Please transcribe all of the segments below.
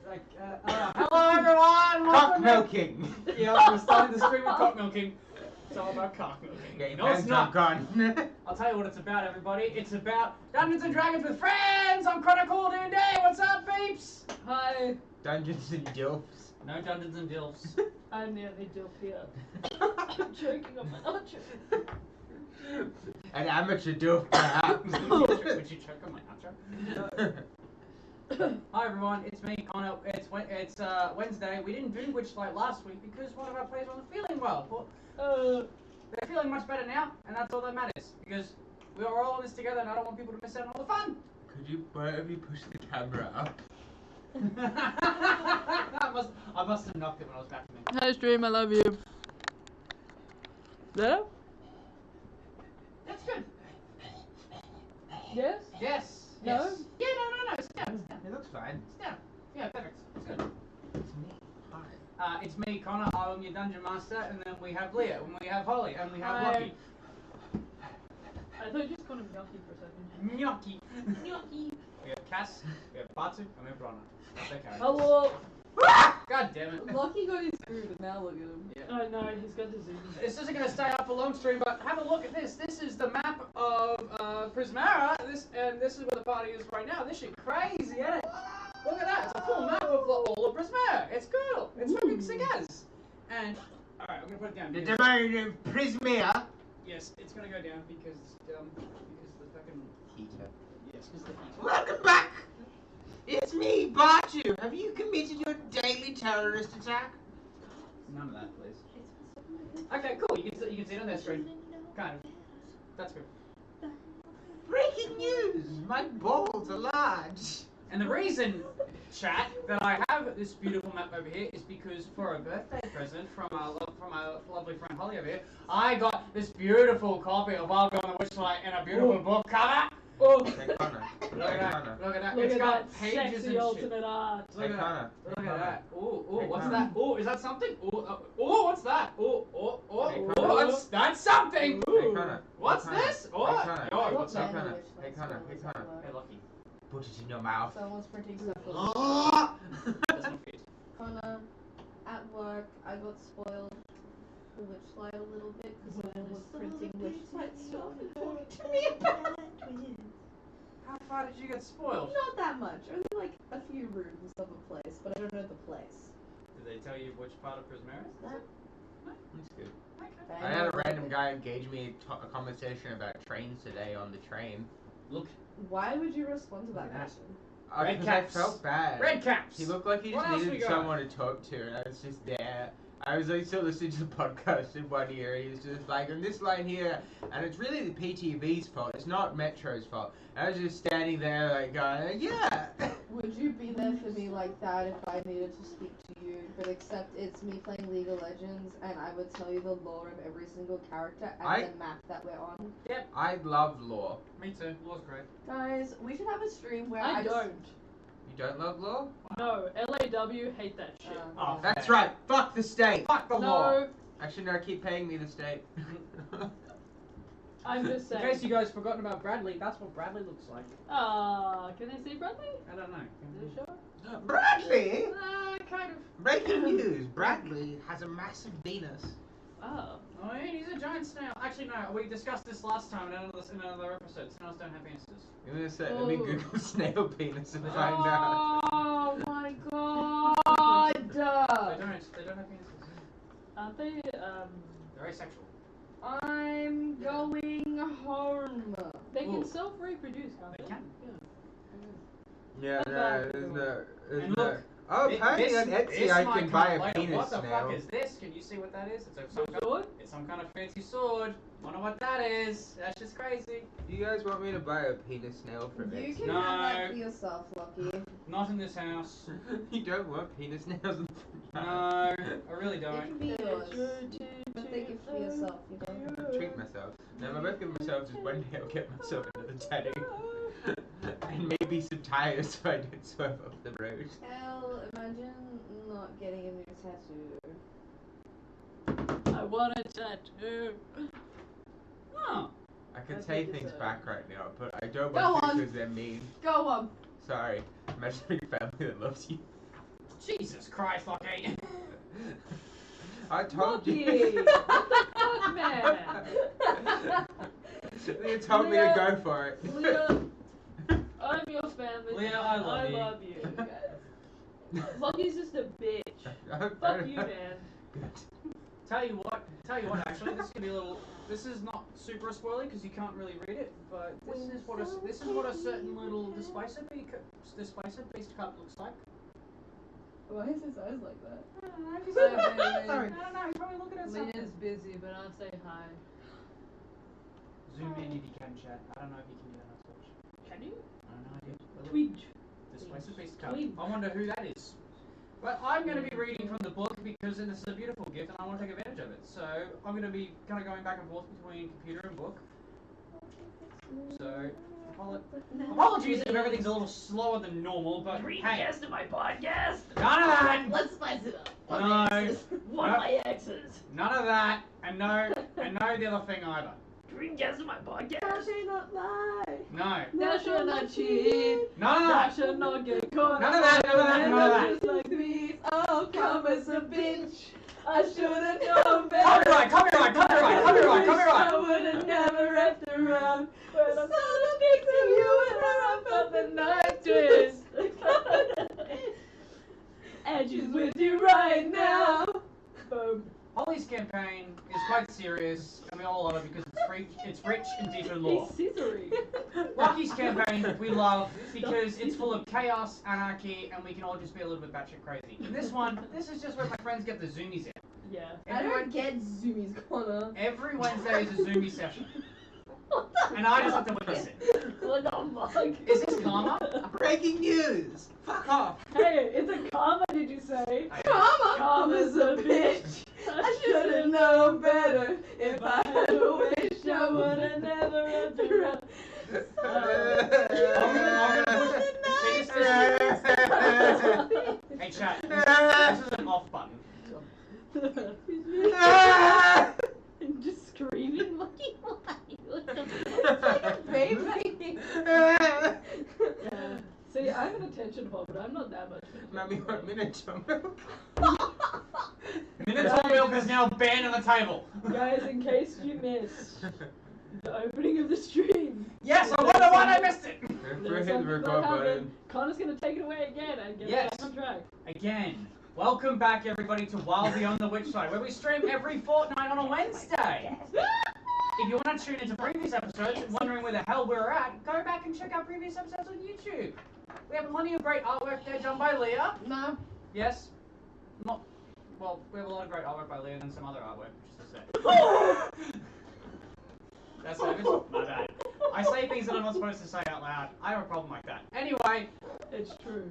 Hello everyone! Cock milking! Yeah, we're starting the stream with cock milking. It's all about cock milking. Yeah, No, it's not. Gone. I'll tell you what it's about, everybody. It's about Dungeons and Dragons with friends! I'm Chronicle D&D! What's up, peeps? Hi. Dungeons and Dilfs. No Dungeons and Dilfs. I'm nearly Dilfia. I'm joking, I'm not joking. An amateur Dilf, perhaps. Would you choke on my outro? Hi everyone, it's me, Connor. It's Wednesday. We didn't do Witchlight last week because one of our players wasn't feeling well. But they're feeling much better now, and that's all that matters. Because we are all in this together, and I don't want people to miss out on all the fun. Could you push the camera up? I must have knocked it when I was back to me. Hi stream, I love you. There? That's good. Yes? Yes. No? Yes. Yeah, no. Sit down. Sit down. It looks fine. Sit down. Yeah, perfect. It's good. It's me. Hi. It's me, Connor. I'm your dungeon master, and then we have Leah, and we have Holly, and we have Hi. Lucky. I thought you just called him Gnocchi for a second. Gnocchi. Gnocchi. We have Cass, we have Batu, and we have Bronagh. That's their characters. Hello. God damn it. Lucky got his screwed and now look at him. Yeah. Oh no, he's got disease. This isn't going to stay up for long stream, but have a look at this. This is the map of Prismara. This is where the party is right now. This shit crazy, isn't it? Look at that. It's a full map of all of Prismara. It's cool. It's fucking sick as. And alright, I'm gonna put it down. The because- domain in Prismia. Yes, it's gonna go down because the fucking Heater. yes, because the heat. Welcome back! It's me, Batu. Have you committed your daily terrorist attack? None of that, please. Okay, cool. You can see it on their screen. Kind of. That's good. Breaking news! My balls are large. And the reason, chat, that I have this beautiful map over here is because for a birthday present from our lovely friend Holly over here, I got this beautiful copy of I'll Go on the Witchlight in a beautiful book cover. Oh, Hey, Connor. look at that! Look at that! Look It's at got that pages sexy and shit. ultimate art. Look at that! Look at that! Ooh, Hey, what's Connor. that? Ooh, is that something? Ooh, what's that? Ooh, Hey, ooh, Connor. that's something. Hey, Ooh, Connor. what's Hey, Connor. this? Oh, Hey, Connor. oh, what's Hey, up? Connor. Hey, Connor. Hey, Connor. Hey, Lucky. Put it in your mouth. Someone's printing stuff. That's not fit. Connor, at work, I got spoiled for Witchlight a little bit because someone was printing Witchlight stuff and talking to me about it. How far did you get spoiled? Not that much, only like a few rooms of a place, but I don't know the place. Did they tell you which part of Prismara? That, That's good. Okay. I had a random guy engage me in a conversation about trains today on the train. Look, why would you respond to that Look at that. question? Red Because I caps. felt bad. red caps. He looked like he What just else we needed got? someone to talk to, and I was just there. I was like still listening to the podcast in one ear, and he was just like, on this line here, and it's really the PTV's fault, it's not Metro's fault. And I was just standing there like going, yeah! Would you be there for me like that if I needed to speak to you? But except it's me playing League of Legends, and I would tell you the lore of every single character and the map that we're on. Yep, I love lore. me too. Law's great. Guys, we should have a stream where I just- don't. You don't love lore? No, LAW hate that shit. Oh, That's right, fuck the state! Fuck the law. No, Actually, no, keep paying me the state. I'm just In saying. case you guys forgotten about Bradley, that's what Bradley looks like. Can I see Bradley? I don't know. Are you sure? Bradley! Kind of. Breaking news, Bradley has a massive penis. Oh. Oh, yeah, he's a giant snail. Actually, no, we discussed this last time in another episode. Snails don't have penises. I'm gonna say, let me Oh. Google snail penis and find out. Oh my god! They don't have penises. Aren't they, They're very sexual. I'm going home. they can Ooh. self-reproduce, can't They they? can. Yeah, Not no, bad. there's no. There's And no. look, Oh, Thi- apparently on this Etsy I might can come buy up a later. penis What the snail. fuck is this? Can you see what that is? Sword? It's some kind of fancy sword. Wonder what that is. That's just crazy. Do you guys want me to buy a penis snail from You Etsy? can No. have that for yourself, Lucky. Not in this house. You don't want penis nails? No, I really It don't. can be yours. Birthday gift for yourself, you know. Treat myself. Now my birthday for myself is one day I'll get myself another tattoo. And maybe some tires so I don't swerve off the road. Hell, imagine not getting a new tattoo. I want a tattoo. Oh. I could That's say what you things said. back right now, but I don't Go want to on. because they're mean. Go on. Sorry. Imagine a big family that loves you. Jesus Christ, Lockie. I told Lucky! you. Fuck, man! You told me to go for it. Leah, I'm your family. Leah, I love you. love you. Lucky's just a bitch. Fuck you, man. Tell you what, actually, this could be a little. This is not super spoily because you can't really read it, but this is what a certain little displacer beast cup looks like. Why is his eyes like that? I don't know, 'cause Sorry, I baby. don't know, he's probably looking at something. Leah's busy, but I'll say hi. Zoom in if you can, chat. I don't know if you can do that on Twitch. Can you? I don't know, dude. Twitch. Displacer beast cup. Twitch. I wonder who that is. But I'm going to be reading from the book because this is a beautiful gift and I want to take advantage of it. So I'm going to be kind of going back and forth between computer and book. So apologies if everything's a little slower than normal, but hey, guest to my podcast. none of that. Let's spice it up. No. One of my exes. None of that, and no the other thing either. Dream guest to my podcast. Thou shalt not lie. No. Thou shalt not cheat. None of Thou that. shalt not get caught. None of that. None of that. None of that. Just like these. Oh, come as a bitch. I should've known better. Copyright. I would've never wrapped around. But I'm so big to you and I up the night twist. And she's with you right now. Boom. Holly's campaign is quite serious, and we all love it because it's rich in deep in lore. He's scissoring. Rocky's campaign we love because it's full of chaos, anarchy, and we can all just be a little bit batshit crazy. And this is just where my friends get the zoomies in. Yeah. I don't get zoomies, Connor. Every Wednesday is a zoomie session, and I just have to witness it. What the fuck? Is this karma? Breaking news! Fuck off! Hey, it's a comma, did you say? Karma! Karma's a bitch. I should've known better. If I had a wish, I would've never wrapped around. I'm gonna push this. Hey chat, this is an off button. Just screaming like Baby. Yeah. See, I'm an attention whore, but I'm not that much. Mummy, what miniature milk? Minotaur milk is now banned on the table. Guys, in case you missed the opening of the stream. Yes, I wonder why I missed it. There's Hit the something record that button. happened. Connor's gonna take it away again and get Yes. us back on track. Again, welcome back everybody to Wild Beyond the Witchlight, where we stream every fortnight on a Wednesday. If you want to tune into previous episodes and wondering where the hell we're at, go back and check out previous episodes on YouTube. We have plenty of great artwork there done by Leah. No. Yes. Not. Well, we have a lot of great artwork by Leah and some other artwork, which is to say. That's my bad. I say things that I'm not supposed to say out loud. I have a problem like that. Anyway, It's true.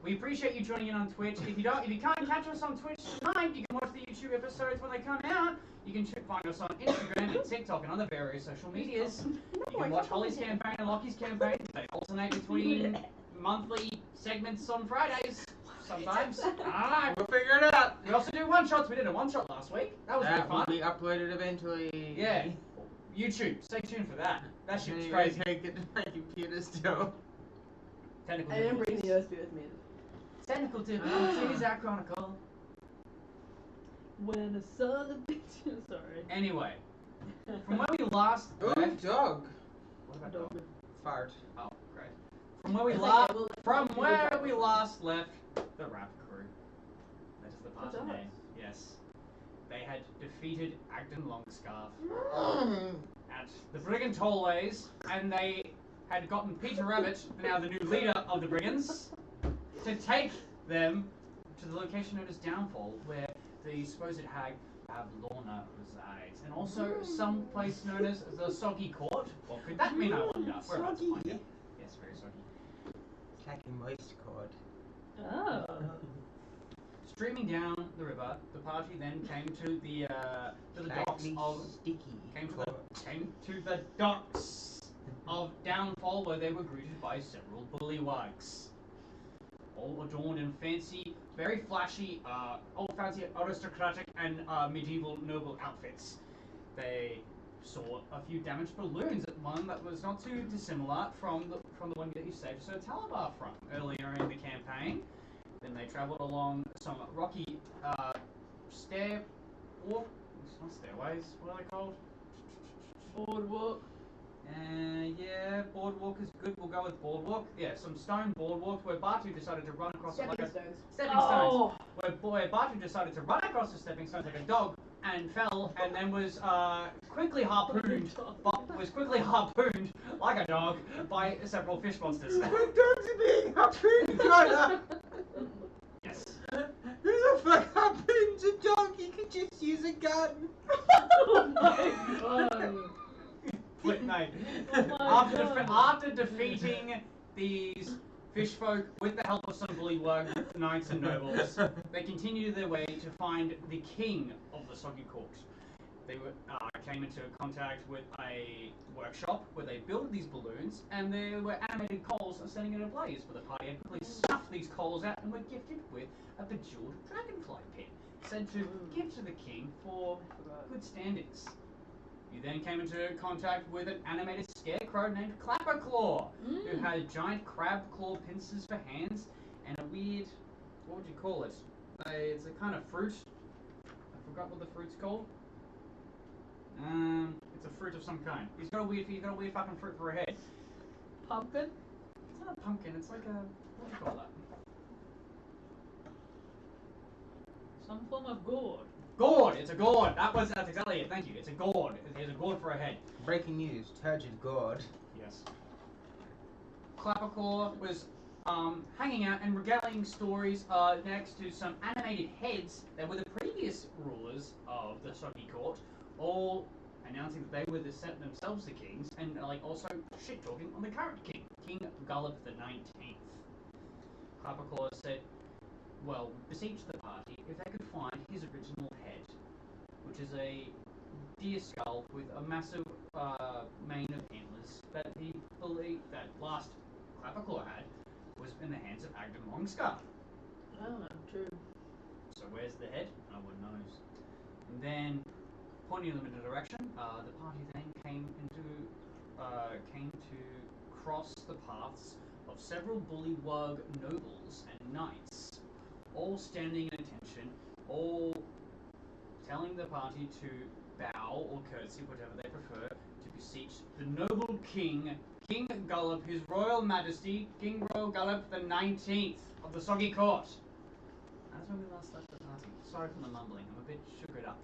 we appreciate you joining in on Twitch. If you can't catch us on Twitch tonight, you can watch the YouTube episodes when they come out. You can find us on Instagram and TikTok and other various social medias. You can watch Holly's campaign and Lockie's campaign. They alternate between monthly segments on Fridays. Sometimes. I don't know. We'll figure it out. We also do one shots. We did a one shot last week. That was really That will fun. be uploaded eventually. Yeah. YouTube. Stay tuned for that. That shit's Anyways, crazy. I get to my computer still. Technical I didn't bring the difficulties. USB with me. Technical difficulties. Our chronicle. When I saw the picture, sorry. Anyway, from where we last Ooh, left. dog. What about dog? Fart. Oh, great. From where we It's last, okay, we'll- from we'll where go. we last left, the rap crew. That is the party Good job. name. Yes. They had defeated Agden Longscarf at the Brigand Tollways, and they had gotten Peter Rabbit, now the new leader of the Brigands, to take them to the location known as Downfall, where the supposed hag Lorna resides, and also some place known as the Soggy Court. What could that mean, I wonder? We're about to find it. Yes, very soggy. It's like a moist cord. Oh. Streaming down the river, the party then came to the docks Slightly of sticky. came to the docks of Downfall, where they were greeted by several bullywugs, all adorned in fancy, very flashy, old fancy aristocratic and medieval noble outfits. They saw a few damaged balloons at one that was not too dissimilar from the one that you saved Sir Talabar from earlier in the campaign. Then they travelled along some rocky stair walk. It's not stairways. What are they called? Boardwalk. Yeah, boardwalk is good. We'll go with boardwalk. Yeah, some stone boardwalks where Batu decided to run across it like a Stepping stones. stepping Oh. stones. Where Batu decided to run across the stepping stones like a dog and fell, and then was quickly harpooned. Was quickly harpooned like a dog by several fish monsters. When dogs are being harpooned, Connor! Yes. Who the fuck harpoons a dog? You could just use a gun. Oh my god. Footnote. Oh my God. After defeating these fish folk with the help of some bullywug knights and nobles, they continued their way to find the king of the Soggy Court. They came into contact with a workshop where they built these balloons, and there were animated coals standing in a blaze. But the party had quickly snuffed these coals out and were gifted with a bejeweled dragonfly pin, said to give to the king for good standings. You then came into contact with an animated scarecrow named Clapperclaw, who had giant crab claw pincers for hands and a weird, what would you call it? It's a kind of fruit. I forgot what the fruit's called. It's a fruit of some kind. He's got a weird fucking fruit for a head. Pumpkin? It's not a pumpkin. It's like a, what do you call that? Some form of gourd. Gourd. It's a gourd. That's exactly it. Thank you. It's a gourd. It's a gourd for a head. Breaking news, turgid gourd. Yes. Clapperclaw was hanging out and regaling stories next to some animated heads that were the previous rulers of the Soggy Court, all announcing that they were themselves the kings, and also shit talking on the current king, King Gullop the 19th. Clapperclaw said, well, beseech the party if they could find his original head, which is a deer skull with a massive mane of antlers that he believed that last Clapperclaw had was in the hands of Agdam Longscar. Oh, true. So where's the head? No one knows. And then, pointing them in a direction, the party then came to cross the paths of several bullywug nobles and knights, all standing at attention, all telling the party to bow or curtsy, whatever they prefer, to beseech the noble king, King Gullop, His Royal Majesty, King Royal Gullop the 19th of the Soggy Court. That's when we last left the party. Sorry for the mumbling, I'm a bit sugared up.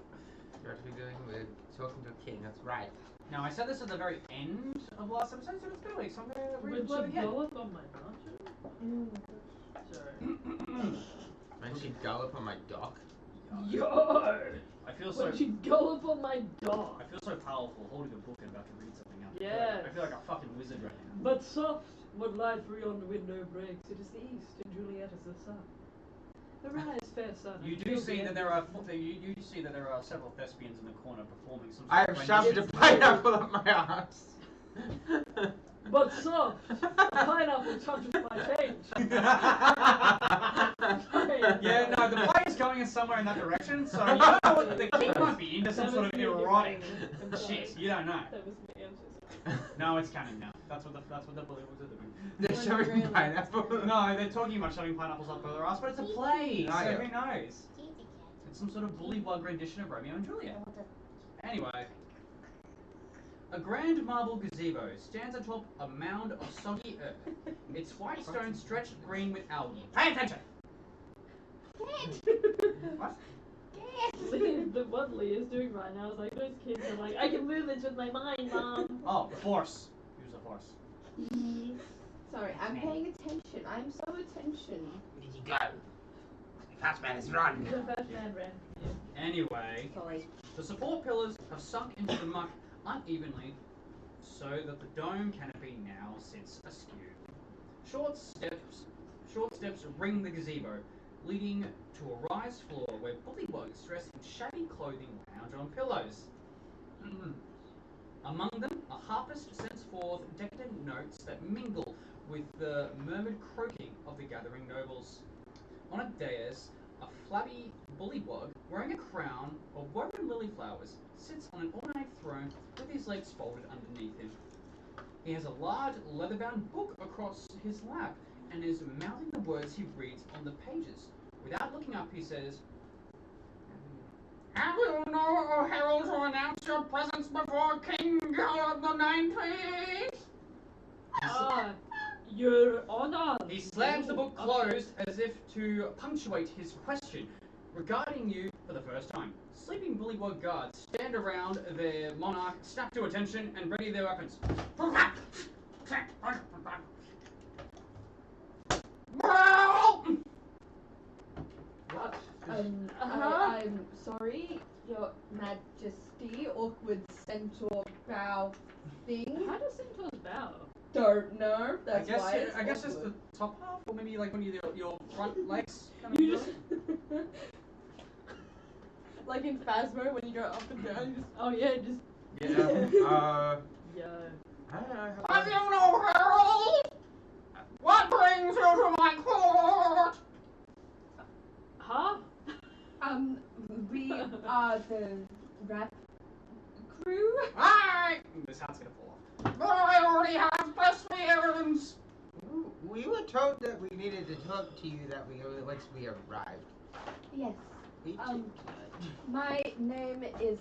What are we doing? We're talking to a king, that's right. Now, I said this at the very end of last episode, so it's been a week, so I'm going to read Would it you again. Gullop on my nacho? Sorry. Man, she Gullop on my dock. Yo! I feel so... Would you Gullop on my dog? I feel so powerful holding a book and about to read something out. Yes. I feel like a fucking wizard right now. But soft, what light through yonder window breaks, it is the east, and Juliet is the sun. Arise, fair sun. You and do fill see the that end there of are you see that there are several thespians in the corner performing some. I sort have of shoved a rendition. pineapple up my ass. But soft, a pineapple touches my change. Yeah, no, the play is going in somewhere in that direction, so you don't know what the king might be into some That sort was of me, erotic I'm sorry. shit. You don't know. That was me, I'm so sorry. No, it's canon now. That's what the Bollywoods are doing. They're shoving pineapple. No, they're talking about shoving pineapples up their ass, but it's a play, Oh, so yeah. who knows? It's some sort of bullywug rendition of Romeo and Juliet. Anyway, a grand marble gazebo stands atop a mound of soggy earth. Its white stone stretched green with algae. Pay attention! What? What Leah's doing right now is like those kids are like, I can move this with my mind, Mom. Oh, the force. Use the force. Sorry, I'm paying attention. I'm so attention. Where did you go? The fast man has run. The fast man ran. Anyway, Sorry. the support pillars have sunk into the muck unevenly so that the dome canopy now sits askew. Short steps ring the gazebo, leading to a raised floor where bullywugs dressed in shabby clothing lounge on pillows. Among them, a harpist sends forth decadent notes that mingle with the murmured croaking of the gathering nobles. On a dais, a flabby bullywug wearing a crown of woven lily flowers sits on an ornate throne with his legs folded underneath him. He has a large leather-bound book across his lap and is mouthing the words he reads on the pages. Without looking up, he says, "Have you no herald to announce your presence before King Gullop the Ninth, please?" Your Honor. He slams the book closed as if to punctuate his question. Regarding you for the first time, sleeping bullywug guards stand around their monarch, strapped to attention and ready their weapons. What? I'm sorry, Your Majesty. Awkward centaur bow thing. How does centaurs bow? Don't know. That's why it's I guess it's the awkward. top half, or maybe like when your front legs kind You of. just. Like in Phasmo when you go up and down. You just, Oh yeah, just. Yeah. Yeah. Have you no herald? What brings you to my court? Huh? We are the rap crew. This hat's gonna fall off. But I already have perseverance. We were told that we needed to talk to you once we arrived. Yes. My name is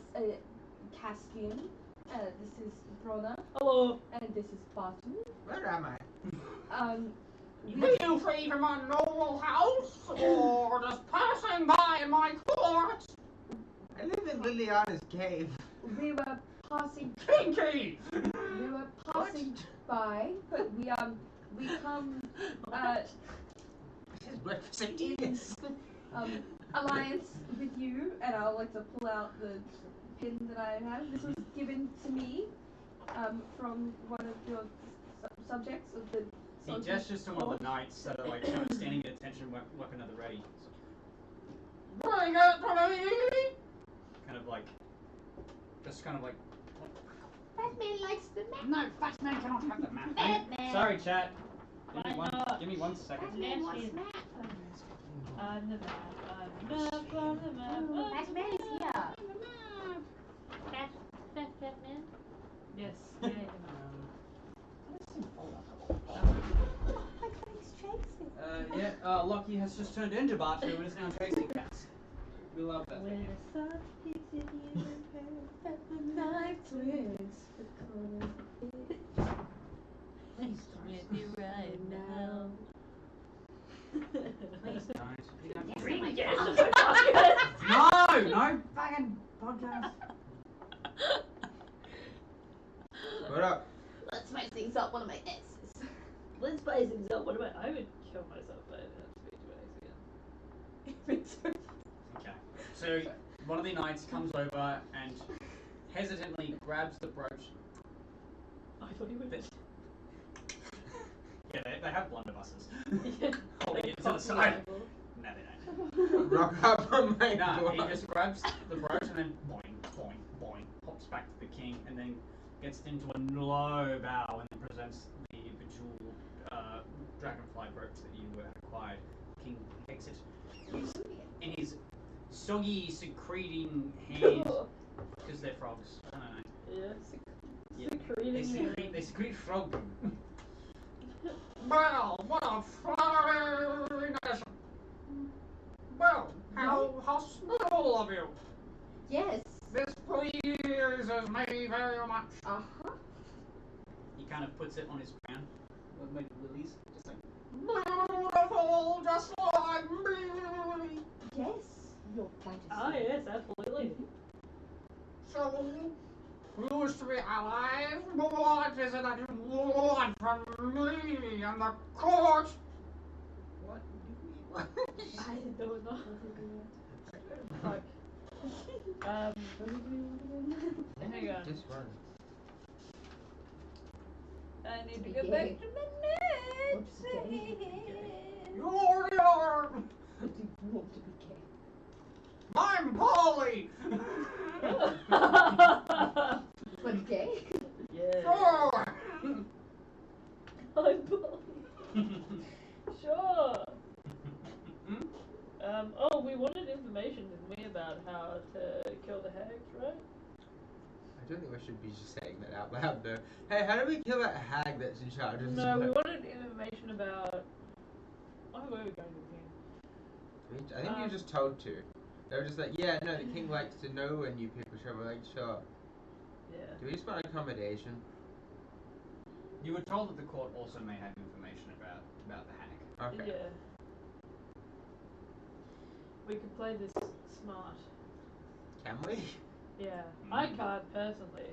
Castien. This is Bronagh, Hello. and this is Batu. Where am I? Are you free from a noble house, or just passing by in my court? I live in Liliana's cave. We were passing. Kinky! We were passing by, but we come This is breakfast at in Dean's. alliance with you, and I would like to pull out the pin that I have. This was given to me from one of your subjects of the. He gestures to one of the knights that are like kind of standing at attention, weapon at the ready. Bring it to me! Kind of like, just kind of like. Batman likes the map. No, Batman cannot have the map. Batman. Sorry, chat. Why not? Give me 1 second. Batman wants map. On the map, on the map, on the map. Batman is here. Batman? Yes. Lucky has just turned into Batu and is now chasing cats. We love that When thing. the sun hits in you and The night twins. Please with you right now. Please don't. You don't Read really again. No fucking podcast. What up? Let's spice things up. One of my exes. Let's spice things up. What about I would kill myself by speak to an Okay. So one of the knights comes over and hesitantly grabs the brooch. I thought he would. Yeah, they have blunderbusses. Yeah. Holding it to the side. No, they don't. Rock up on my Nah, door. he just grabs the brooch and then boing, boing, boing, pops back to the king and then gets into a low bow and then presents the bejeweled dragonfly brooch that you acquired. King takes it in his soggy, secreting hand, because they're frogs. I don't know. Yeah. Secreting. They secrete frog poo. Well, what a fine addition. Well, how hospitable of you. Yes. This pleases me very much. Uh-huh. He kind of puts it on his crown with my lilies, just like beautiful, just like me. Yes. Your Majesty. Ah, yes, absolutely. So, you wish to be allies? What is it that you want from me and the court? What do we want? I don't know. Fuck. Hang on. Just run. I need to Be go gay. back to my notes. Oops, gay. You already are. I do want to be gay. I'm Polly. But gay? Yeah. Sure. I'm bullied. Sure. Oh, we wanted information, didn't we, about how to kill the hags, right? I don't think we should be just saying that out loud though. Hey, how do we kill that hag that's in charge of No, we wanted information about going to the king. I think you were just told to. They were just like, yeah, no, the king likes to know when you people show up. We're like, sure. Yeah. Do we just want accommodation? You were told that the court also may have information about the hag. Okay. Yeah. We could play this smart. Can we? Yeah. I can't personally.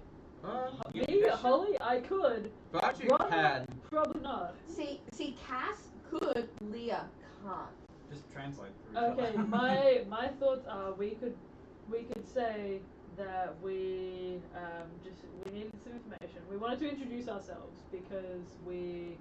You Me, should. Holly, I could. Batu Bronagh, can. Probably not. See, Cass could, Leah can't. Just translate through each Okay, other. my thoughts are we could say that we needed some information. We wanted to introduce ourselves because we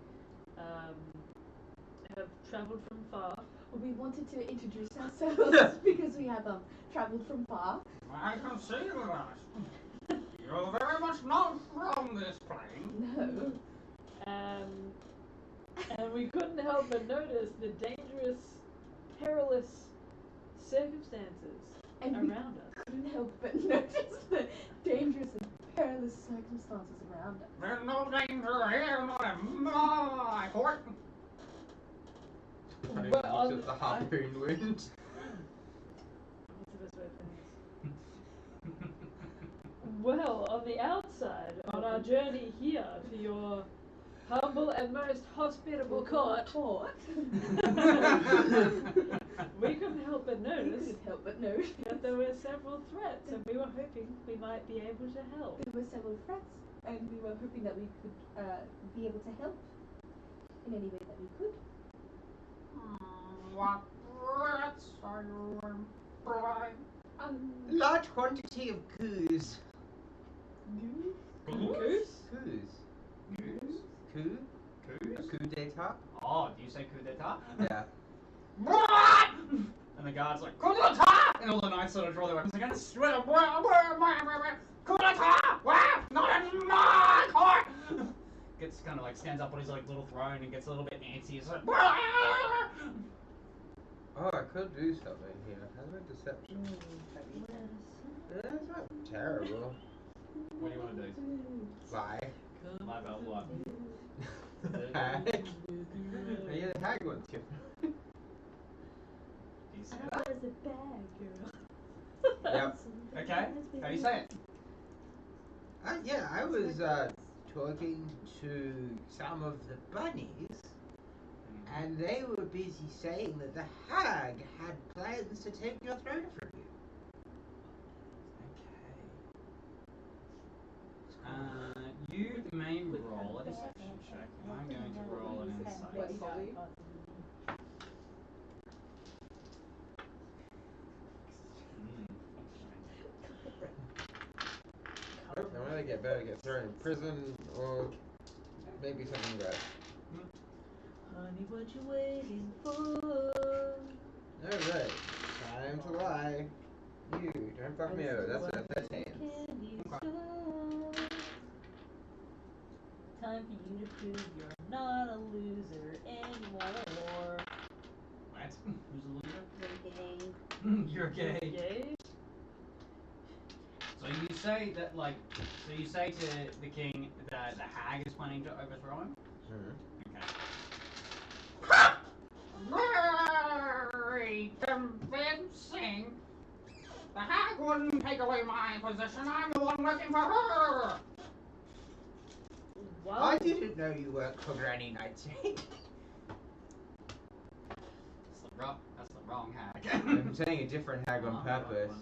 have travelled from far. We wanted to introduce ourselves because we have travelled from far. I can see that. You're very much not from this plane. No. And we couldn't help but notice the dangerous, perilous circumstances And we around us. couldn't help but notice the dangerous and perilous circumstances around us. There's no danger here, not in my court. Well, Just the harpoon wound. What's the best way of putting this? Well, on the outside, on our journey here to your humble and most hospitable court, we couldn't help but notice that there were several threats, and we were hoping we might be able to help. There were several threats, and we were hoping that we could be able to help in any way that we could. What threats are you implying? Large quantity of goose. Goose? Goose. Coup? A Goose? coup d'etat? Oh, do you say coup d'etat? Yeah. What? And the guard's like, coup d'etat! And all the knights sort of draw their weapons again. Coup d'etat! What? Not in my court! Gets kind of like stands up on his like little throne and gets a little bit antsy. He's like, Oh, I could do something here. How's my deception? That's not terrible. what do you want to do? Lie. Lie about what? The hag. Yeah, the hag wants you. Do you say I that? was a bad girl. Yep. Okay. How do you say it? Yeah, I was talking to some of the bunnies, and they were busy saying that the hag had plans to take your throne from you. Okay. You may roll a deception check. I'm going to roll an insight. I'm gonna get better, get thrown in prison, or maybe something bad. Honey, what you waiting for? Alright, time to lie. You, don't fuck me over, that's a 13. Time for you to prove you're not a loser anymore. What? Who's a loser? You're gay. You're gay. Yay? So you say that, like, so you say to the king that the hag is planning to overthrow him? Okay. Very convincing. The hag wouldn't take away my position. I'm the one working for her. Well, I didn't know you worked for Granny Nightshade. That's the wrong hag. I'm saying a different hag on purpose.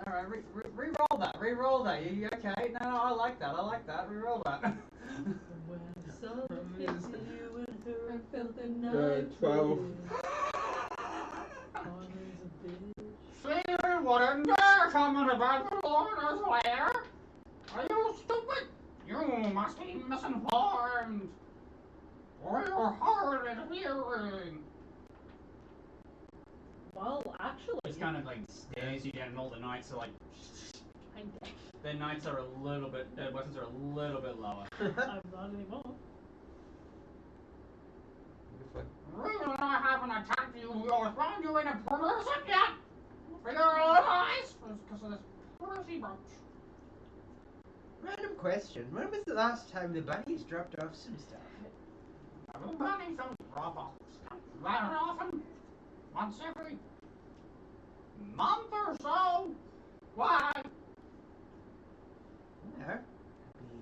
Alright, re-roll that. Re-roll that. You okay? No, I like that. Re-roll that. when I saw the Yes. picture you and her, I felt the night. 12. Connor's a bitch. See, you wouldn't dare comment about the Lorna's lair. Are you stupid? You must be misinformed. Or you're hard of hearing. Well, actually, It's kind of like stares you down, and all the knights are like. Their knights are a little bit. Their weapons are a little bit lower. I'm not anymore. Really, I haven't attacked you or thrown you in a prison yet. For your lies, because of this prissy brooch. Random question. When was the last time the bunnies dropped off some stuff? I've been running from drop-offs very often, once every month or so. Why? No. I'd be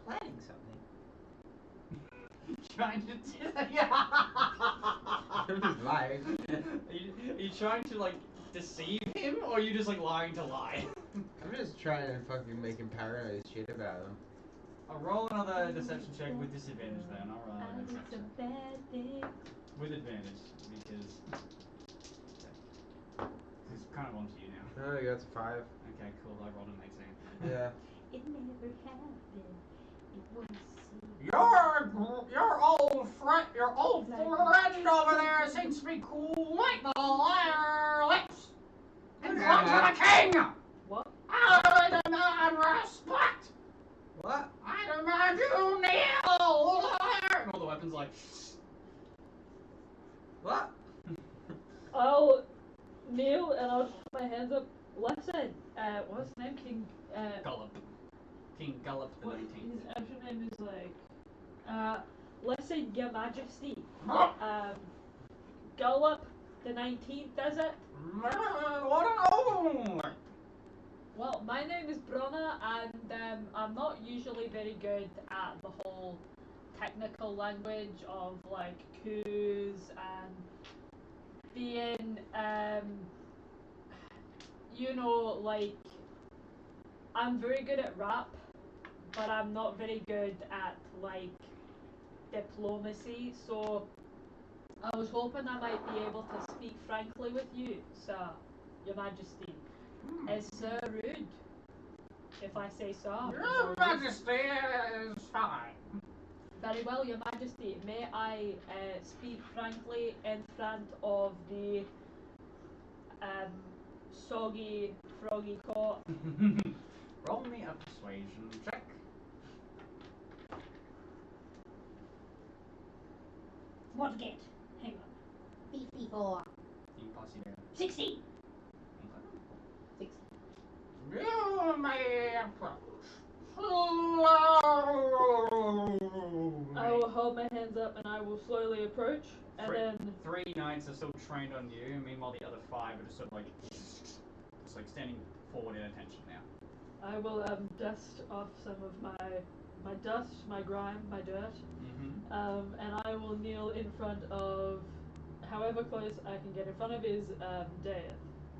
planning something. Trying to I'm just lying. Are you trying to like deceive him, or are you just like lying to lie? I'm just trying to fucking make him paranoid as shit about him. I'll roll another deception check with disadvantage then. I'll roll another deception. With advantage, because it's kind of onto you now. Oh, you got a 5. Okay, cool. I rolled an 18. Yeah. It never happened. It was Your old friend over there seems to be quite the lips. In front of the king. What? I demand respect. What? I demand you kneel. And all the weapons like. What? I'll kneel and I'll put my hands up. Listen, what's his name? King. Gullop. King Gullop the What, 19th. his actual name is like. Listen, Your Majesty. Gullop the 19th, is it? What an old. Well, my name is Bronagh, and I'm not usually very good at the whole technical language of like coups and being, like I'm very good at rap, but I'm not very good at like diplomacy. So I was hoping I might be able to speak frankly with you, sir, Your Majesty. Is sir rude? If I say so. Your Majesty is fine. Very well, Your Majesty. May I speak frankly in front of the soggy, froggy court? Roll me a persuasion check. What get? Hang on. 54. You pass it down. 60. 6. You may approach. I will hold my hands up and I will slowly approach, and then 3 knights are still trained on you. Meanwhile, the other 5 are just sort of like, standing forward in attention now. I will dust off some of my dust, my grime, my dirt, and I will kneel in front of however close I can get in front of is Death.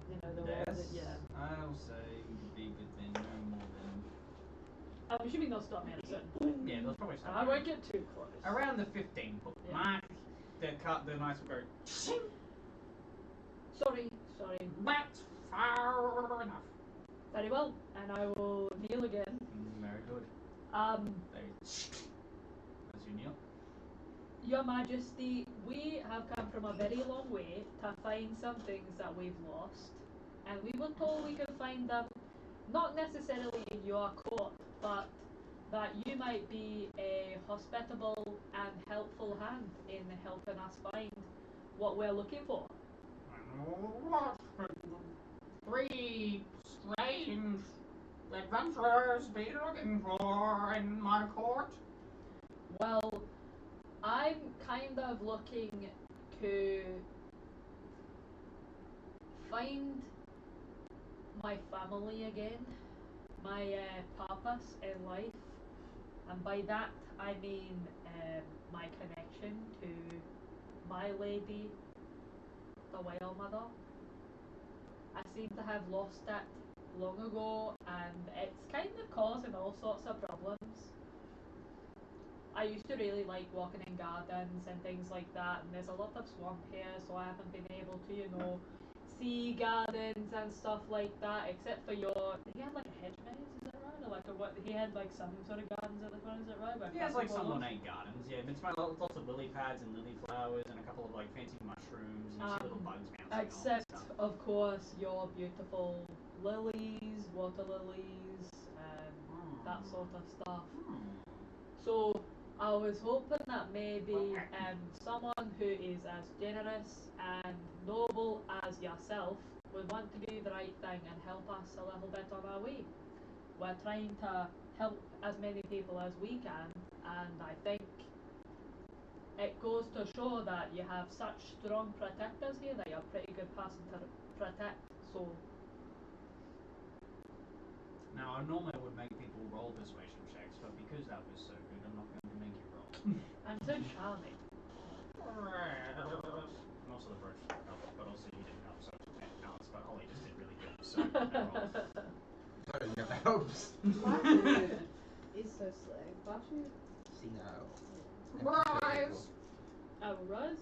You know, the one that, yeah. I'll say be within no more than. I'm assuming they'll stop me at a certain point. Yeah, they'll probably stop. I won't get too close. Around the 15 foot Yeah. mark, the knights will go. Sorry. That's far enough. Very well, and I will kneel again. Very good. They as you kneel. Your Majesty, we have come from a very long way to find some things that we've lost, and we were told we could find them not necessarily in your court, but that you might be a hospitable and helpful hand in helping us find what we're looking for. What could 3 strange adventurers be looking for in my court? Well, I'm kind of looking to find my family again, my purpose in life, and by that I mean my connection to my lady, the Wild Mother. I seem to have lost it long ago, and it's kind of causing all sorts of problems. I used to really like walking in gardens and things like that, and there's a lot of swamp here, so I haven't been able to, see gardens and stuff like that, except for he had like a hedge maze, is that right? Or like he had like some sort of gardens at the front, is that right? He has like some ornate gardens, yeah. It's lots of lily pads and lily flowers and a couple of like fancy mushrooms and you see little bugs bouncing except, and stuff. of course, your beautiful lilies, water lilies, and that sort of stuff. So I was hoping that maybe someone who is as generous and noble as yourself would want to do the right thing and help us a little bit on our way. We're trying to help as many people as we can, and I think it goes to show that you have such strong protectors here that you're a pretty good person to protect. So, Now, I normally would make people roll persuasion checks, but because that was so good, I'm not going to make you roll. I'm so charming. And also the brooch, but also you didn't help, so it counts. But Ollie just did really good, so I rolled. Sorry, it never helps. Batu is so slay. Batu. See now. Rise! I will rise.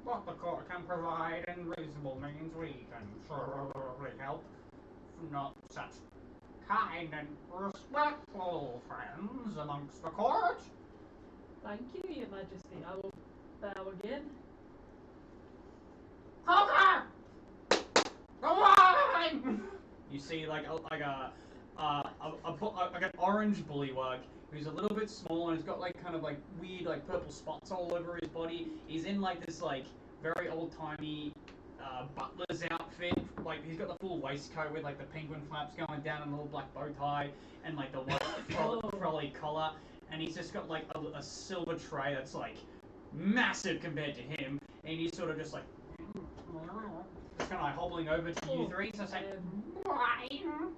What the court can provide in reasonable means, we can surely help. Not such kind and respectful friends amongst the court. Thank you, Your Majesty. I will bow again. Poker! The wine! You see, like an orange bullywug who's a little bit small and has got like kind of like weird like purple spots all over his body. He's in like this like very old timey butler's outfit. Like he's got the full waistcoat with like the penguin flaps going down and a little black bow tie and like the white frolly collar. And he's just got like a silver tray that's like massive compared to him. And he's sort of just like kind of like hobbling over to you three. So saying, wine.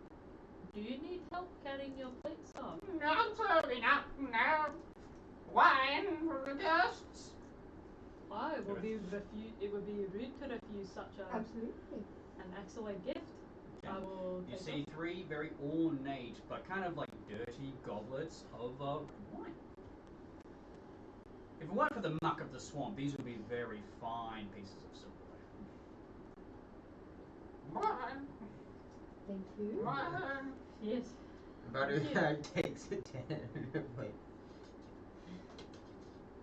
Do you need help carrying your plates up? Not serving up, no. Wine for the guests. It would be rude to refuse such Absolutely. an excellent gift. Okay. I will You take see it. 3 very ornate but kind of like dirty goblets of wine. If it weren't for the muck of the swamp, these would be very fine pieces of silverware. Wine. Thank you. Wine. Yes. Batu Yeah. takes it down. Wait.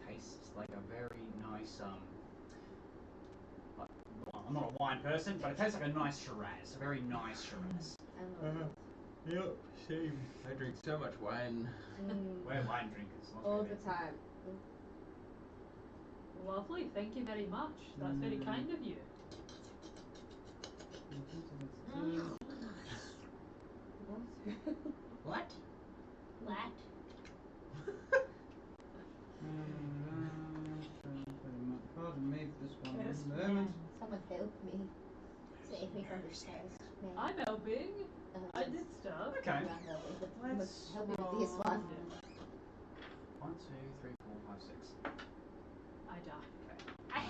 Tastes like a very nice well, I'm not a wine person, but it tastes like a nice Shiraz, a very nice Shiraz. I love it. Yep, same. I drink so much wine. We're wine drinkers. not All really. the time. Lovely. Thank you very much. That's very kind of you. What? What? Pardon me for this one Yes, moment. Someone help me. Save me from the stairs. I'm helping. I did stuff. Okay. You are helping, but you Let's must help me with this one. 1, 2, 3, 4, 5, 6. I die. Okay.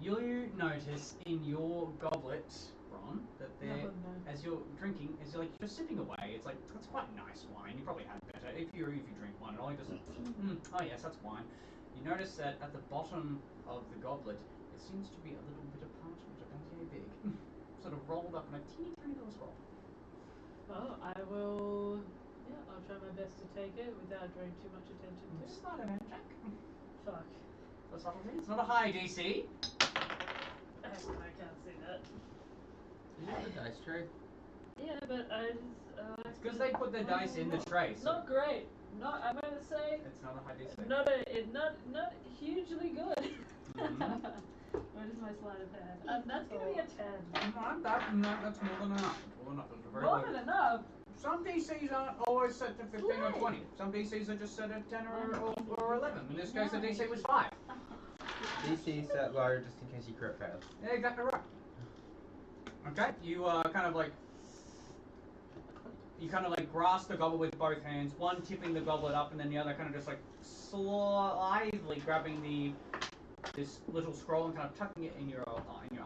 You notice in your goblet, Ron, that there, No. as you're drinking, as you're like just sipping away, it's like that's quite nice wine. You probably had better if you drink wine at all. You just oh yes, that's wine. You notice that at the bottom of the goblet, it seems to be a little bit of parchment, about yay big, sort of rolled up in a teeny tiny little scroll. Oh, I will. Yeah, I'll try my best to take it without drawing too much attention to it. Slide it in, Jack. Fuck. For subtlety, it's not a high DC. I can't see that. You have a dice tray? Yeah, but I just. It's because they put the dice in the tray. So Not great. Not. I'm gonna say. it's not a high DC. Not hugely good. Mhm. Where does my sleight of hand? That's gonna be a 10. That's more than enough. It's more than enough. It's very More low. than enough. Some DCs aren't always set to 15 or Slay. 20. Some DCs are just set at 10 or 11. In this case, the DC was 5. DC set lower just in case you crit fail. Yeah, exactly right. Okay, you kind of like grasp the goblet with both hands, one tipping the goblet up, and then the other kind of just like slyly grabbing this little scroll and kind of tucking it in your armor. If you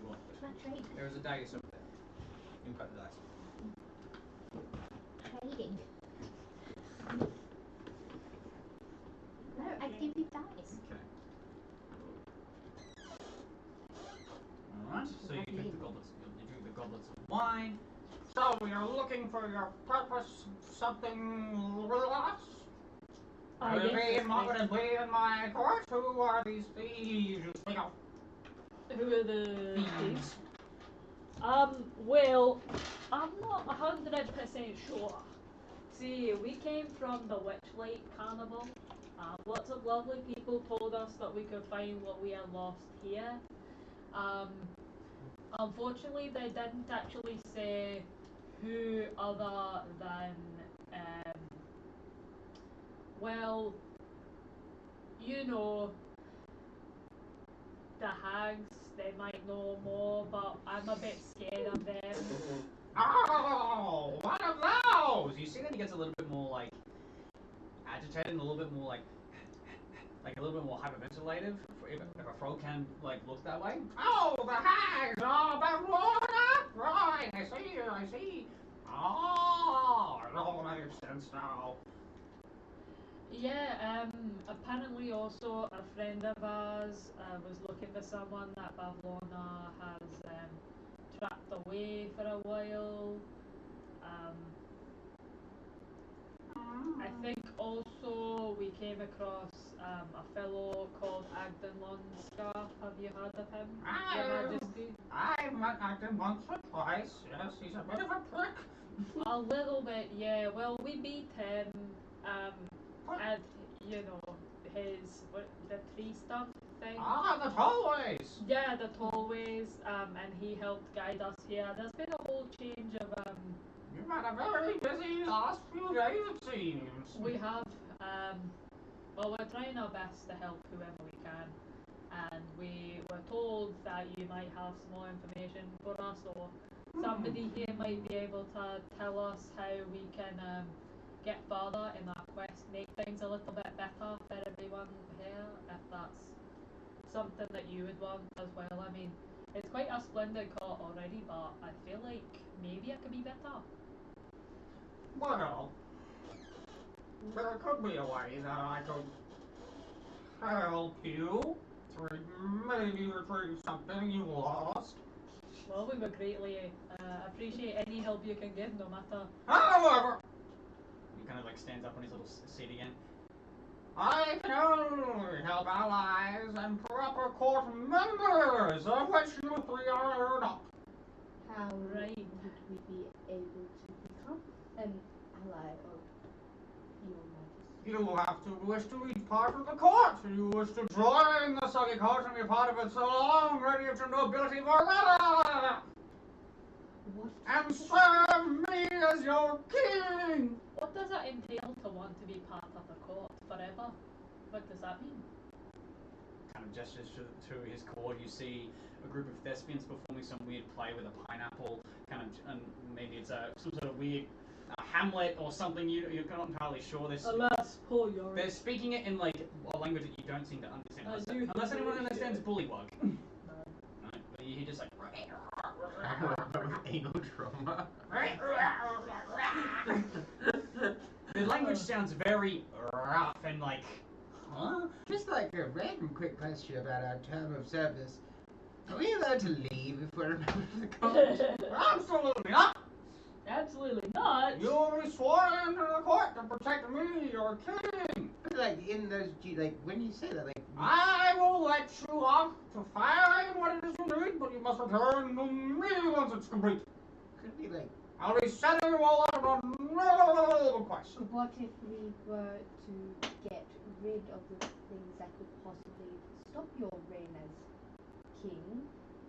want. Not trade. There is a dice over there. You can cut the dice. Trading. No, I give you dice. Okay. Alright, so you drink the goblets of wine. So you're looking for your purpose, something else? Would it be in my court? Who are these thieves? Who are the Thieves. thieves? Well, I'm not 100% sure. See, we came from the Witchlight Carnival. Lots of lovely people told us that we could find what we had lost here. Unfortunately, they didn't actually say who other than Well, you know, the hags, they might know more, but I'm a bit scared of them. Oh, one of those! You see that he gets a little bit more, like, agitated and a little bit more, like a little bit more hyperventilative, if a frog can, like, look that way. Oh, the hags! Oh, Bronagh! Right, I see. Oh, it all makes sense now. Yeah, apparently also a friend of ours was looking for someone that Bronagh has trapped away for a while. I think also we came across a fellow called Agden Lonscarf. Have you heard of him? Your Majesty? I've met Agden once or twice. Yes, he's a bit of a prick. A little bit, yeah. Well, we beat him, and you know the tree stuff thing. Ah, the tollways. Yeah, the tollways, and he helped guide us here. There's been a whole change of You've had a very busy last few days, it seems. We have, well, we're trying our best to help whoever we can, and we were told that you might have some more information for us, or somebody here might be able to tell us how we can get further in our quest, make things a little bit better for everyone here, if that's something that you would want as well. I mean, it's quite a splendid court already, but I feel like maybe it could be better. Well, there could be a way that I could help you to maybe retrieve something you lost. Well, we would greatly appreciate any help you can give, no matter. However, he kind of like stands up on his little seat again. I can only help allies and proper court members, of which you three are not. How Right. would we be able to become an ally of your Majesty? You have to wish to be part of the court. You wish to join the Sunny Court and be part of it so long, ready to nobility forever. What? And serve me as your king. What does it entail to want to be part of the court forever? What does that mean? Kind of gestures to his court. You see a group of thespians performing some weird play with a pineapple. And maybe it's some sort of weird Hamlet or something. You're not entirely sure. Alas, poor Yorick. They're speaking it in like a language that you don't seem to understand. Unless anyone understands bullywug. Right? But you hear just like. Anal trauma. The language sounds very rough and like. Huh? Just like a random quick question about our term of service. Are we allowed to leave if we're a member of the court? Absolutely not. Absolutely not. You'll be sworn into the court to protect me, your king. But like in those, like when you say that, like I will let you off to find what it is you need, but you must return to me once it's complete. could it be like I'll be sending you all out on another quest. What if we were to get rid of the things that could possibly stop your reign as king?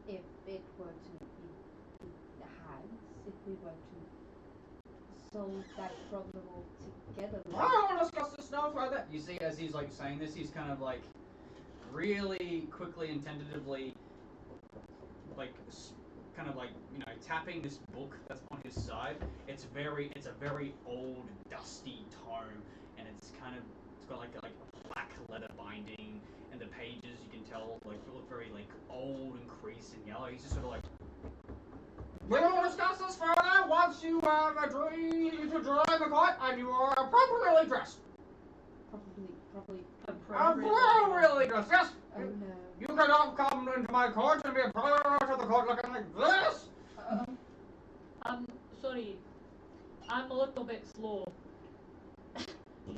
If it were to be the hags, if we were to solve that problem altogether. I don't want to discuss this no further. You see, as he's like saying this, he's kind of like really quickly and tentatively, like kind of like tapping this book that's on his side. It's a very old, dusty tome, and it's got like a black leather binding, and the pages you can tell like look very like old and creased and yellow. He's just sort of like. We will discuss this further once you have agreed to join the court and you are appropriately dressed. Appropriately dressed, yes! Oh no. You cannot come into my court and be a part of the court looking like this! Sorry. I'm a little bit slow.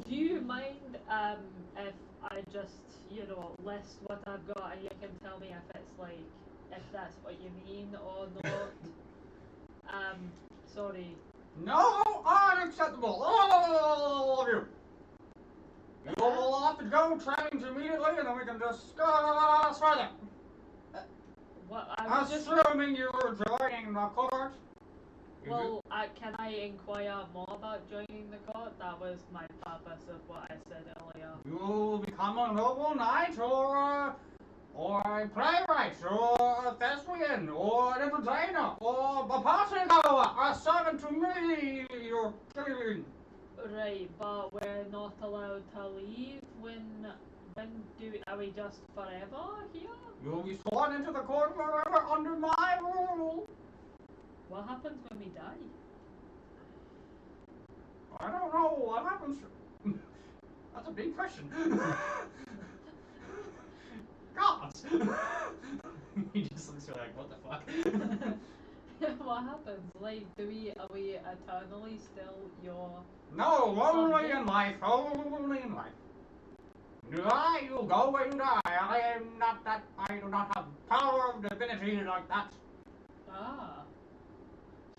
Do you mind if I just, list what I've got and you can tell me if that's what you mean or not? Sorry. No, unacceptable! All of you! You will have to go change immediately and then we can discuss further. What? I was just... Assuming you're joining the court, Well, can I inquire more about joining the court? That was my purpose of what I said earlier. You'll become a noble knight, or a playwright, or a thespian, or an entertainer, or a partygoer, a servant to me, your king. Right, but we're not allowed to leave are we just forever here? You'll be sworn into the court forever under my rule. What happens when we die? I don't know what happens. That's a big question. Gods. He just looks at me like, what the fuck? What happens? Like, are we eternally still your... No, only in life, only in life. You die, you go where you die. I do not have power of divinity like that. Ah.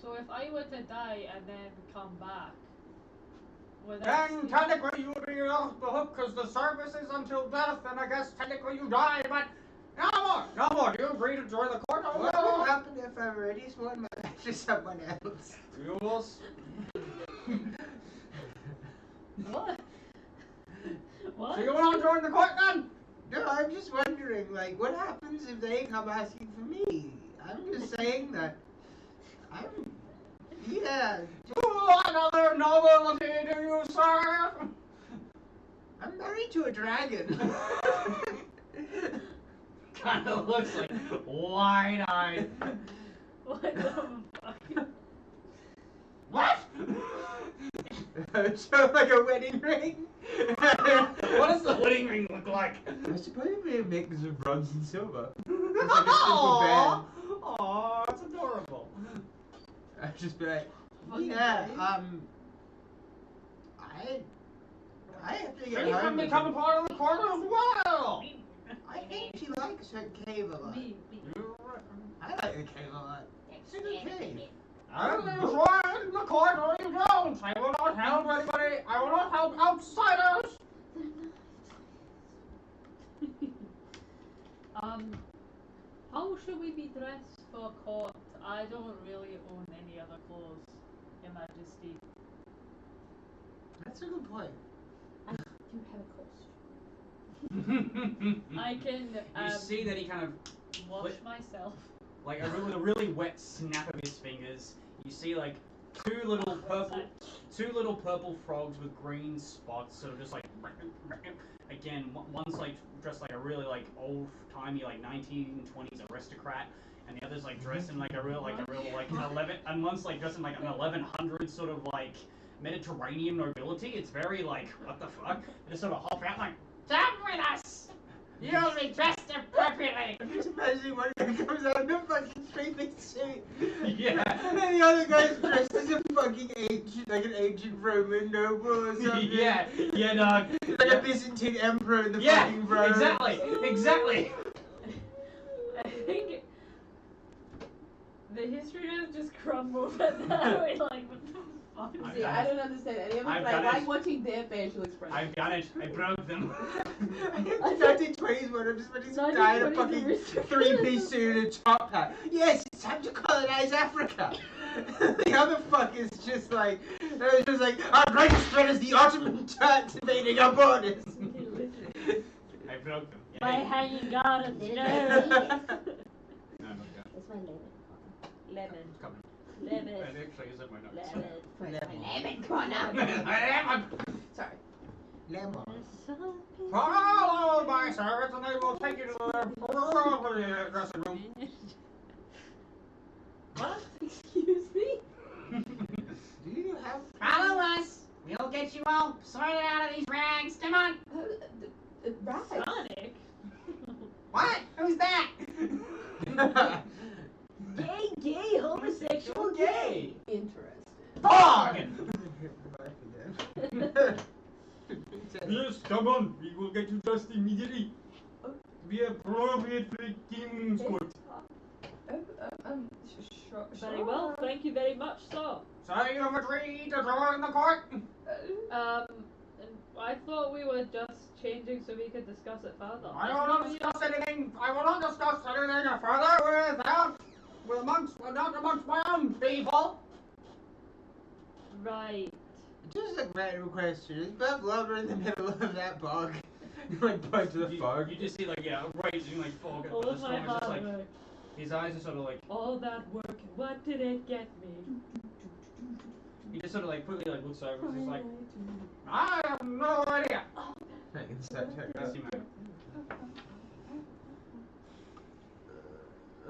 So if I were to die and then come back, would Then technically you would be off the hook because the service is until death, and I guess technically you die, but no more. Do you agree to join the court? What will happen if I've already sworn my life to someone else? You will. What? What? So you want to join the court then? No, I'm just wondering, like, what happens if they come asking for me? I'm just saying that What other nobility do you serve? I'm married to a dragon. Kind of looks like wide-eyed. What the fuck? What? So like a wedding ring? What does the wedding ring look like? I suppose it'd be a mix of bronze and silver. It's like a simple band. Aww, that's adorable. I'd just be like, Fucking yeah, nice. I have to She get can home. become a part of the court as well. I think she likes her cave a lot. Me. I like the cave a lot. It's a good cave. Either you join the court or you don't. I will not help anybody. I will not help outsiders. How should we be dressed for court? I don't really own any other clothes, Your Majesty. That's a good point. I do have a costume. I can You see that he kind of, wash myself. like a really wet snap of his fingers. You see like two little purple frogs with green spots, sort of just like again. One's like dressed like a really like old timey like 1920s aristocrat, and the other's like dressed in like a real like an 11, and one's like dressed in like an 1100 sort of like Mediterranean nobility. It's very like what the fuck. They just sort of hop out like, come with us. You'll be dressed appropriately. I'm just imagining one guy comes out in a fucking three-piece suit. Yeah. And then the other guy's dressed as a fucking ancient Roman noble or something. Yeah, dog. Like a Byzantine emperor in the fucking robes. Exactly. I think the history has just crumbled at that. We're like, what the fuck? See, I don't understand any of it, I've but I done like it. watching their facial expressions. I've done it. I broke them. 1920s one, I'm just putting some guy in a fucking three-piece suit and a top hat. Yes, it's time to colonize Africa. The other fuck is just like, our greatest threat is the Ottoman Turks invading our borders. I broke them. By hanging gardens, no. No, It's my lemon. it's coming. Lemon. It actually is in my notes. Lemon corner. Lemon. Sorry. Lemon. Follow my servants and they will take you to their appropriate dressing room. What? Excuse me? Do you have... Follow us. We'll get you all sorted out of these rags. Come on. Right. Sonic? What? Who's that? Gay, homosexual, gay. Interesting. Dog! Yes, come on. We will get you dressed immediately. Be appropriate for the king's court. Sure. Very well, thank you very much, sir. So you have agreed to join the court? I thought we were just changing so we could discuss it further. I will not discuss anything. I will not discuss anything further not amongst my own people. Right. Just a random question. Is Bob Lover in the middle of that bog? Like, point to the fog. You just see, like, yeah, a raging, like, fog, and All the of my storm is just, hard like, work. his eyes are sort of, like, All that work, what did it get me? he just sort of, like, quickly, like, looks over and is just like, I have no idea. Insight check. Yes, you may.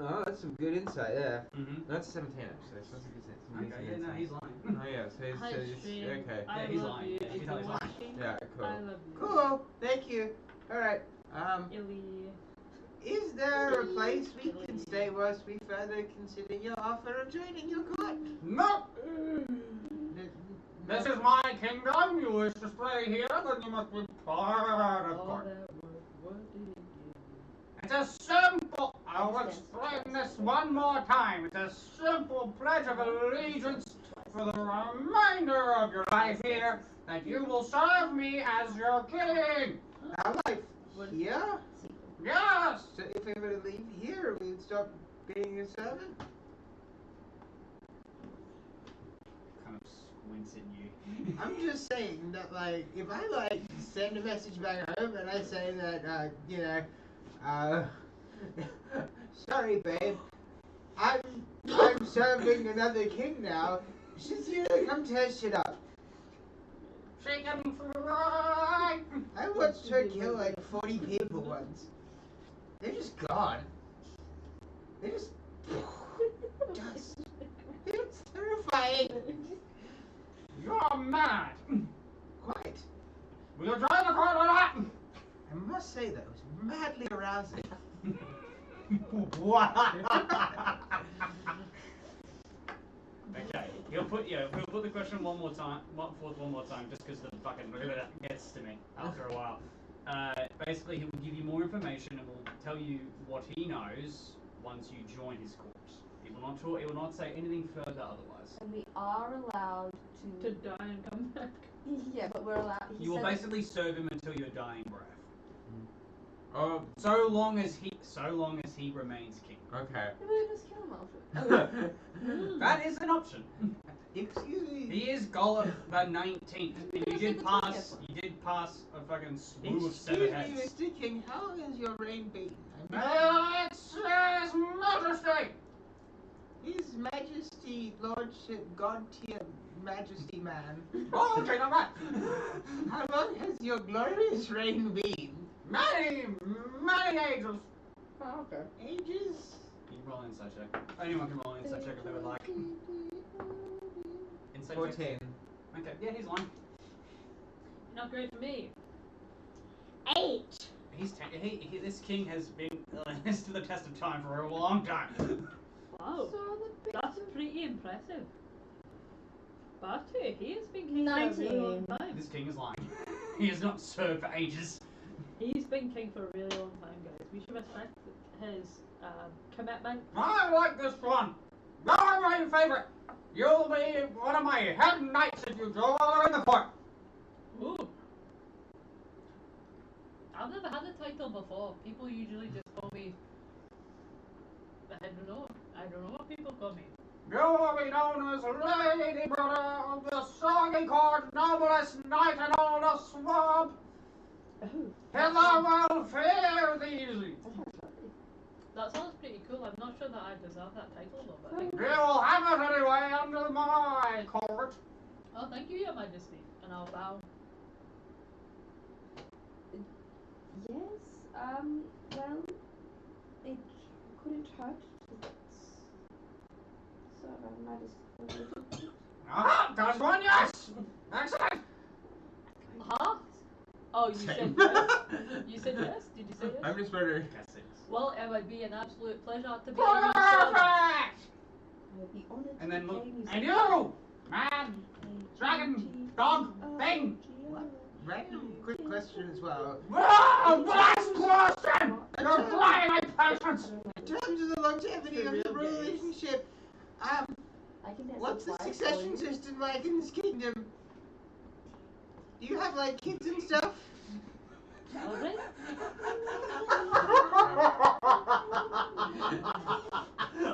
Oh, that's some good insight there. Mm-hmm. That's 17 actually, so that's a good sense. Okay, yeah, no, he's lying. Oh yeah, so he's, Hi, so he's Shane. okay. I Yeah, he's love lying. you. Yeah, If he's you're lying. watching, Yeah, cool. I love you. Cool, thank you. Alright, Illy. is there a place we can stay whilst we further consider your offer of joining your court? No! This is my kingdom. You wish to stay here, then you must be part of All court. that work, what did it It's a simple, I will explain this one more time. It's a simple pledge of allegiance for the remainder of your life here that you will serve me as your king. Our life here? Yes! So if we were to leave here, we would stop being a servant? Kind of squints at you. I'm just saying that, like, if I, like, send a message back home and I say that, sorry, babe, I'm serving another king now. She's here to come tear shit up. She can fly. I watched her kill, like, 40 people once. They're just gone. They're just dust. It's terrifying. You're mad. Quite. Will you drive the court or not? I must say that it was madly arousing. What? Okay, he'll put the question one more time, just because the fucking gets to me after a while. Basically, he will give you more information and will tell you what he knows once you join his court. He will not talk. He will not say anything further otherwise. And we are allowed To to. die and come back. Yeah, but we're allowed. He You will said that- basically serve him until your dying breath. Oh, So long as he remains king. okay. Yeah, but just kill him after. That is an option. Excuse me. He is Gullop the 19th, and you did pass a fucking slew of Excuse seven me, heads. Mr. King, how has your reign been? It says Majesty. His Majesty, Lordship, God tier Majesty man. Oh, okay, not bad. How long has your glorious reign been? Many ages. Oh, okay. Ages? You can roll an insight check. Anyone can roll an insight check if they would like. Insight check. 14. Okay, yeah, he's lying. Not great for me. 8. This king has been stood the test of time for a long time. Wow. So the That's pretty impressive. Batu, he has been king for a really long 19. time. This king is lying. He has not served for ages. He's been king for a really long time, guys. We should respect his commitment. I like this one. You're my favorite. You'll be one of my head knights if you go all in the court. Ooh. I've never had the title before. People usually just call me. I don't know what people call me. You will be known as Lady Bronagh of the Soggy Court, noblest knight in all the swamp. Hither will fear thee. That sounds pretty cool. I'm not sure that I deserve that title though, but thank You you. will have it anyway under my court. Oh, thank you, Your Majesty. And I'll bow. Yes. Well, it couldn't hurt to serve our Majesty. Aha, that's one, yes. Excellent. Huh? Oh, you said yes? You said yes? Did you say yes? I'm just wondering. Well, it would be an absolute pleasure to be on your service. Perfect. I would be honored And to then look, claim you and as you, man, dragon, dog, thing. Random quick question as well. Whoa, last question. You're flying my patience. In terms of the longevity of the relationship, I can dance what's the twice, succession so you- system like in this kingdom? Do you have like kids and stuff? Children?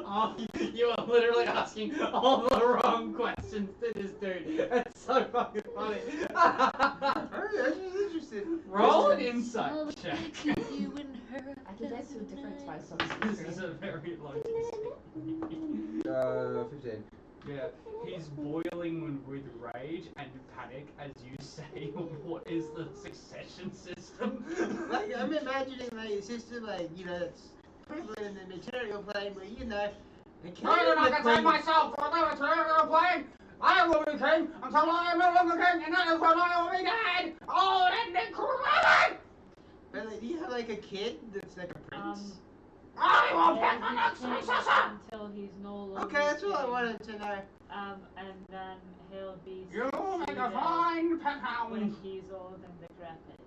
Oh, you are literally asking all the wrong questions. listens to this dude. It's so fucking funny. Oh, yeah, she's interested. Roll an I'll insight check. keep you in her. I can dance to a different spice on This the is a very low 15. Yeah, he's boiling with rage and panic as you say, what is the succession system? Like, I'm imagining, like, a system, like, you know, that's equivalent in the material plane where, you know, the king I do and not the contain queen... myself for the material plane! I will be king until I am no longer king, and that is when I will be dead! Oh, that incredible! But, like, do you have, like, a kid that's, like, a prince? I will He'll pick my be next king successor! until he's no longer Okay, that's all I king. wanted to know. And then he'll be You make a succeeded fine pet when hound! he's old and decrepit.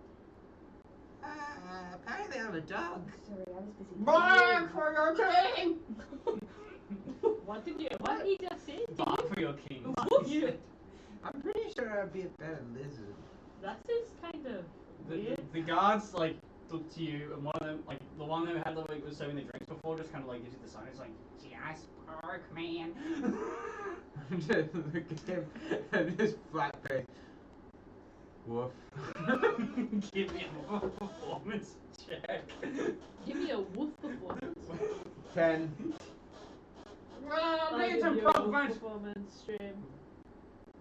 Apparently I'm a dog. Sorry, I was busy. Bark for your king! What did he just say? Bark for your king. You. I'm pretty sure I'd be a better lizard. That is kind of weird. The guards, like, look to you, and one of them, like, the one who had, like, was serving the drinks before, just kind of, like, gives you the sign. It's like, just bark, man. Just look at him and his flat face. Woof. Give me a performance check. Give me a woof performance. 10. Well, I'll needs give you a woof improvement. performance stream.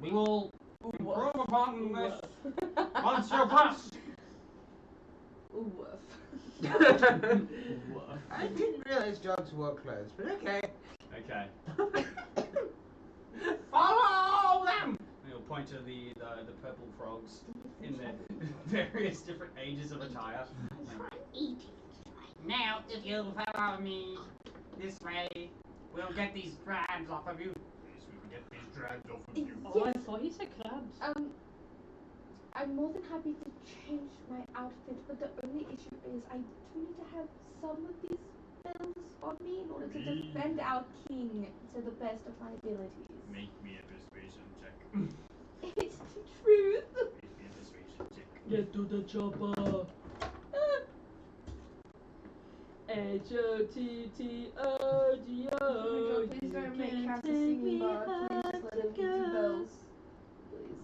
We will improve upon this once you pass. Ooh, woof. I didn't realize dogs wore clothes, but okay. Okay. Follow them! And he'll point to the purple frogs in their various different ages of attire. Now, if you'll follow me this way, we'll get these crabs off of you. Yes, we will get these crabs off of you. Oh, I thought he said crabs. I'm more than happy to change my outfit, but the only issue is I do need to have some of these spells on me in order to defend our king to the best of my abilities. Make me a persuasion check. It's the truth. Make me a persuasion check. Get to the chopper. H-O-T-T-O-G-O. Please don't make Cassie singing bar. Please just let him give you bells. Please.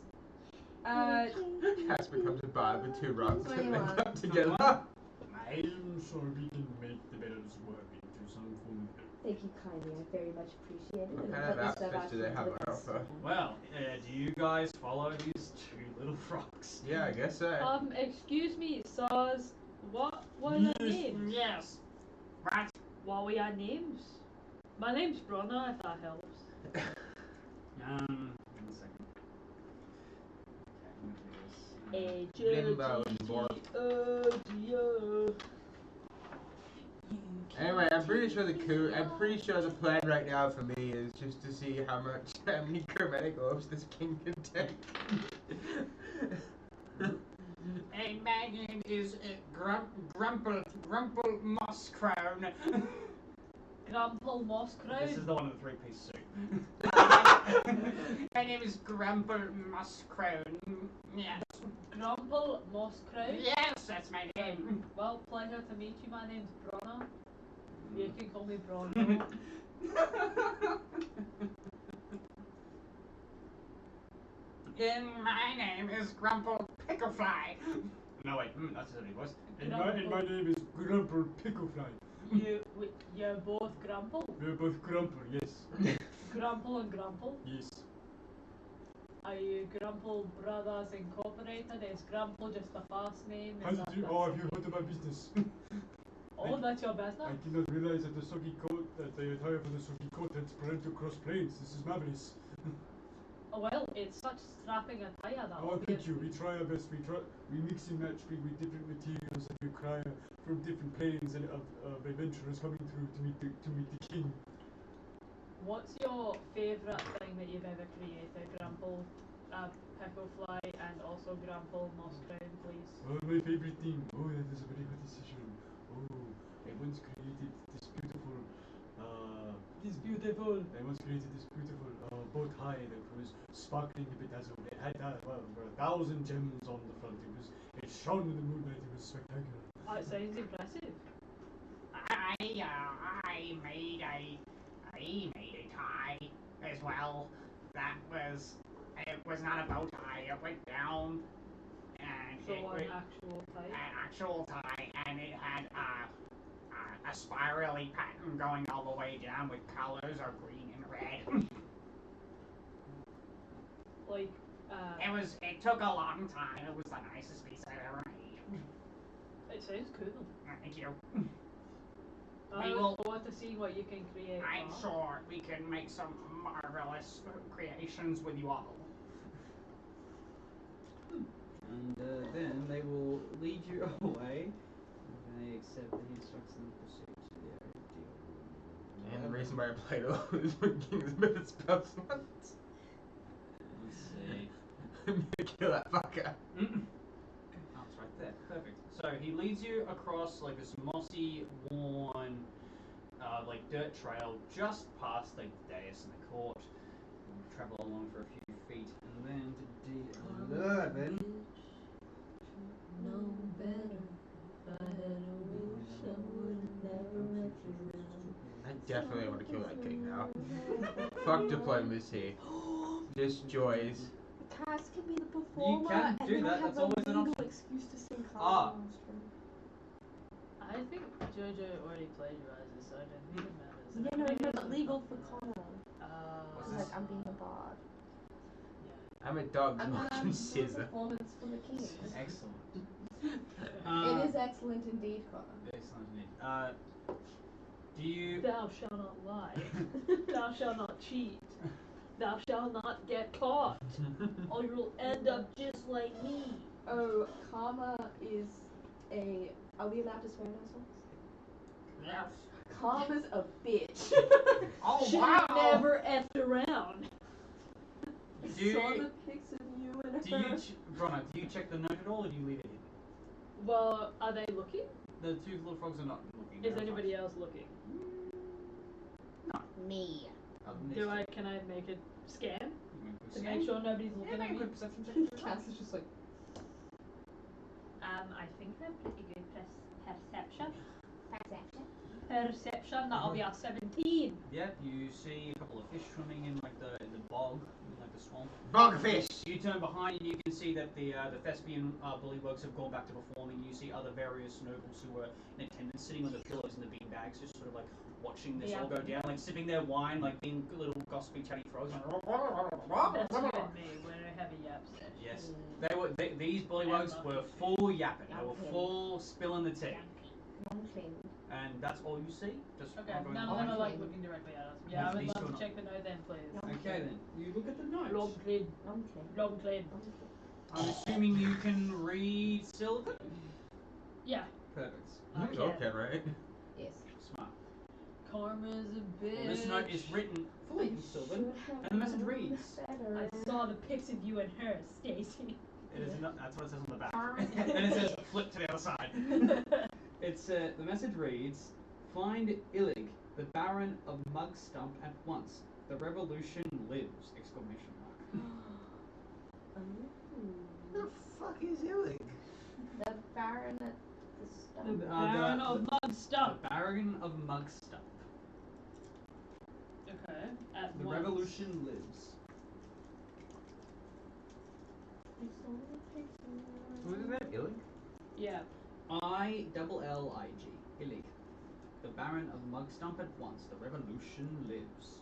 Cass becomes a bard with two rocks and they 21. come together. I'm sure we can make the bells work into some form of. Thank you kindly. I very much appreciate it. What and kind of let me serve outfits do our they have king on with offer? Well, do you guys follow these two little frogs? Yeah, I guess so. Excuse me, sirs. What were your names? Yes. Right. What were your names? My name's Bronagh, if that helps. One second. Limbo and Bork. H-O-T-T-O-G-O. Anyway, I'm pretty sure the plan right now for me is just to see how many chromatic orbs this king can take. And my name is Grumple Mosscrown. Grumple Mosscrown. This is the one in the three-piece suit. My name is Grumple Mosscrown. Yes. Grumple Mosscrown. Yes, that's my name. Well, pleasure to meet you. My name's Bronagh. You can call me Bronagh. And my name is Grumple Picklefly. No wait, that's his voice. And my name is Grumple Picklefly. You're both Grumple? We're both Grumple, yes. Grumple and Grumple? Yes. Are you Grumple Brothers Incorporated? Is Grumple just a fast name? How did you? Oh, have you heard of my business? Oh, that's your business? I did not realize that the soggy coat, that the attire for the soggy coat had spread across planes. This is marvelous. Oh, well, it's such strapping attire that Oh, thank obviously- you. We try our best. We mix and match with different materials that we acquire from different planes and of adventurers coming through to meet the king. What's your favourite thing that you've ever created? Grumple, Picklefly, and also Grumple Mosscrown, please. Oh, my favorite thing. Oh, that is a very good decision. Oh, I once created this beautiful. I once created this beautiful bow tie that was sparkling and bedazzled. It had were 1,000 gems on the front. It shone in the moonlight. It was spectacular. That sounds impressive. I made a tie as well. it was not a bow tie. It went down, and So it an was actual type. an actual tie, and it had a spirally pattern going all the way down with colors of green and red. Like, It took a long time. It was the nicest piece I've ever made. it sounds cool. Thank you. I We look will- forward to seeing what you can create. I'm Mark. sure we can make some marvelous creations with you all. And then they will lead you away. And they accept the instructions and proceed to their deal. And the reason why I played all is when King's better spell slots. Let's see. I'm gonna kill that fucker. Oh, it's right there. Perfect. So he leads you across like this mossy, worn, like dirt trail just past like the dais and the court. You travel along for a few feet, And then to D11. No better. I had a wish I would never met you. I definitely want to kill that king now. Fuck diplomacy. Just joys. Cass can be the performer. can and do then that, have that's a always an legal option. excuse to sing Ah. I think Jojo already plagiarizes, so I don't think it matters. Yeah, no, no, but legal for Connor. What's Like, this? I'm being a bard. I'm a dog, I'm not gonna a do a scissor. performance for the king. Excellent. It is excellent indeed, Connor. Excellent indeed. Do you? Thou shalt not lie. Thou shalt not cheat. Thou shalt not get caught. Or you'll end up just like me. Oh, Karma is a. Are we allowed to swear in ourselves? Yes. Karma's a bitch. Oh She wow! never effed around. Do Saw you, the pics of you and do her. you, Bronagh, do you check the note at all, or do you leave it hidden? Well, are they looking? The two little frogs are not looking. Is they're anybody else looking? Me. fine. Other than Do this, I? Can I make a scan you can to scan. make sure nobody's Yeah, looking make at a me? quick perception check. Cass is just like. I think they're pretty good perception. Perception. Perception. That'll be a 17. Yep, you see a couple of fish swimming in like the bog, in like the swamp. Bogfish! You turn behind and you can see that the thespian bullywugs have gone back to performing. You see other various nobles who were in attendance sitting on the pillows in the beanbags, just sort of like watching this all go down, like sipping their wine, like being little gossipy chatty frogs. That's you and me. We're a heavy yap set. Yes, these bullywugs were full yapping. They were full spilling the tea, Lochlan. and that's all you see. Just Okay, going none of them are behind. like looking directly at us. Yeah, I would These two love are to not. check the note then, please. Okay then, you look at the note. Lochlan. Lochlan. I'm assuming you can read Sylvan. Yeah. Perfect. Okay. Okay, right? Yes. Smart. Karma's a bitch. Well, this note is written fully in Sylvan, and the message reads. I saw the pics of you and her, Stacy. It is not, that's what it says on the back. Karma's a And it says bitch. flip to the other side. It's the message reads, "Find Illig, the Baron of Mugstump at once. The revolution lives!" Exclamation mark. The fuck is Illig? The Baron at the The start. Baron of Mugstump. The Baron of Mugstump. Okay. At The once. revolution lives. What is that, Illig? Yeah. I-double-L-I-G. Illig. The Baron of Mugstump at once. The revolution lives.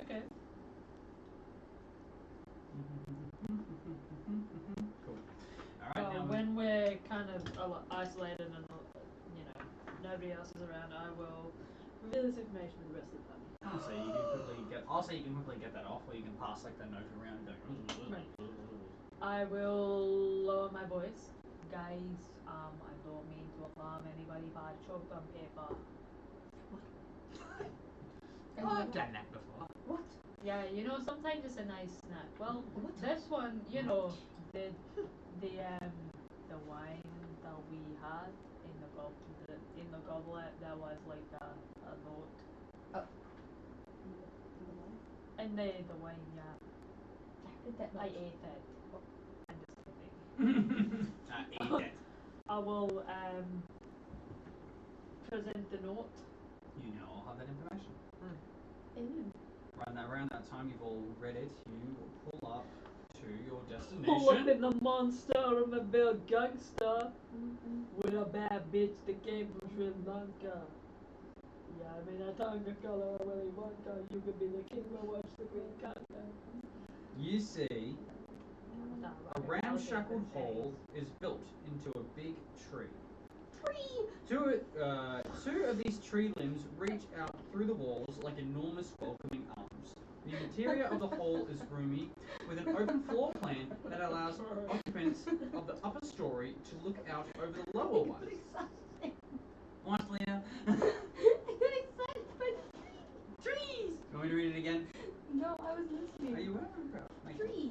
Okay. Cool. Alright, now When we're kind of isolated and nobody else is around, I will reveal this information to the rest of the family. I'll say you can quickly get that off, or you can pass like the note around and go. Right. I will lower my voice. Guys, I don't mean to alarm anybody, but I choked on paper. Oh, I've done that before. What? Yeah, sometimes it's a nice snack. Well, What? this one, the wine that we had in the goblet, there was like a note. And the wine, yeah. How did that I not? ate it. I'm just kidding. Eat that. I will present the note. You now all have that information. Ooh. Around that time, you've all read it. You pull up to your Pull up destination. in the monster, I'm a big gangster. With a bad bitch that came from Sri Lanka. Yeah, I mean, a tongue of color, Willy Wonka. You could be the king, but watch the queen countdown. You see a ramshackled hole is built into a big tree. Two of these tree limbs reach out through the walls like enormous welcoming arms. The interior of the hole is roomy, with an open floor plan that allows occupants of the upper story to look out over the lower one. What, Leah? Trees! You want me to read it again? No, I was listening. Are you well? Thank you. Tree.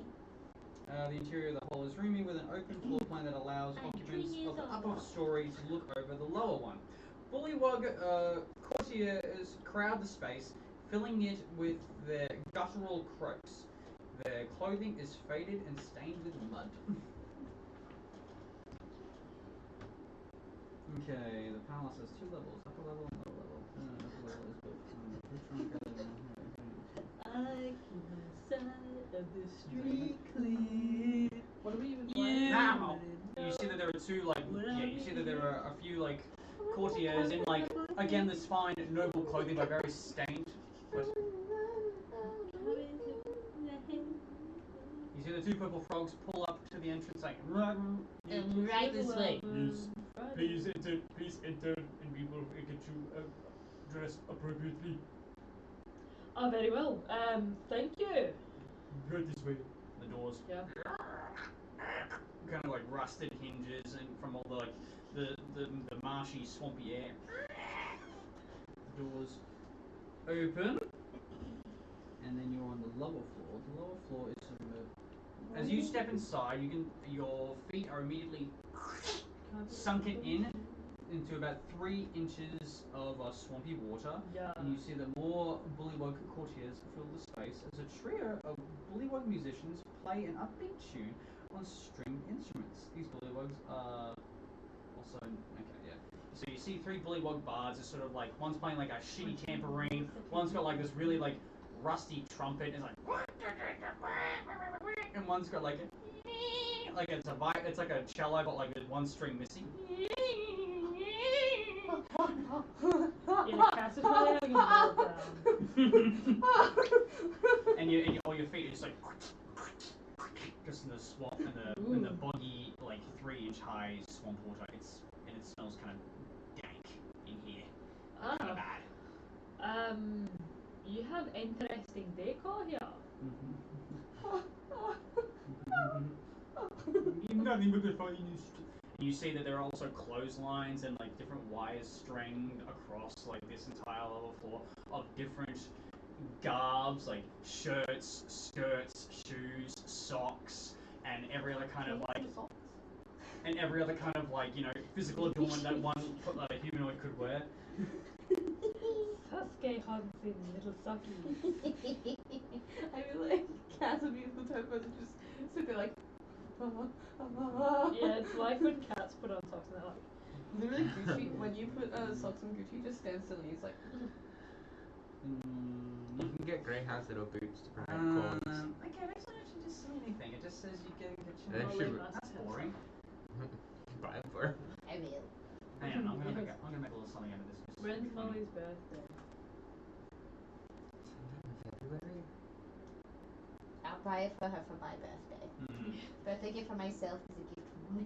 The interior of the hole is roomy with an open floor plan that allows occupants of the upper story to look over the lower one. Bullywug courtiers crowd the space, filling it with their guttural croaks. Their clothing is faded and stained with mud. Okay, the palace has 2 levels, upper level and lower level. Upper level is built from I keep the side of the street clear. What are we even playing? Now, you see that there are two, like, you see that there are a few, like, courtiers in, like, again, this fine, noble clothing, but very stained. What? You see the 2 purple frogs pull up to the entrance, like, Right this way. Yes. Please enter, and we will get you dressed appropriately. Oh, very well. Thank you. Go this way. the doors. Yeah. Kind of like rusted hinges and from all the like the marshy, swampy air. The doors open, and then you're on the lower floor. The lower floor is sort of as you step inside, your feet are immediately sunken into about 3 inches of swampy water. Yeah. And you see that more bullywug courtiers fill the space as a trio of bullywug musicians play an upbeat tune on stringed instruments. These bullywugs are also So you see 3 bullywug bards. It's sort of like one's playing like a shitty tambourine, one's got like this really like rusty trumpet, and it's like, and one's got like it's like a cello but like with one string missing. Yeah, Cass is probably having a meltdown. and all your feet are just like just in the swamp in the boggy like 3-inch high swamp water. It smells kind of dank in here. Kind of bad. You have interesting decor here. Nothing but the finest. And you see that there are also clotheslines and like different wires stringed across like this entire level floor of different garbs, like shirts, skirts, shoes, socks, and every other kind of like physical adornment that a humanoid could wear. Sasuke Hansen, little Saki. I feel like Cass would be the type of person to just sit there like. Yeah, it's like when cats put on socks and they're like. Literally, Gucci. When you put socks on Gucci, just stands still and he's like. You can get greyhounds little boots to prevent corns. Okay, it doesn't actually just say anything. It just says you can get They your should- That's boring. Buy them for. I will. Hang on, I'm gonna make a little something out of this. When's Molly's birthday? February? I'll buy it for her for my birthday. Birthday gift for myself is a gift for Molly.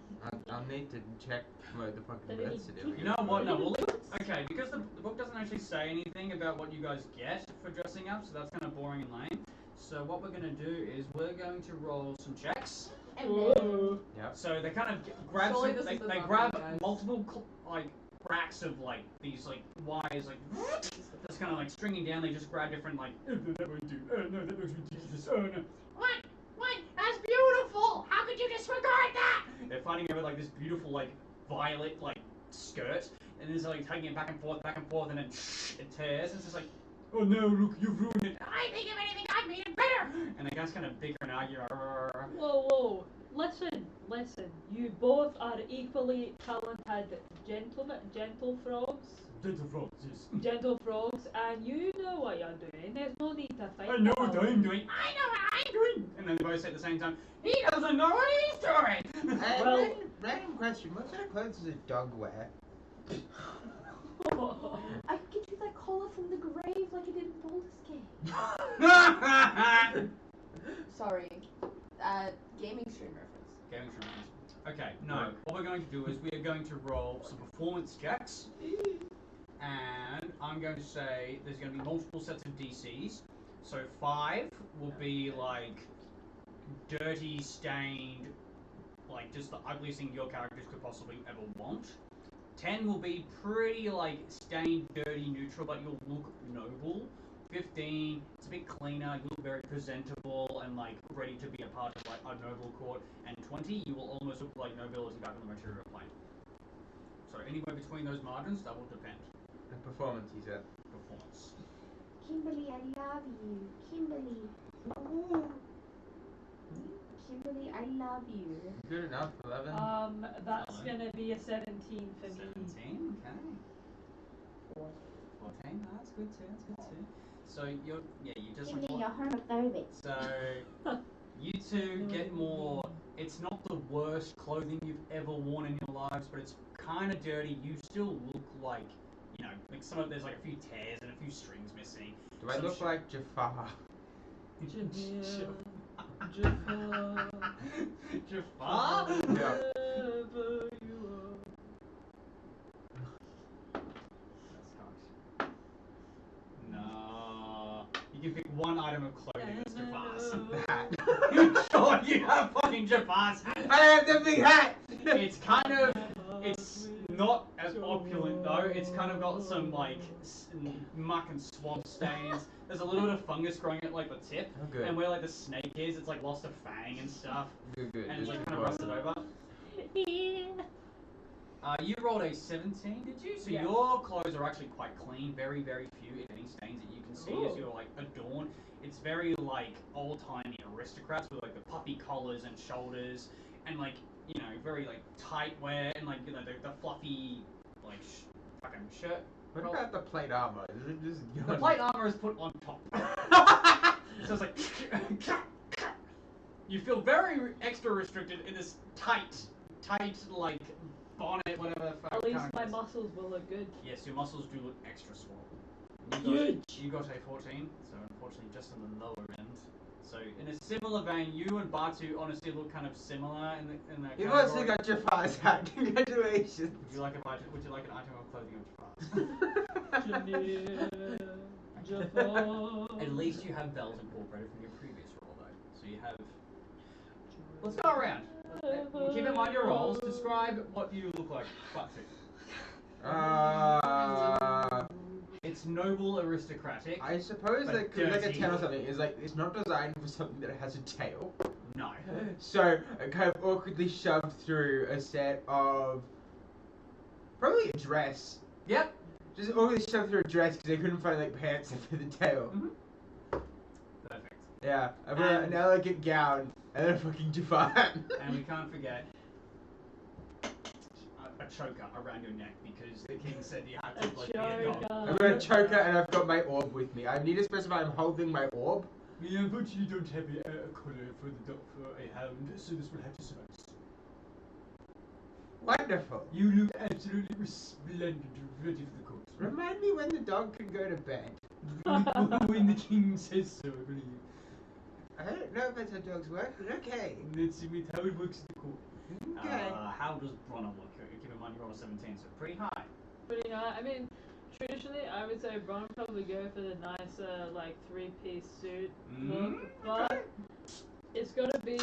I'll need to check what the fucking Did it birth certificate. You know what? No, okay, because the book doesn't actually say anything about what you guys get for dressing up, so that's kind of boring and lame. So what we're gonna do is we're going to roll some checks. Whoa. Yep. So they kind of grab Surely some, this they is the grab Bronagh, guys. multiple like racks of like these like wires like just kind of like stringing down. They just grab different like. Oh, no, that won't do. Oh, no, that looks ridiculous. Oh, no. What? That's beautiful! How could you disregard that? They're fighting over like this beautiful like violet like skirt, and it's like taking it back and forth, and then it tears. It's just like, Oh, no, look, you've ruined it. I think if anything, I've made it better! and the guys kind of bicker and argue. Whoa, whoa. Listen. You both are equally talented gentle frogs. Gentle frogs, yes. Gentle frogs, and you know what you're doing. There's no need to fight. I know what about it. I'm doing. I know what I'm doing! And then they both say at the same time, he doesn't know what he's doing! Well- random question. What sort of clothes does a dog wear? I could get you that collar from the grave like I did in Baldur's Gate. Sorry. Gaming stream reference. Gaming from Okay, no. What we're going to do is we are going to roll some performance checks. And I'm going to say there's going to be multiple sets of DCs. So 5 will be like dirty, stained, like just the ugliest thing your characters could possibly ever want. 10 will be pretty like stained, dirty, neutral, but you'll look noble. 15, it's a bit cleaner, you look very presentable and like ready to be a part of like a noble court. And 20, you will almost look like nobility back on the material plane. So anywhere between those margins, that will depend. The performance, he said. Performance. Kimberly, I love you. Kimberly. Ooh. Kimberly, I love you. Good enough, 11. That's gonna be a 17 for me. 17, okay. 14, that's good too, So you just Kimberly, like, you're homophobic. so you two get more, it's not the worst clothing you've ever worn in your lives, but it's kind of dirty. You still look like, you know, like there's like a few tears and a few strings missing. Do I look like Jafar? Jafar? Yeah. No. You can pick one item of clothing that's Jafar's. Hat. Sure, you have fucking Jafar's hat. I have the big hat! It's kind of, it's not as opulent though. It's kind of got some like muck and swamp stains. There's a little bit of fungus growing at like the tip, Oh, good. and where like the snake is, it's like lost a fang and stuff, Good. and it's Just like kind of rusted over. You rolled a 17, did you? So Yeah. your clothes are actually quite clean. Very, very few, if any, stains that you can see as Ooh. you're like adorned. It's very like old-timey aristocrats with like the puffy collars and shoulders, and like you know very like tight wear and like you know the fluffy like fucking shirt. What about the plate armor? Is it just The plate armor is put on top. So it's like you feel very extra restricted in this tight like bonnet, whatever. At least current my is. muscles will look good. Yes, your muscles do look extra swole. You got a 14, so unfortunately just on the lower end. So in a similar vein, you and Batu honestly look kind of similar in the You've category. also got Jafar's hat. Congratulations. Would you like an item of clothing of Jafar's? At least you have bells incorporated from your previous roll though. So you have. Let's go around. Keep in mind your rolls. Describe what you look like, Batu. It's noble, aristocratic. I suppose But that could like a dirty. 10 or something is like it's not designed for something that has a tail. No. So I kind of awkwardly shoved through a set of probably a dress. Yep. Just awkwardly shoved through a dress because I couldn't find like pants for the tail. Perfect. Yeah, I've got an elegant gown and then a fucking Jafar hat. And we can't forget a choker around your neck because the king said you had to like be a dog. I've got a choker and I've got my orb with me. I need to specify I'm holding my orb. We unfortunately don't have a collar for a hound, so this will have to suffice. Wonderful. You look absolutely resplendent, ready for the court. Remind me when the dog can go to bed. When the king says so, I believe. I don't know if that's how dogs work, but okay. Let's see how it works at the court. Okay. How does Bronagh look? Keep in mind you rolled a 17, so pretty high. Pretty high. I mean, traditionally, I would say Bron would probably go for the nicer, like 3-piece suit look, but it's gotta be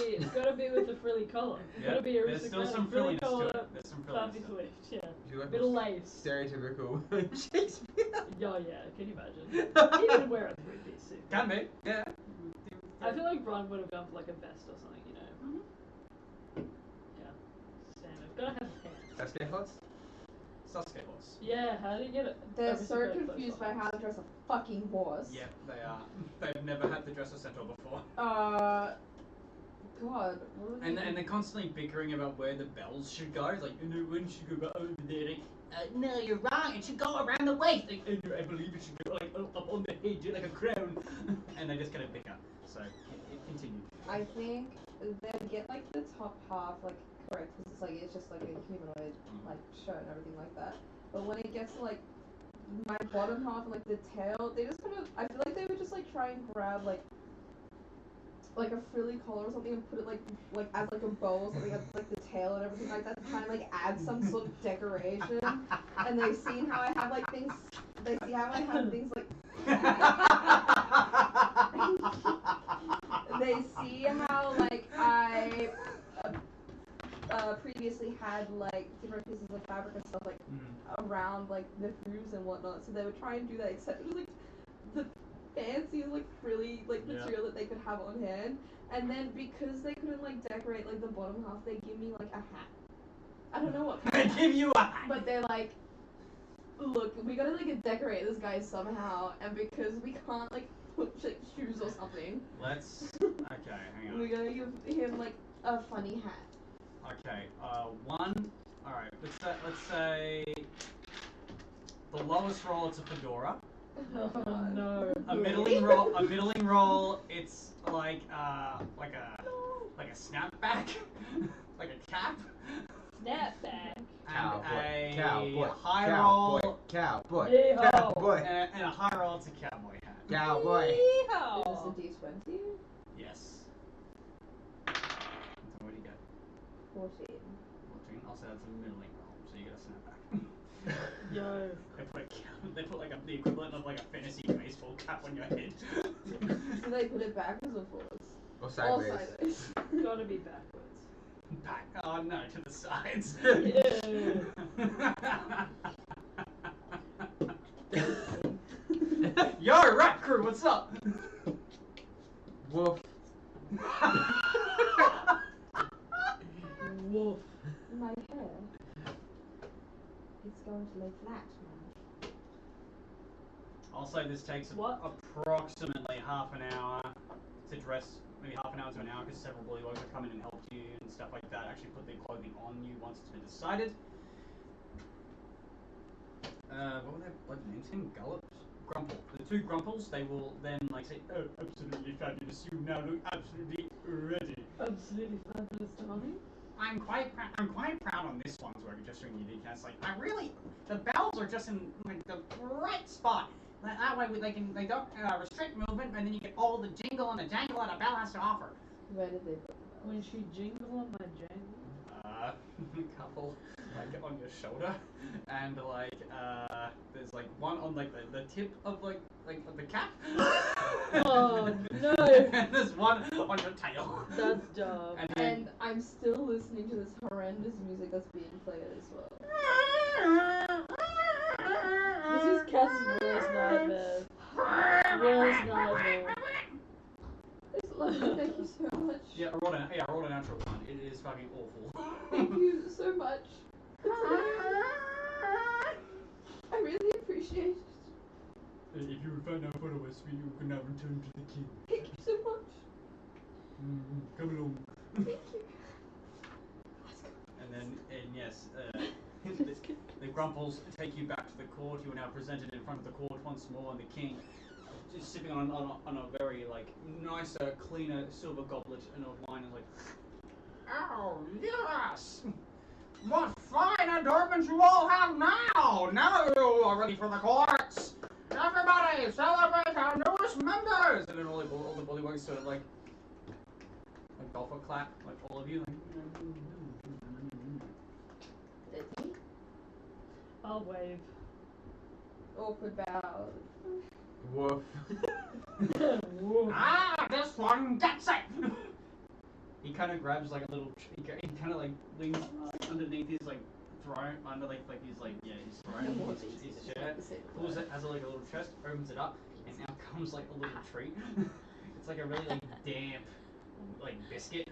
with the frilly collar. It's Yeah, gotta be there's still aristocratic some frilly frilliness to collar, it. There's some frilliness puffy to it. sleeve, yeah. Do you like Bit of lace. stereotypical Shakespeare? Oh yeah, can you imagine? He would wear a 3-piece suit. Can be, yeah. I feel like Bron would have gone for like a vest or something, you know. Yeah. Standard. Gotta have pants. Sasuke horse? Sasuke horse. Yeah, how do you get it? They're so aristocratic confused by clothes on? how to dress a fucking horse. Yep, they are. They've never had the dresser centaur before. God. What was And they're constantly bickering about where the bells should go. It's like, no, one should go over there. Like, no, you're wrong. It should go around the waist. Like, no, I believe it should go like up on the head, like a crown. And they just kind of bicker. So it continued. I think they get like the top half like correct because it's just like a humanoid like shirt and everything like that. But when it gets to like my bottom half and like the tail, they just kind of I feel like they would just like try and grab like a frilly collar or something and put it like as like a bow or something at like the tail and everything like that to kind of like add some sort of decoration. And they've seen how I have like things. They see how I have things like. They see how like I previously had like different pieces of fabric and stuff like around like the hooves and whatnot. So they would try and do that, except it was like the fanciest like frilly like material that they could have on hand. And then because they couldn't like decorate like the bottom half, they give me like a hat. I don't know what. They give you a hat. But they're like, look, we gotta like decorate this guy somehow, and because we can't like put like shoes or something. Let's. Okay, hang on. We gotta give him like a funny hat. Okay, one. All right, let's say the lowest roll it's a fedora. Oh no. A middling roll. It's like a snapback, like a cap. Snapback. And a Cowboy. high roll. Cowboy. Yeehaw. Cowboy. And a high roll. It's a cowboy hat. Cowboy. Yeehaw. Is this a D20? Yes. So what do you get? 14. 14. I'll say that's a middling roll. So you get a snapback. Yo. They put like the equivalent of like a fantasy baseball cap on your head. Do they put it backwards or forwards? Or sideways. Or sideways. Gotta be backwards. Back. Oh no, to the sides. Yeah. Yo, rap crew, what's up? Wolf. Wolf. My hair. It's going to lay flat now. I'll say this takes What? approximately half an hour to dress, maybe half an hour to an hour, because several bullywugs have come in and helped you and stuff like that. Actually put their clothing on you once it's been decided. What were their bloody names again? Gullop? Grumple. The two Grumples, they will then like say, oh, absolutely fabulous, you now look absolutely ready. Absolutely fabulous, darling. I'm quite proud on this one's work, just doing unique. It's like the bells are just in like the right spot. That way they don't restrict movement, and then you get all the jingle and the jangle that a bell has to offer. Where did they put the bells? When she jingle on my jangle. A couple like on your shoulder, and like there's like one on like the tip of like the cap. Oh no! And there's one on your tail. That's dumb. And I'm still listening to this horrendous music that's being played as well. This is Cass's worst nightmare. Worst nightmare. It's lovely, thank you so much. Yeah, I rolled a natural one. It is fucking awful. Thank you so much. I really appreciate it. If you would find out followers, you can now return to the king. Thank you so much. Come along. Thank you. And yes, the Grumples take you back to the court. You are now presented in front of the court once more, and the king just sipping on a very like nicer, cleaner silver goblet and a wine is like, oh yes, what fine adornments you all have now! Now you are ready for the courts. Everybody, celebrate our newest members! And then all the bullywugs sort of like golfer clap, like all of you. Like, I'll wave. Awkward bow. Woof. Woof. ah, this one gets it! He kind of grabs like a little, he kind of like leans underneath his like throne, under like his like, yeah, his throne, his shirt, pulls it, has like a little chest, opens it up, and out comes like a little treat. It's like a really like damp, like biscuit.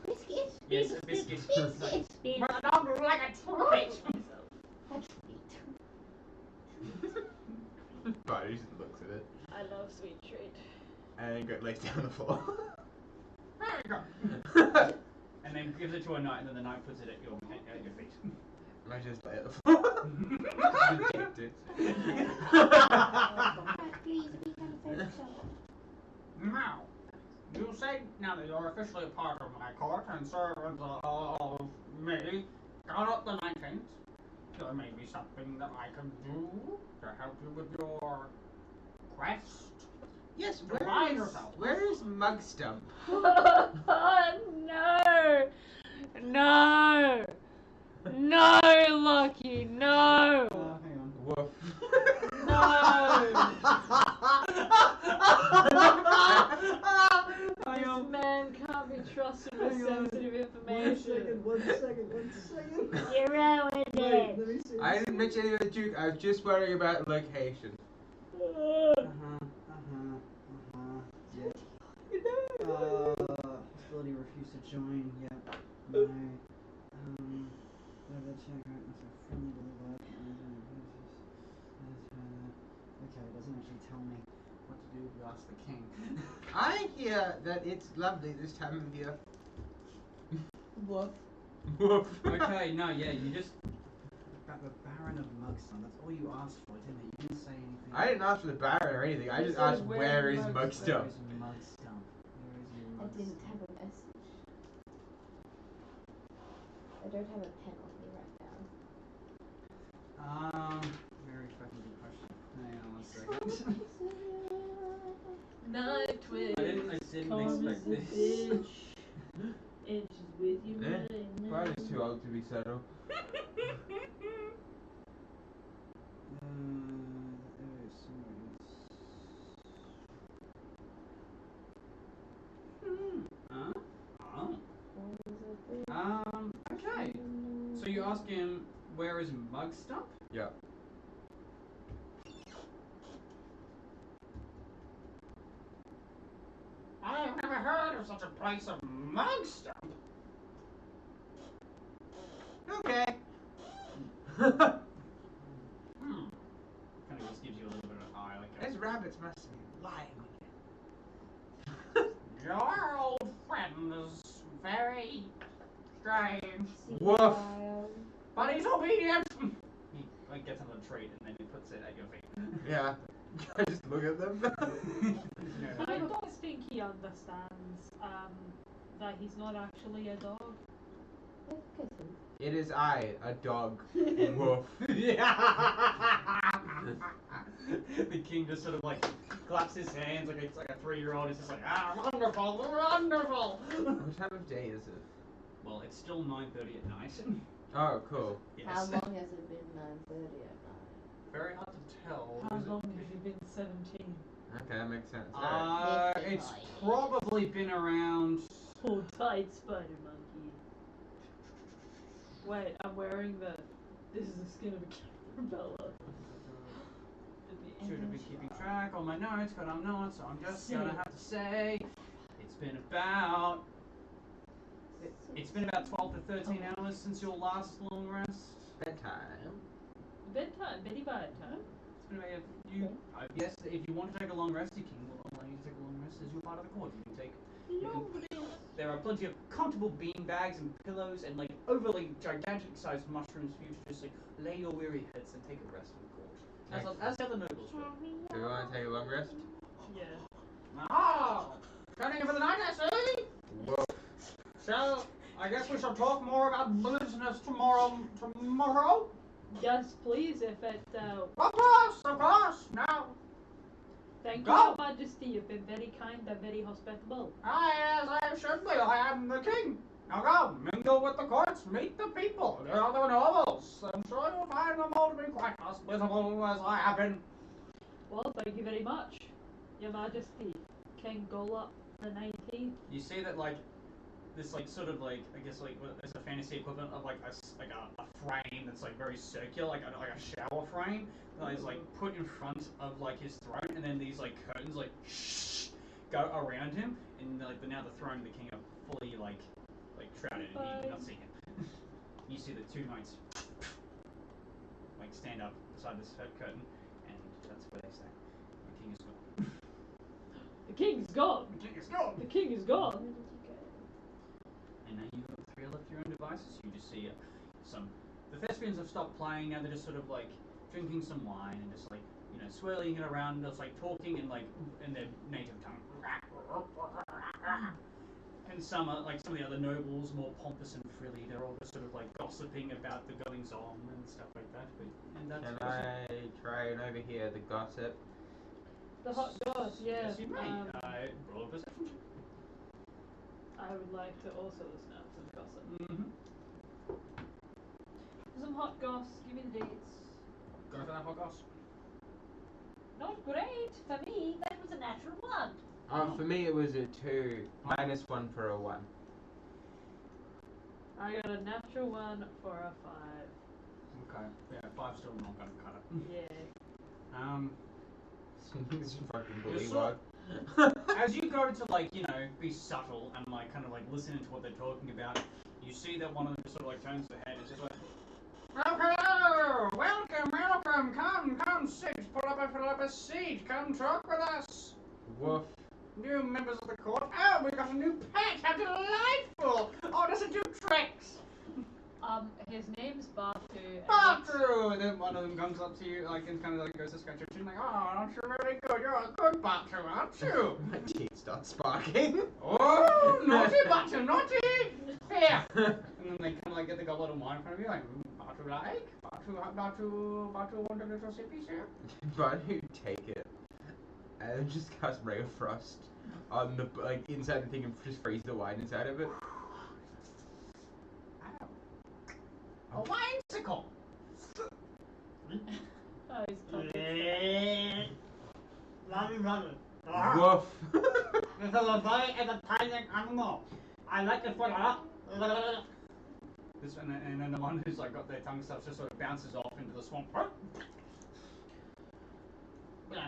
Biscuit? Yes, a biscuit. Biscuit. But I don't like a treat! A treat. Buddy just looks at it. I love sweet treat. And then lays down on the floor. Very Go. And then gives it to a knight, and then the knight puts it at your feet. I just lay at the floor. Dejected. Please be confidential. Now, you say now that you're officially a part of my court and servant of me, on up the 19th, there may be something that I can do to help you with your quest. Yes, Define yourself. where is Mugstump? No! No! No, Lucky, no! Hang on. Woof. This man can't be trusted with sensitive information. One second. Zero is Wait, it. let me see. I didn't mention any of the Duke. I was just worrying about location. Yep. Facility refused to join. Yep. No. Whatever check out. That's a friendly deliver. Okay, it doesn't actually tell me what to do. You ask the king. I hear that it's lovely this time of year. Woof. Woof. Okay, no, yeah, you just about the Baron of Mugston. That's all you asked for, didn't it? You didn't say anything. I didn't ask for the Baron or anything. I You just said asked where where is Mugstump? Where Mugstump. is Mugstump? Where is your I Mugstump? didn't have a message. I don't have a pen on me right now. Very fucking good question. Hang on 1 second. Night twitch. I didn't expect this. And she's with you Eh? right Brian is too old to be subtle. Okay. So you ask him, where is Mugstump? Yeah. I've never heard of such a place of Mugstump. Okay. Kind of just gives you a little bit of an eye, like Those rabbits must be lying. Your old friend is very strange, Woof. but he's obedient. he like gets on the tree and then he puts it at your feet. Yeah. I just look at them. I don't think he understands that he's not actually a dog. It is I, a dog. Woof. The king just sort of like claps his hands like it's like a 3-year-old. He's just like, ah, wonderful, wonderful. What time of day is it? Well, it's still 9:30 at night. Oh, cool. Yes. How long has it been 9:30 at night? Very hard to tell. How Is it- long have you been 17? Okay, that makes sense. Alright. It's probably been around. Hold tight, spider monkey. Wait, I'm wearing the. This is the skin of a caterpillar. Should have been keeping track on my notes, but I'm not, so I'm just gonna have to say it's been about. It's been about 12 to 13 hours since your last long rest. Bedtime. Bedtime, Betty bedtime. It's been about yes, if you want to take a long rest, you can allow you to take a long rest as you're part of the court. You can take. There are plenty of comfortable bean bags and pillows and like overly gigantic sized mushrooms for you to just like lay your weary heads and take a rest in the court. That's how the nobles do. Do we want to take a long rest? Yeah. Ah, turning in for the night, I see. Whoa. So, I guess we shall talk more about business tomorrow. Tomorrow? Yes, please, if it. Of course. Now, Thank Go. you, Your Majesty. You've been very kind and very hospitable. as I should be, I am the king. Now go, mingle with the courts, meet the people. They are the nobles. I'm sure you'll find them all to be quite hospitable as I have been. Well, thank you very much, Your Majesty. King Gullop the 19th. You see that like this like sort of like I guess like there's a fantasy equivalent of like a frame that's like very circular, like a shower frame that is like put in front of like his throne, and then these like curtains like go around him, and like now the throne and the king are fully like shrouded, and you do not see him. You see the 2 knights like stand up beside this curtain, and that's where they stay. The king is gone. The king's gone. The king is gone. The king is gone. devices. You just see the thespians have stopped playing now. They're just sort of like drinking some wine and just like swirling it around, and just like talking in their native tongue. And some of the other nobles, more pompous and frilly, they're all just sort of like gossiping about the goings on and stuff like that. Can I try and overhear the gossip? The hot goss, yeah. Yes, you may. Roll a perception. I would like to also listen out some gossip. Mm-hmm. Some hot goss, give me the dates. Go for that hot goss. Not great for me. That was a natural 1. For me it was a 2, -1 for a 1. I got a natural 1 for a 5. Okay. Yeah, 5 still not gonna cut it. Yeah. This fucking You're bullywug. As you go to be subtle and kind of listen to what they're talking about, you see that one of them sort of turns their head and just like, "Oh, hello! Welcome! Come, sit, pull up a seat, come talk with us! Woof. New members of the court. Oh, we got a new pet, how delightful! Oh, does it do tricks?" His name's Batu. Batu! And then one of them comes up to you, and kind of goes to scratch your chin, like, "Oh, aren't you very good? You're a good Batu, aren't you?" My teeth start sparking. "Oh, naughty Batu, naughty! Here!" And then they kind of get the goblet of wine in front of you, like, "Batu want a little sippy, sir?" Batu, take it. And just cast Ray of Frost on the inside the thing and just freeze the wine inside of it. A winesicle! Oh, he's talking. Woof. This is a very entertaining animal. I like it for this and then the one who's got their tongue stuff just sort of bounces off into the swamp. Well,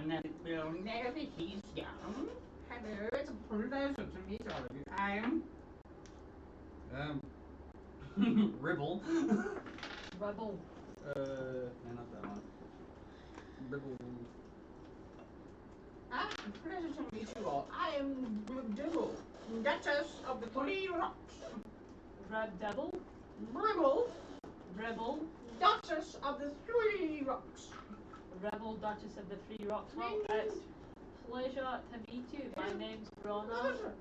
never he's young. Hello, it's a pleasure to meet all of you. I'm Ribble. Rebel. No, not that one. Ribble. Pleasure to meet you all. I am Ribble, Duchess of the 3 Rocks. Devil. Ribble, Rebel. Duchess of the 3 Rocks. Rebel, Duchess of the 3 Rocks. Well, it's pleasure to meet you. My name's Bronagh.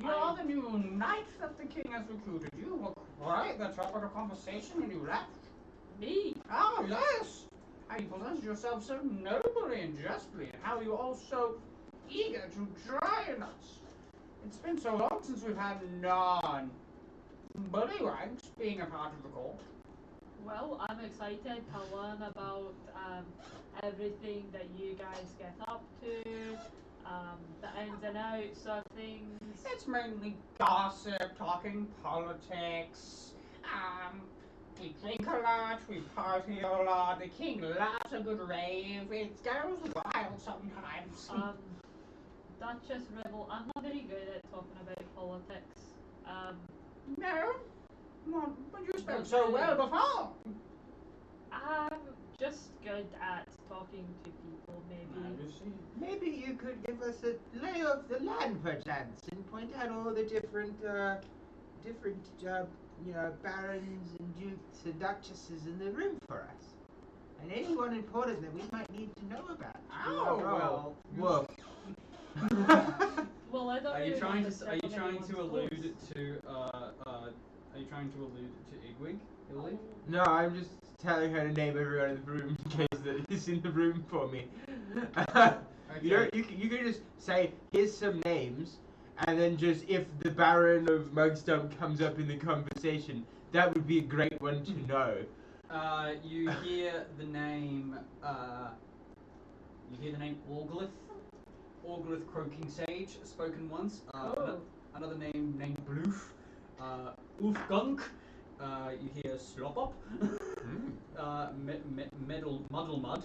You are the new knight that the king has recruited. You were quite the topic of conversation when you left. Me? Oh, yes. How you presented yourself so nobly and justly, and how you are all so eager to join us. It's been so long since we've had non-bullywags being a part of the court. Well, I'm excited to learn about everything that you guys get up to, the ins and outs of things. It's mainly gossip, talking politics. We drink a lot, we party a lot, the king loves a good rave, it goes wild sometimes. Duchess Rebel, I'm not very good at talking about politics. No, but you spoke so well before. I'm just good at talking to people, maybe. Maybe you could give us a lay of the land, perchance, and point out all the different barons and dukes and duchesses in the room for us, and anyone important that we might need to know about. Oh, well. Woof. Well, I don't Are you really trying want to step on allude anyone's to Igwig? Illy? No, I'm just telling her to name everyone in the room in case that is in the room for me. You can just say, here's some names, and then just, if the Baron of Mugstump comes up in the conversation, that would be a great one to know. You hear the name, Orglith. Orglith Croaking Sage, spoken once. Another name named Bloof. Oofgunk. You hear Slopop. Muddle Mud.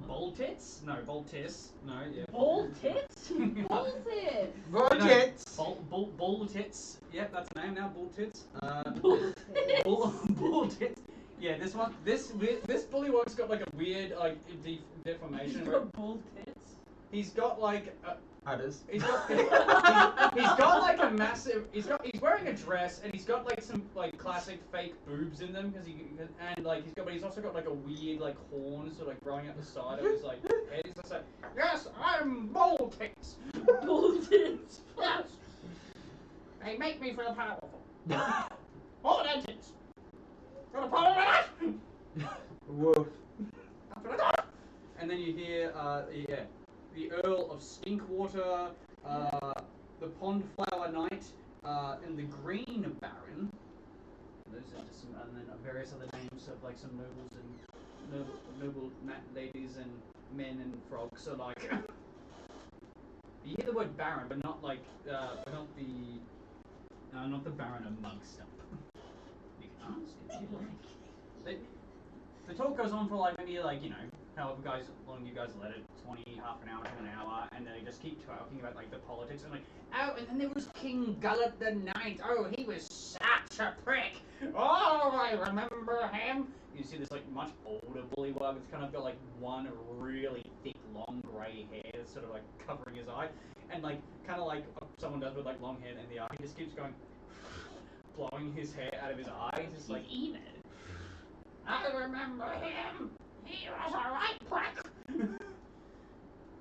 Boltits? No, Boltis. No, yeah. Boltits? Bolted! Boltits! Boltits. Yep, that's the name now, Boltits. Boltits. Yeah, this bullywug's got like a weird deformation. He's got bull tits? He's got like Udders. he's got like a massive. He's wearing a dress and he's got like some like classic fake boobs in them because he's also got like a weird like horn sort of like growing out the side of his like head. He's just like, yes, I'm Bull Tits. Bull Tits. Yes. They make me feel powerful. All their tits. Got a problem with that? Woof. And then you hear, the Earl of Stinkwater, the Pondflower Knight, and the Green Baron. Those are just some, and then various other names of like some nobles and noble ladies and men and frogs. So like, you hear the word Baron, but not like, not the Baron of Mugstump. You can ask if you like. The talk goes on for like maybe like, you know, however long you guys let it, 20, half an hour to an hour, and then they just keep talking about like the politics and like, oh, and then there was King Gullop the Ninth. Oh, he was such a prick. Oh, I remember him. You see this like much older bullywug. It's kind of got like one really thick, long grey hair that's sort of like covering his eye, and like kind of like someone does with like long hair in the eye. He just keeps going, blowing his hair out of his eye. He's just like, Enid. I remember him. He was a right prick.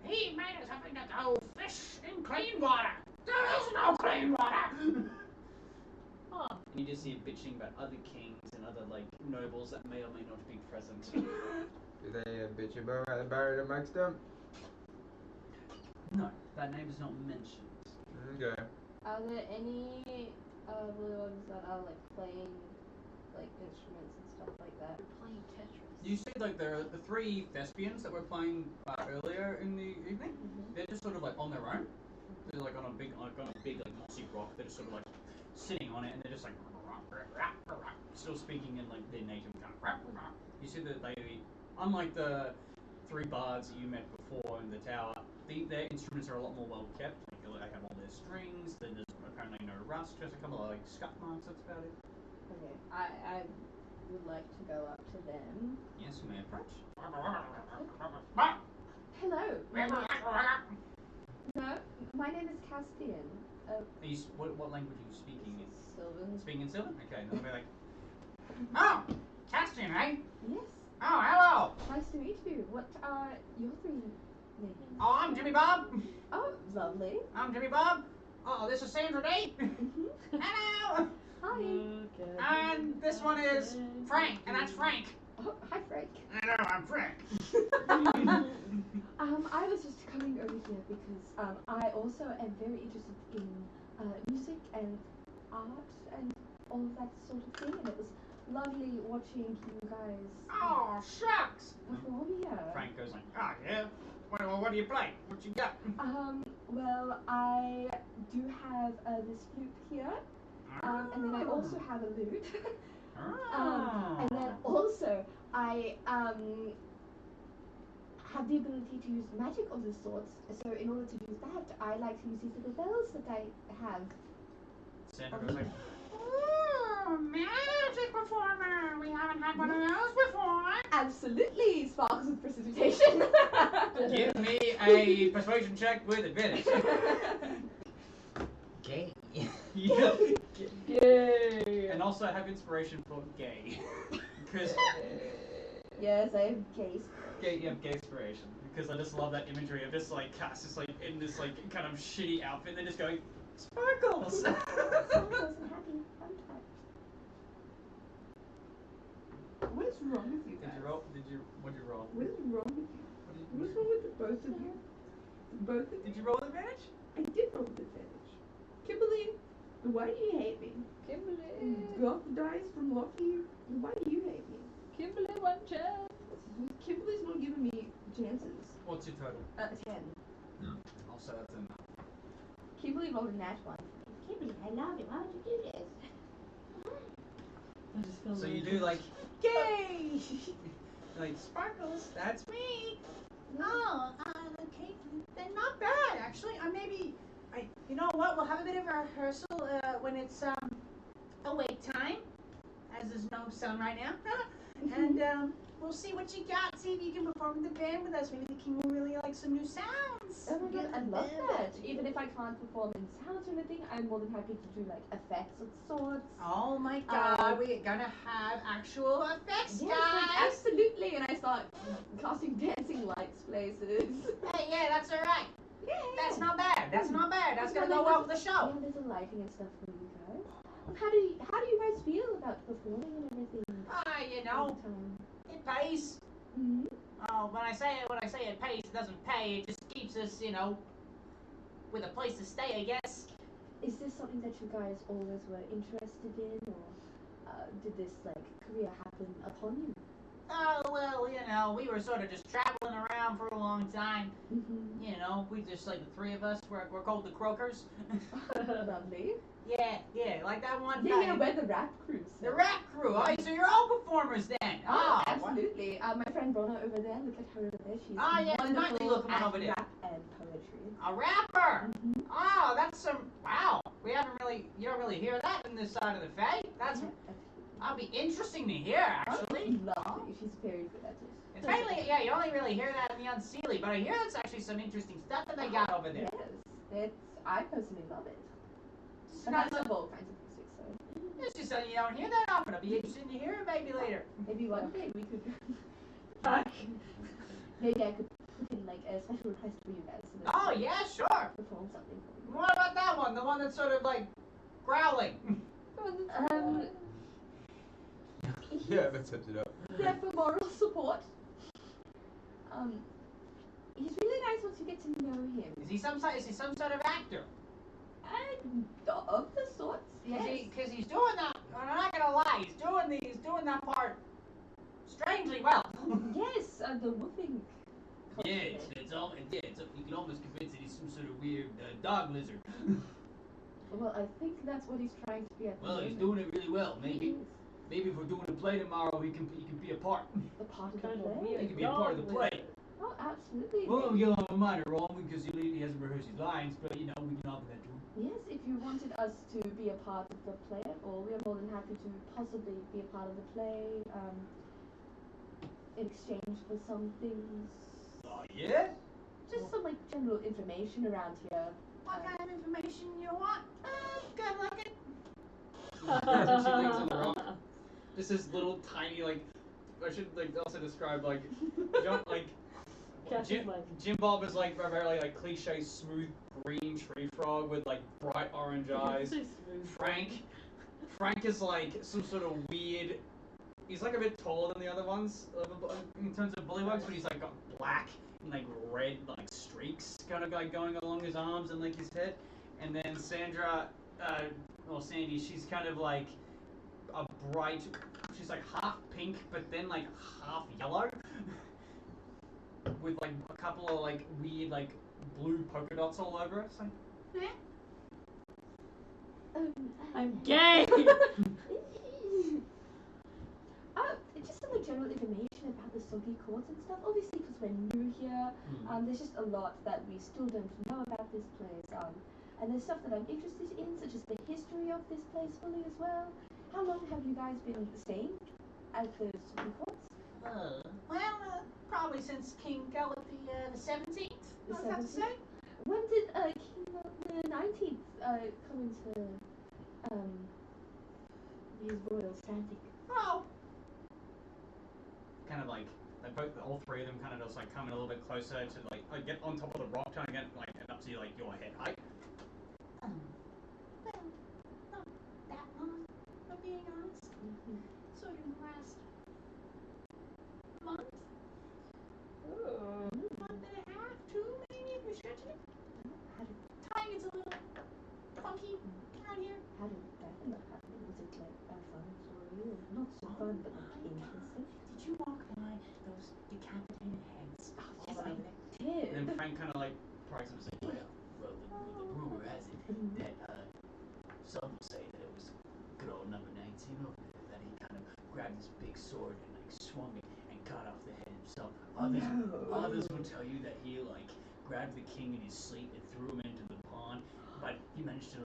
He made us having to go fish in clean water. There is no clean water. Huh. and you just see it bitching about other kings and other like nobles that may or may not be present. Do they bitch about the Baron of Mugstump? No, that name is not mentioned. Okay. Are there any ones that are like playing like instruments and stuff like that? Playing Tetris. You see, like the three thespians that were playing earlier in the evening. They're just sort of like on their own. They're like on a big like mossy rock. They're just sort of like sitting on it, and they're just like still speaking in like their native tongue. You see that they, unlike the three bards that you met before in the tower, their instruments are a lot more well kept. Like, they have all their strings. There's apparently no rust. Just a couple of like scut marks. That's about it. Okay, I would like to go up to them. Yes, you may approach. Hello. My name is Castien. What language are you speaking in? Sylvan. Speaking in Sylvan? Okay, then we'll be like, Oh, Castien, eh? Yes. Oh, hello. Nice to meet you. What are your three names? Oh, I'm Jimmy Bob. Oh, lovely. I'm Jimmy Bob. Oh, this is Sandra Day. Hello. Hi. And this one is Frank, and that's Frank. Oh, hi, Frank. Hello, I'm Frank. I was just coming over here because I also am very interested in music and art and all of that sort of thing, and it was lovely watching you guys Oh, shucks. perform here. Frank goes like, Oh, yeah. Well, what do you play? What you got? Well, I do have this flute here, and then I also have a lute. And then also I have the ability to use magic of the sorts. So in order to do that, I like to use these little bells that I have. Sandra goes like, Ooh, magic performer. We haven't had one of those before. Absolutely, sparkles with precipitation. give me a persuasion check with advantage. Gay. Yeah. Yay! And also have inspiration for gay. Because Yes, I have case. you have gay inspiration. Because I just love that imagery of just like Cass just like in this like kind of shitty outfit. They're just going, sparkles. Sparkles and happy fun times. What is wrong with you Did guys? you roll? What'd you roll? What is wrong with you? What What's wrong with the both of you? Both of Did you? you roll advantage? I did roll with advantage. Kimberly, why do you hate me? Kimberly! Got the dice from Lochlan. Why do you hate me? Kimberly, one chance! Kimberly's not giving me chances. What's your total? 10. Also, that's enough. Kimberly rolled a nat 1. Kimberly, I love you. Why would you do this? I just feel So really you do like, yay! Like, sparkles, that's me! Oh, okay. Then not bad, actually. You know what? We'll have a bit of a rehearsal when it's awake time, as there's no sun right now. And we'll see what you got. See if you can perform in the band with us. Maybe the king will really like some new sounds. Oh my god, I love that. Even if I can't perform in sounds or anything, I'm more than happy to do like effects of sorts. Oh my god, we're gonna have actual effects, Yes, guys. like, absolutely. And I start casting dancing lights places. Hey, yeah, that's alright. Yeah. That's not bad. That's not bad. That's Yeah, gonna go like well with the show. Yeah, there's a lighting and stuff for you guys. How do you guys feel about performing and everything? You know, it pays. Mm-hmm. Oh, when I say it pays, it doesn't pay. It just keeps us, you know, with a place to stay, I guess. Is this something that you guys always were interested in, or did this like career happen upon you? Oh, well, you know, we were sort of just traveling around for a long time. Mm-hmm. You know, we just, like, the three of us, we're called the Croakers. Lovely. Yeah, like that one Yeah, guy. we're the rap crew. The rap crew. Oh, so you're all performers then. Oh, absolutely. My friend Bronagh over there, look at her over there. She's Yeah, wonderful nightly looking one at over there. rap and poetry. A rapper. Mm-hmm. Oh, that's some. Wow. You don't really hear that in this side of the Fae. That'll be interesting to hear, actually. Lovely. She's very good at it. It's mainly, yeah, you only really hear that in the Unseelie, but I hear that's actually some interesting stuff that they got over there. Yes, I personally love it. It's And not I love all kinds of music, so It's just something you don't hear that often. I'll be interested to hear it maybe later. maybe one day we could. Maybe I could put in like a special request for you guys. So that Oh, you yeah, sure. perform something for me. What about that one? The one that's sort of like growling. Yeah, that sets it up. There for moral support. He's really nice once you get to know him. Is he some sort of actor? Of the sorts, yes. Because he's doing that. I'm not gonna lie. He's doing that part strangely well. Yes, the woofing. Yeah, you can almost convince that he's some sort of weird dog lizard. Well, I think that's what he's trying to be at the Well, he's moment. doing it really well. Maybe if we're doing a play tomorrow, he can be a part. A part of the Kind of play? weird. He can be a part of the play. Oh, absolutely. Well, we have a minor role because he hasn't rehearsed his lines, but you know we can offer that to him. Yes, if you wanted us to be a part of the play at all, we are more than happy to possibly be a part of the play, in exchange for some things. Oh yeah? Just some like general information around here. What kind of information you want? Good looking. She leans on the rock. Just this little tiny I should also describe Jim Bob is like a very cliche smooth green tree frog with bright orange eyes. So smooth. Frank is like some sort of weird. He's a bit taller than the other ones in terms of bullywugs, but he's got black and red streaks kind of going along his arms and his head. And then Sandra, Sandy, she's kind of a bright. She's half pink, but then half yellow, with a couple of weird blue polka dots all over it. It's I'm gay! Just some general information about the Soggy Courts and stuff. Obviously, because we're new here, there's just a lot that we still don't know about this place. And there's stuff that I'm interested in, such as the history of this place fully as well. How long have you guys been staying at the Soggy Courts? Probably since King Gullop the 17th. What's that to say? When did King the 19th come into his royal standing? Oh. kind of both all three of them kind of just coming a little bit closer to get on top of the rock, trying to get up to your head height. Well, not that long, for being honest. Sort of in the last month. Month and a half, 2 maybe, if we're stretching it. Time gets a little funky out here. How did that end up happening? Was it a fun story? Or not so fun, but interesting? Did you walk by those decapitated heads? Yes, I did. And then Frank kind of prides himself. Well, the rumor has it that some will say that it was good old number 19 over there, that he kind of grabbed his big sword and swung it and cut off the head himself. Others will tell you that he grabbed the king in his sleep and threw him into the pond, but he managed to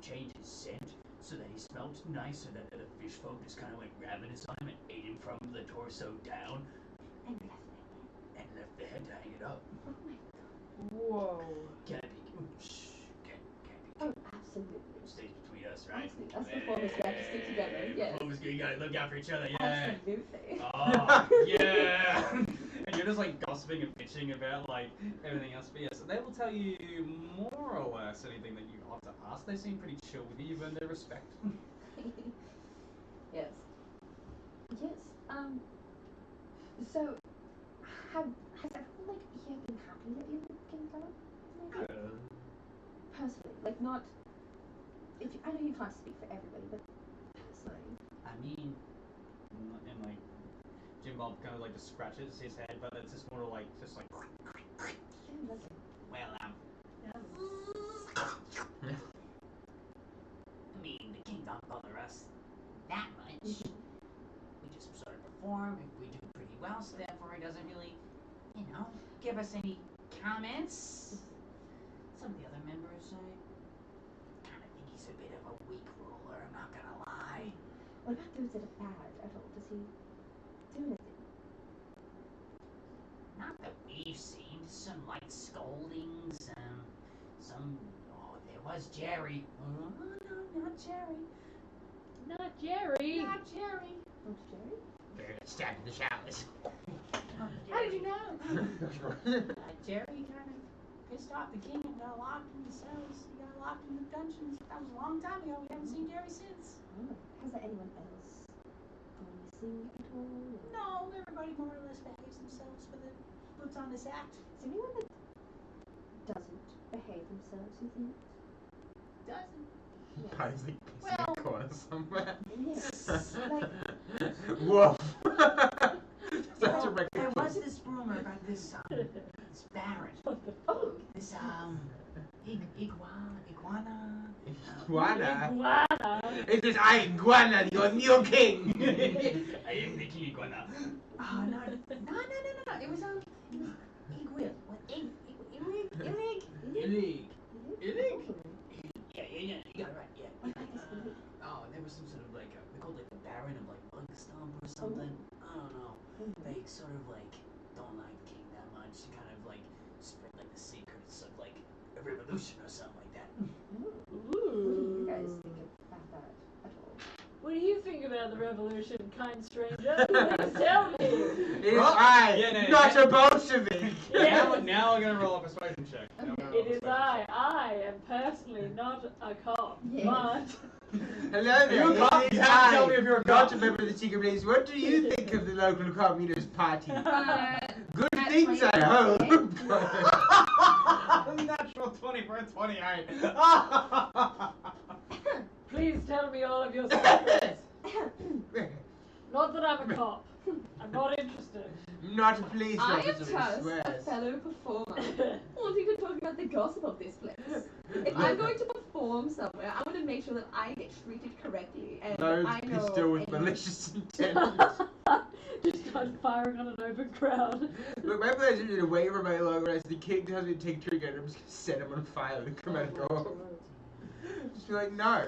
change his scent so that he smelled nice, so that the fish folk just kind of went ravenous on him and ate him from the torso down. and left the head to hang it up. Oh my god. Whoa. Can I be? Shh. Can be? Oh, absolutely. Stays between us, right? Absolutely. Us performers, we have to stick together. Yes. Performers, you gotta look out for each other. Yeah. Absolutely. Oh, yeah. And you're just like gossiping and bitching about like everything else. But yes, they will tell you more or less anything that you have to ask. They seem pretty chill with you. You've earned their respect. Yes. Yes. So, has everyone like here been happy that you've been kicked out? Maybe? Personally, like not. If you, I know you can't speak for everybody, but personally. I mean, And like Jim Bob kind of like just scratches his head, but it's just more like just like. Yeah, that's well, I mean, the king don't bother us that much. We just sort of perform. If we do pretty well, so therefore he doesn't really, give us any comments. Some of the other members, I kind of think he's a bit of a weak ruler. I'm not gonna lie. What about those that are bad at all? Does he do anything? Not that we've seen. Some light scoldings. There was Jerry. Oh no, not Jerry. Not Jerry. Not Jerry. Not Jerry? They're stabbed in the showers. How did you know? Jerry kind of pissed off the king and got locked in the cells. He got locked in the dungeons. That was a long time ago. We haven't seen Jerry since. Oh. Has there anyone else gone missing at all? Or? No, everybody more or less behaves themselves for the boots on this act. Is there anyone that doesn't behave themselves, you think? Doesn't. Yes. Pine's like pissing in a corner somewhere. Yes. Like, Woof. Such a There record. was this rumor about this Baron. oh, This iguana. Iguana? Iguana. It is I, Iguana, your new king. I am the king iguana. Oh no. It was Igwil. What? Illig? Yeah, you got it right. Yeah. Oh, and there was some sort of like they called like the Baron of like Bug Stomp or something. I don't know. They sort of like don't like the king that much. Kind of like spread like the secrets of like a revolution or something like that. what do you guys think about that at all? What do you think about the revolution, kind stranger? Please tell me. It is I, Yeah, no, not yeah. a Bolshevik. Now we're gonna roll a persuasion check. It is I. I am personally not a cop, Yes. but Hello there. You're a cop. It is You have to tell I, me if you're a not cop. a member of the secret police. What do you think of the local communist party? Good That's things, my I hope. Natural 20 for a 28. please tell me all of your secrets. Not that I'm a cop. I'm not interested. Not a police I am officer, I just a swear. fellow performer wanting to talk about the gossip of this place. If I'm going to perform somewhere, I want to make sure that I get treated correctly and Those I know pistol with any- malicious intent. Just start firing on an open crowd. Look, my place is in a way remote long rest. The king tells me to take trigger and I'm just gonna set him on fire and come out and go off. Just be like, no.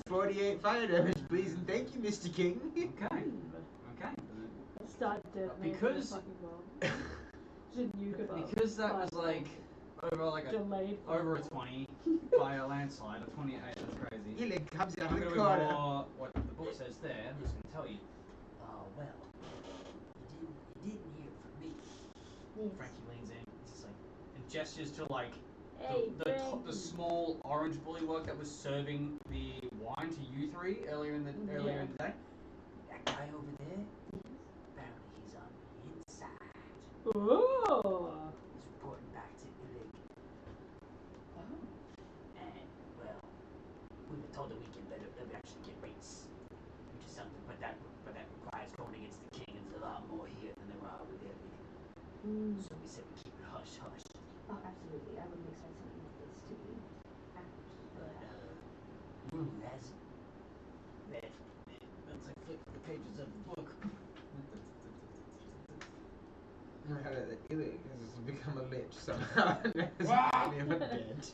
48 fire damage, please, and thank you, Mr. King. Okay. Start detonating Because- the fucking bomb. Just nuke it up. Because that was like Delayed. over a 20 by a landslide, a 28, that's crazy. Healing comes out I'm of the gonna corner. ignore what the book says there. I'm just gonna tell you. Oh well. You didn't hear from me. Yes. Frankie leans in. He's just like and gestures to like Hey, the Frankie. small orange bullywug that was serving the wine to you three earlier in the day. That guy over there. Apparently he's on the inside. Ooh. He's reporting back to Illig. And well, we were told that we can better actually get rates, which is something, but that requires going against the king, and there's a lot more here than there are with Illig. So we said we keep it hush hush. Oh, absolutely. I wouldn't expect something like this to be out. But rumor has it that once I flip the pages of the book, Illig has become a lich somehow. Never dead.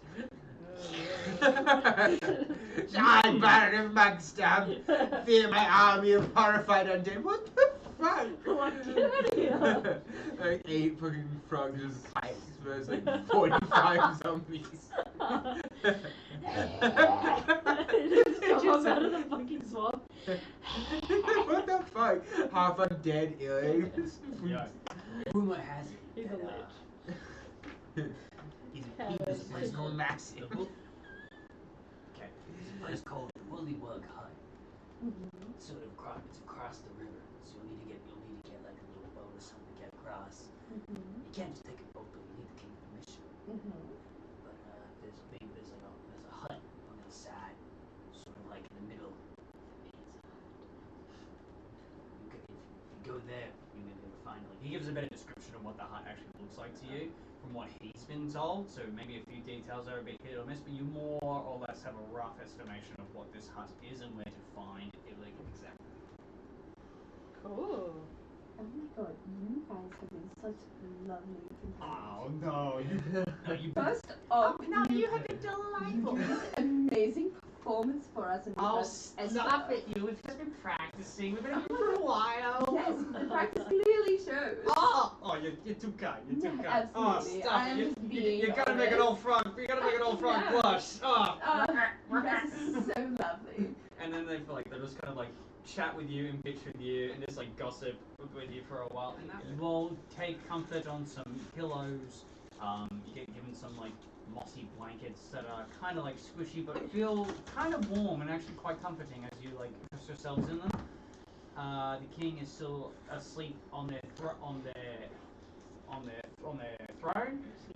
I, Baron of Mugstab, fear my army of horrified undead. What the fuck? Like, get out of here. Like 8 fucking frogs just pikes versus like 45 zombies. It just comes out of the fucking swamp. What the fuck? Half undead aliens. Yeah. Rumor has it. He's a that, lich. He's Yeah, a that's place true. called Massive. Okay. There's a place called Bullywug Hut. Mm-hmm. It's across the river. So you'll need to get like a little boat or something to get across. Mm-hmm. You can't just take a boat, but you need the king's permission. Mm-hmm. But there's a hut on the side, sort of like in the middle. If you go there, you're gonna be able to find like. He gives a better description of what the hut actually looks like to you from what he's been told. So maybe a few details are a bit hit or miss, but you more or less have a rough estimation of what this hut is and where to find illegal exactly. Cool. Oh my god, you guys have been such lovely companions. Oh no, you First off, No, you have been delightful. you did an amazing performance for us and I'll and stop it, you. We've just been practicing. We've been at it for a while. Yes, the practice clearly shows. Oh, you're too kind. You're too kind. Absolutely. Oh, stop I am it. just being You gotta make an honest. old frog. You gotta make an old frog No. blush. Oh. You guys are so lovely. And then they feel like they'll just kind of like chat with you and bitch with you and just like gossip with you for a while. And you all take comfort on some pillows. You get given some like mossy blankets that are kind of like squishy but feel kind of warm and actually quite comforting as you like immerse yourselves in them. The king is still asleep on their throne,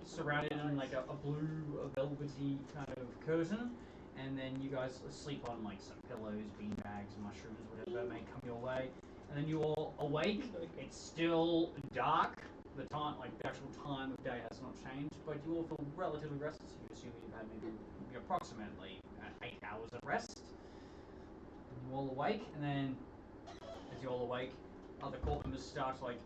surrounded in like a blue velvety kind of curtain. And then you guys sleep on like some pillows, beanbags, mushrooms, whatever may come your way. And then you all awake. It's still dark. The time, like the actual time of day, has not changed, but you all feel relatively rested. So you assume you've had maybe approximately 8 hours of rest. And you all awake, and then as you all awake, other court members start like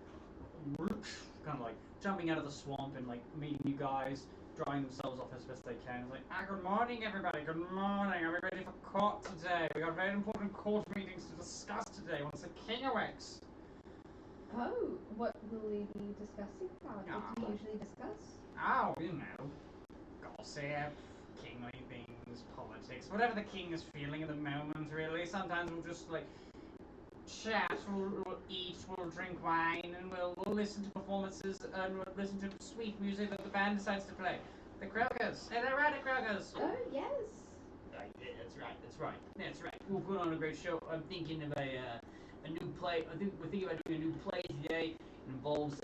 kind of like jumping out of the swamp and like meeting you guys, drying themselves off as best they can. It's like, good morning, everybody. Good morning. Are we ready for court today? We got very important court meetings to discuss today once the king awakes. Oh, what will we be discussing about? What do you usually discuss? Oh, you know, gossip, kingly things, politics, whatever the king is feeling at the moment, really. Sometimes we'll just like chat, we'll eat, we'll drink wine, and we'll listen to performances and we'll listen to sweet music that the band decides to play. The Krogers. Hey, they're right at Krogers. Oh, yes. That's right. We'll put on a great show. I'm thinking of a new play. We're thinking about doing a new play today. It involves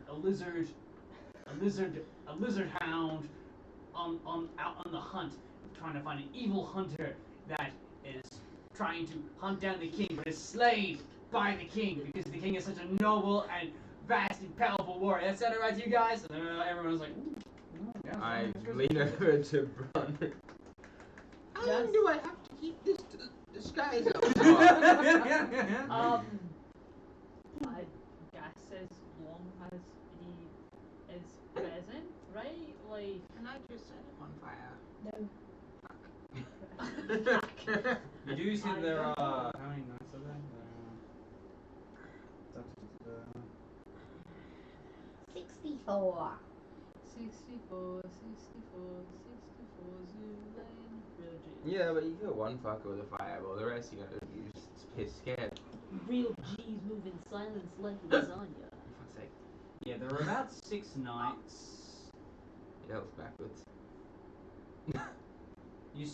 a lizard hound out on the hunt, trying to find an evil hunter that is trying to hunt down the king, but is slain by the king because the king is such a noble and vast and powerful warrior. That sounded right to you guys? And everyone was like, ooh, yeah, I sounds good. lean over to Bronagh. How long do I have to keep this disguise up? I guess as long as he is present, right? Like, Can I just set him on fire? No. You do see I there don't are how many nights are there? 64. 64 Zoolaine Bridges. Yeah, but you kill one fucker with a fireball, the rest you're gonna be piss scared. Real G's moving silence like lasagna. For fuck's sake. Yeah, there are about 6 nights. Yeah, that was backwards. You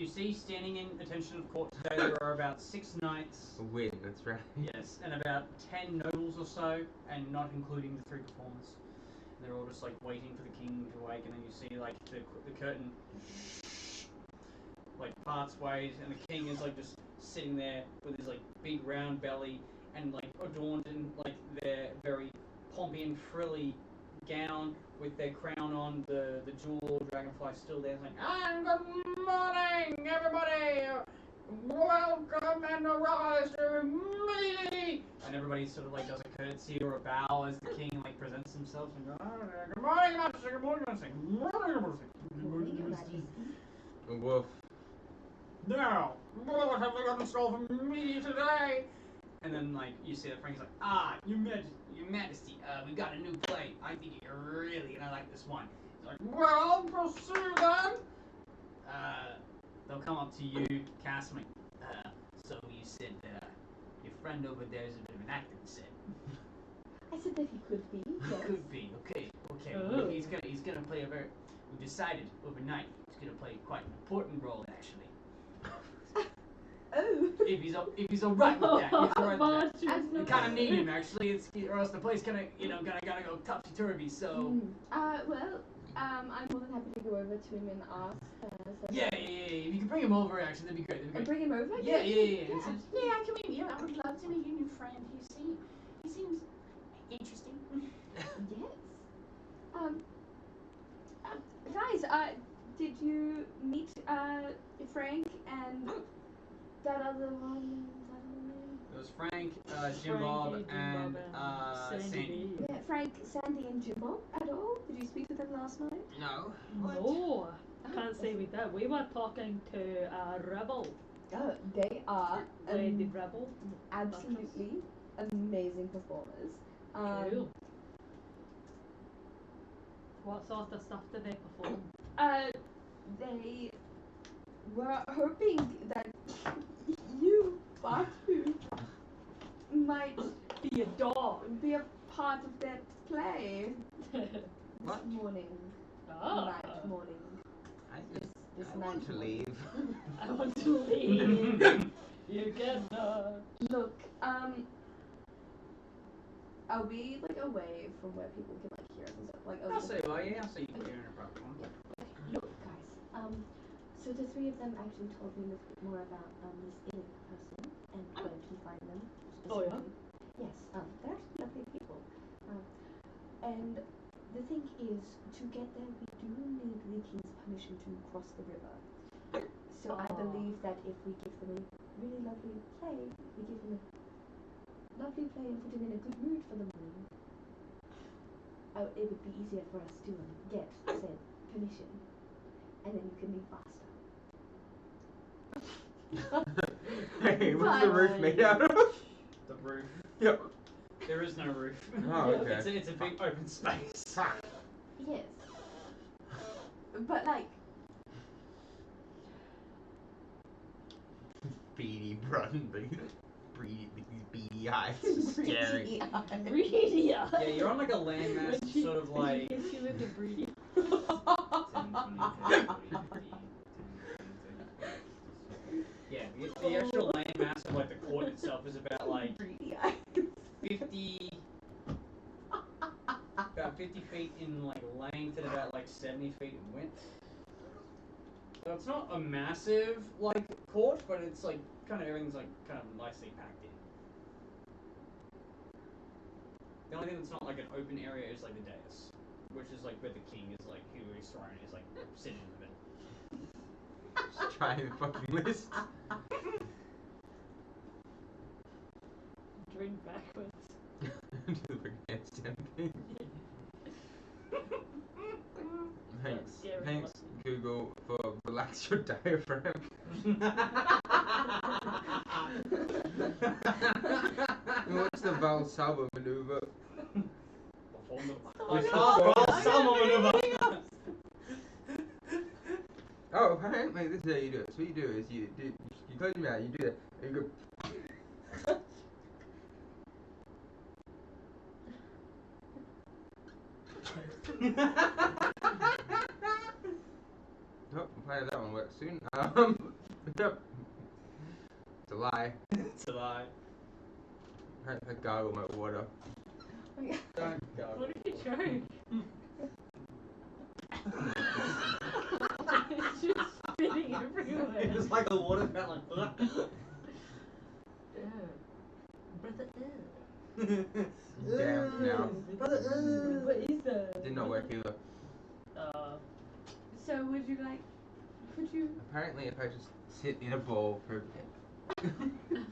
see standing in attention of court today there are about 6 knights. A win, that's right. Yes, and about 10 nobles or so, and not including the 3 performers. They're all just like waiting for the king to wake, and then you see like the curtain like parts ways, and the king is like just sitting there with his like big round belly and like adorned in like their very pompy and frilly gown with their crown on, the jewel dragonfly still there. It's like, and good morning, everybody. Welcome and arise to me. And everybody sort of like does a curtsy or a bow as the king like presents himself and goes, good morning, Majesty. Good morning, Majesty. Good morning, Majesty. Good morning, Your Majesty. Woof. Now, what have they got in store for me today? And then, like, you see that Frank's like, Your Majesty, we've got a new play. I think you're really gonna like this one. He's like, well, proceed then. They'll come up to you, Castien. So you said that your friend over there is a bit of an actor, you said. I said that he could be. Yes. Could be. Okay. Well, he's gonna play a very. We decided overnight he's gonna play quite an important role, actually. Oh. If he's alright with that, he's alright with that. Absolutely. We kind of need him actually, or else the place gotta go topsy turvy. So. Well, I'm more than happy to go over to him and ask. Yeah. If you can bring him over, actually, that'd be great. Bring him over? Yeah. Yeah, I can meet you. I would love to meet your new friend. He seems interesting. Yes. Guys, did you meet Frank and that other one? It was Frank, Jim Bob, and Sandy. Yeah, Frank, Sandy, and Jim Bob at all? Did you speak to them last night? No. No, can't say we did. We were talking to Rebel. They are The Rebel. absolutely amazing performers. Cool. What sort of stuff did they perform? They were hoping that you, Batu, might Be a dog. be a part of that play What? this morning. Night morning. This I want to leave. I want to leave. You cannot. Look, are we like away from where people can like hear us and stuff? Like, I'll say you put you in a proper one. Look, guys. So the three of them actually told me a little bit more about this Illic person and where to find them. Oh, yeah? Yes. They're actually lovely people. And the thing is, to get there, we do need the king's permission to cross the river. So I believe that if we give them a really lovely play, we give them a lovely play and put him in a good mood for the morning, it would be easier for us to get said permission, and then you can leave faster. Hey, what's the roof made out of? The roof. Yep. There is no roof. Oh, okay. It's a big open space. Yes. But like, Beady run, these beady eyes staring. Greedy. Yeah, you're on like a landmass, sort of like. Hits you with the breed. Yeah, the actual landmass of like the court itself is about like 50. About 50 feet in like length and about like 70 feet in width. So it's not a massive like court, but it's like kind of everything's like kind of nicely packed in. The only thing that's not like an open area is like the dais, which is like where the king is like who is thrown is like sitting in the middle. Just trying the fucking list. Drink backwards. Do the fucking handstand thing. Thanks, Google, for relax your diaphragm. What's the Valsalva maneuver? Oh, apparently this is how you do it. So what you do is you close your mouth, you do that, and you go. Nope, I'm planning that one works soon. Yep. It's a lie. It's a lie. I gargle my water. Don't go. What did you try? It's just spitting everywhere. It was like a water fountain. Damn, now. What is that? Did not work either. so would you like? Could you? Apparently, if I just sit in a bowl for a bit.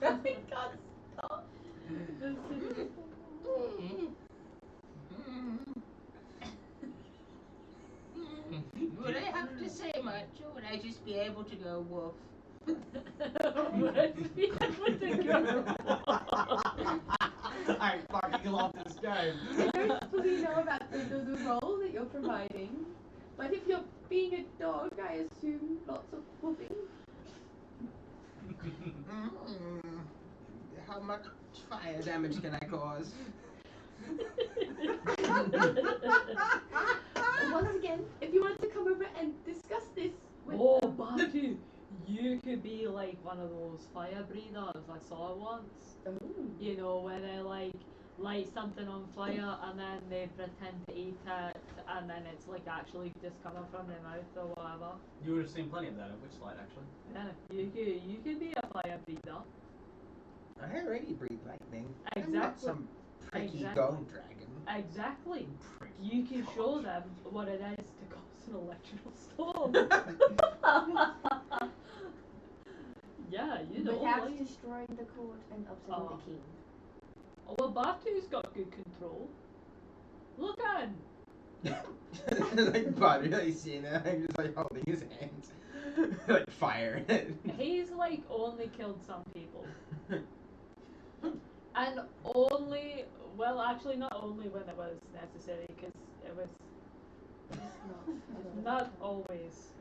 Oh my God! Stop. Would I have to say much, or would I just be able to go woof? I fucking love this game. I don't fully know about the role that you're providing, but if you're being a dog, I assume lots of whooping. How much fire damage can I cause? Once again, if you want to come over and discuss this with Batu, you could be like one of those fire breathers. I saw it once. You know, where they like light something on fire and then they pretend to eat it and then it's like actually just coming from their mouth or whatever. You would have seen plenty of that at Witchlight, actually. Yeah, you could be a fire breather. I already breathe lightning. Exactly. I'm not some pretty Exactly. gold dragon. Exactly. Pretty You can gosh. show them what it is to cause an electrical storm. Yeah, you know. Without like, destroying the court and upsetting the king. well, Batu's got good control. Look at him. Like Batu, like seeing it, I'm just like holding his hands, like fire. He's like only killed some people. And only, well, actually not only when it was necessary, because it was not always.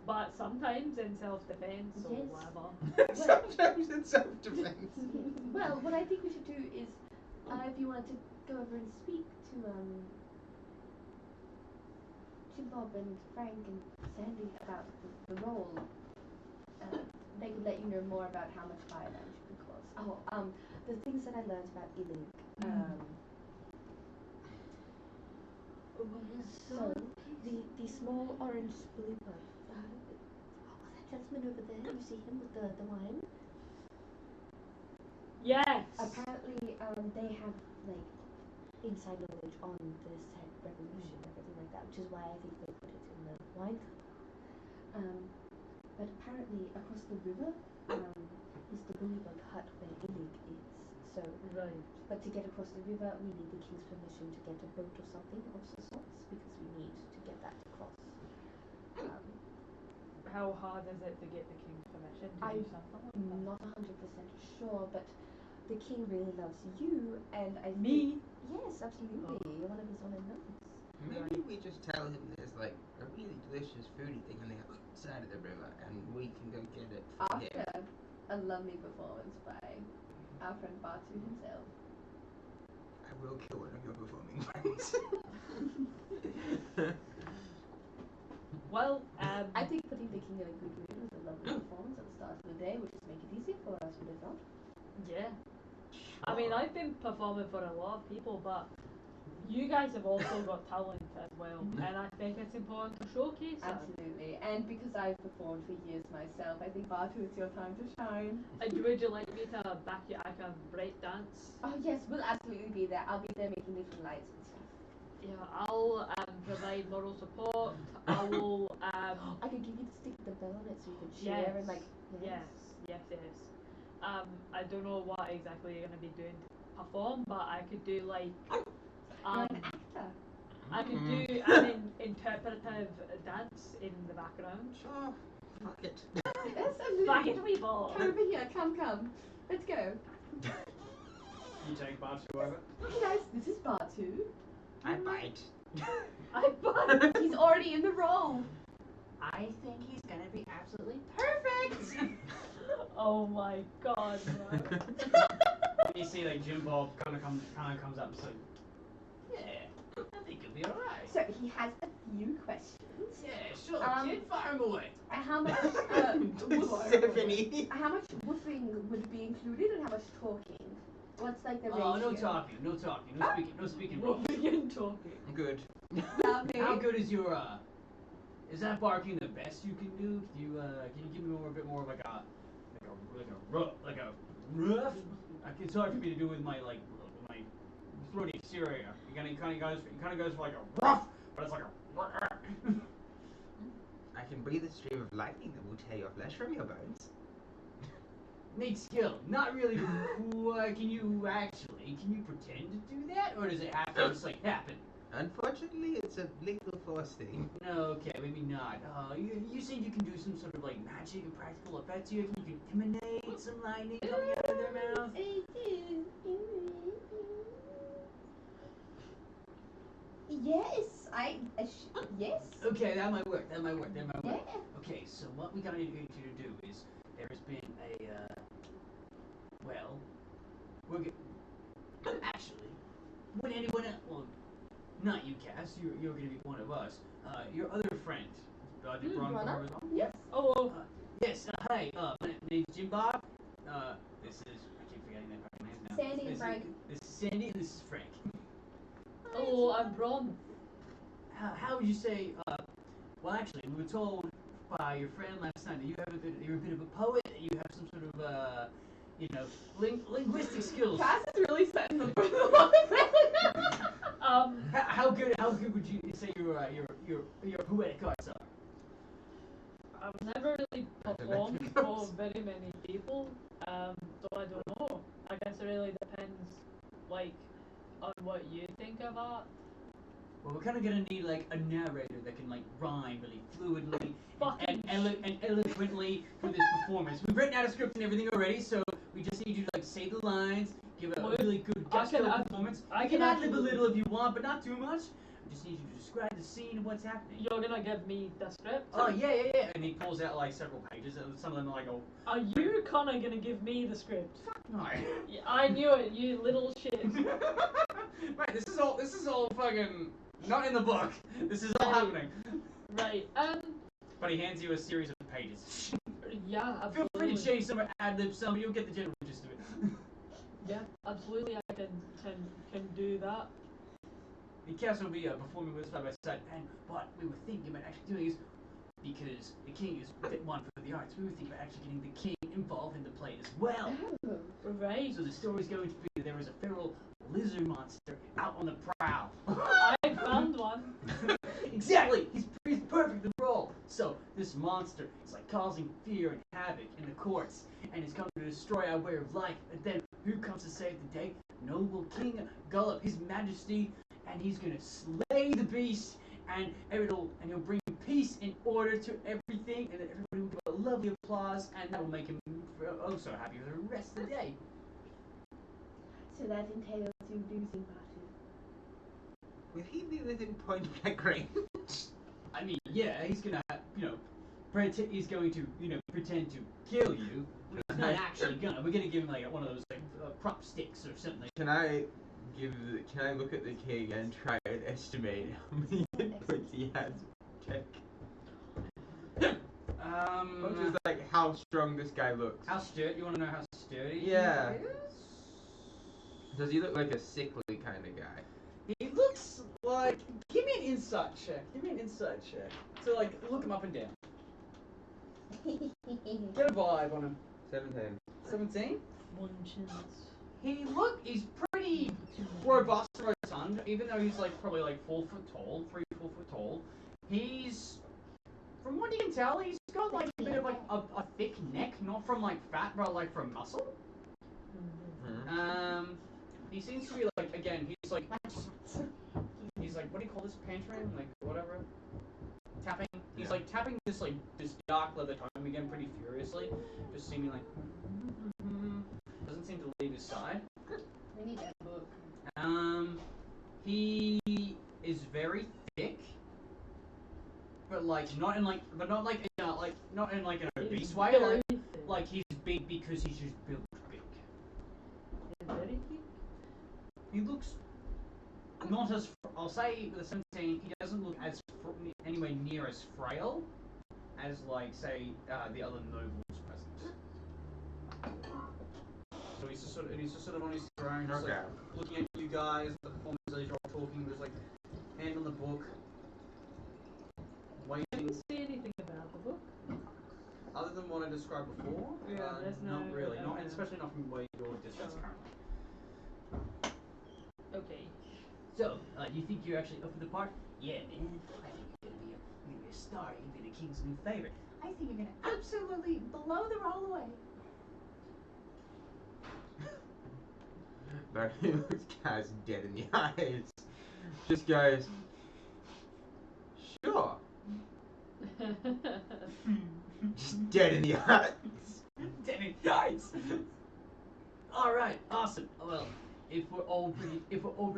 But sometimes in self-defense or Yes. whatever. Sometimes in self-defense. Well, what I think we should do is, if you wanted to go over and speak to Bob and Frank and Sandy about the role, they could let you know more about how much fire damage you could cause. Oh, the things that I learned about Illig. So, the small orange blooper, that gentleman over there, you see him with the wine? Yes! Apparently, they have, like, inside knowledge on the said revolution, everything like that, which is why I think they put it in the wine cup. But apparently, across the river, is the bullybug hut where Illig is. So, Right. but to get across the river, we need the king's permission to get a boat or something of some sorts, because we need to get that across. How hard is it to get the king's permission to do something like that? I'm not 100% sure, but the king really loves you, and I Me? think, yes, absolutely. You're one of his own notes. Maybe we just tell him there's like a really delicious foodie thing on the outside of the river, and we can go get it from him. After a lovely performance by our friend Batu himself. I will kill one of your performing friends. Well, I think putting the king in a good mood was a lovely performance at the start of the day, would just make it easier for us, would it not? yeah. I mean, I've been performing for a lot of people, but you guys have also got talent as well, and I think it's important to showcase that. Absolutely, and because I've performed for years myself, I think Batu, it's your time to shine. Would you like me to back you? I can break dance. Oh yes, we'll absolutely be there. I'll be there making different lights and stuff. Yeah, I'll provide moral support. I will. I could give you the stick with the bell on it so you could cheer and like. Yes. I don't know what exactly you're gonna be doing to perform, but I could do like. You're an actor. I could do an interpretive dance in the background. Sure. Fuck it. Yes, absolutely. Back it we ball. Come over here, come. Let's go. You take Batu over? Hey guys, this is Batu. I bite. He's already in the role. I think he's gonna be absolutely perfect. Oh my god, man. And you see like Jim Bob kind of comes up and says, Yeah, I think he'll be alright. So he has a few questions. Yeah, sure, kid, fire him away. How much Stephanie. how much woofing would be included and how much talking? What's like the ratio? Oh, no talking, no speaking. We'll begin talking. Good. Lovely. How good is your is that barking the best you can do? Can you give me a bit more of like a rough? It's hard for me to do with my my throaty exterior. You kind of goes for like a rough, but it's like a. I can breathe a stream of lightning that will tear your flesh from your bones. Needs skill, not really. Can you pretend to do that, or does it have to just like happen? Unfortunately, it's a legal force thing. No, okay, maybe not. You said you can do some sort of like magic and practical effects. You can emanate some lightning coming out of their mouth. Yes, yes. Okay, that might work. That might work. Yeah. Okay, so what we gotta need you to do is there has been a well, actually, would anyone else? Well, not you, Cass. You're gonna be one of us. Your other friend, did Bronagh come over as well? Yes. Oh. Yes. Hi. My name's Jim Bob. This is I keep forgetting their fucking names now. Sandy and Frank. This is Sandy and this is Frank. Oh, I'm Bron. How would you say? Well, actually, we were told by your friend last night that you're a bit of a poet. That you have some sort of linguistic skills. Cass is really setting the bar. How good would you say your poetic arts are? I've never really performed for very many people, so I don't know. I guess it really depends, like, on what you think of art. Well, we're kind of gonna need like a narrator that can like rhyme really fluidly and eloquently for this performance. We've written out a script and everything already, so we just need you to like say the lines, give a really good gusto performance. I can ad-lib a little if you want, but not too much. I just need you to describe the scene and what's happening. You're gonna give me the script? Oh yeah. And he pulls out like several pages, and some of them are like, oh. Are you kinda gonna give me the script? Fuck no. Yeah, I knew it, you little shit. Right, this is all fucking not in the book. This is all happening. Right, But he hands you a series of pages. yeah, absolutely. Feel free to change some or ad-lib some, you'll get the general gist of it. Yeah, absolutely, I can do that. The cast will be performing with us side by side, and what we were thinking about actually doing is, because the king is a bit one for the arts, we were thinking about actually getting the king involved in the play as well. Oh, right. So the story's going to be that there is a feral lizard monster out on the prowl. I found one. Exactly! He's perfect for the role. So this monster is like causing fear and havoc in the courts, and he's coming to destroy our way of life. And then who comes to save the day? Noble King Gullop, His Majesty, and he's gonna slay the beast, and he'll bring peace and order to everything, and then everybody will give a lovely applause, and that will make him oh so happy for the rest of the day. So that entails you losing Batu. Will he be within point blank range? I mean, yeah, he's gonna, he's going to, pretend to kill you. He's not actually gonna. We're gonna give him like one of those like prop sticks or something. Can I look at the king and try and estimate how many hit points he has? Check. Or just like how strong this guy looks. How sturdy? You want to know how sturdy? Yeah. He is? Does he look like a sickly kind of guy? He looks like. Give me an insight check. So like, look him up and down. Get a vibe on him. 17. 17. One chance. He's pretty robust, rotund, even though he's like probably like 4 foot tall, 3 or 4 foot tall. He's, from what you can tell, he's got like a bit of like a thick neck, not from like fat, but like from muscle. He seems to be like, again, he's like, what do you call this, pantering, like whatever, tapping. He's like tapping this dark leather tome again pretty furiously, just seeming like. Doesn't seem to leave his side. We need that book. He is very thick, but not in an obese way. Like he's big because he's just built big. Very thick? He looks not as. I'll say with a 17, he doesn't look as anywhere near as frail as like say the other nobles present. So he's just sort of on his throne, just like looking at you guys, the performers as you're all talking, just like hand on the book, I waiting. didn't see anything about the book. Other than what I described before, there's not no. really, not especially not from where your distance currently. Okay. So, do you think you're actually up for the part? Yeah, man. I think you're gonna be a star. You're gonna be the king's new favorite. I think you're gonna absolutely blow them all away. But he looks Kaz dead in the eyes. just goes, sure. Just dead in the eyes. Dead in the eyes. All right, awesome. Well, if we're all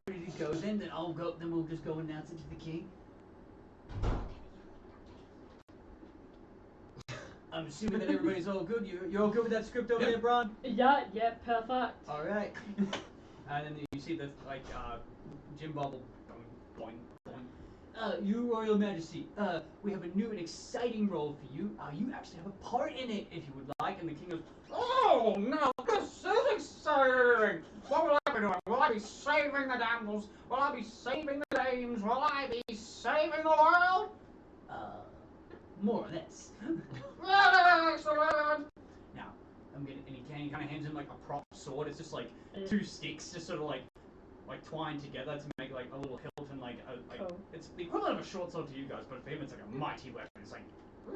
ready to go, then I'll go. Then we'll just go announce it to the king. I'm assuming that everybody's all good. You're all good with that script over there, Bron? Yeah, perfect. All right. And then you see the Jim Bobble. Boing, boing. You Royal Majesty, we have a new and exciting role for you. You actually have a part in it, if you would like. And the king goes, oh, no, this is exciting. What will I be doing? Will I be saving the damsels? Will I be saving the dames? Will I be saving the world? More or less. Excellent. Now, and he kind of hands him like a prop sword. It's just like two sticks, just sort of like twined together to make like a little hilt and like it's the equivalent of a short sword to you guys, but for him it's like a mighty weapon. It's like,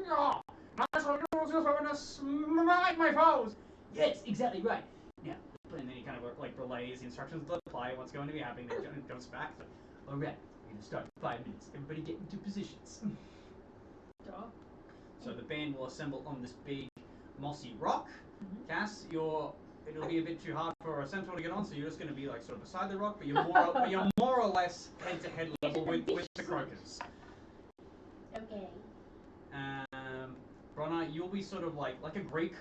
oh, I shall use this weapon to smite my foes. Yes, exactly right. Now, and then he kind of like relays the instructions to the player, what's going to be happening. Then goes back. So, all right, we're gonna start in 5 minutes. Everybody get into positions. So the band will assemble on this big mossy rock. Cass, it'll be a bit too hard for a centaur to get on, so you're just going to be like sort of beside the rock, but you're more or less head to head level with the croakers. Okay. Bronagh, you'll be sort of like a Greek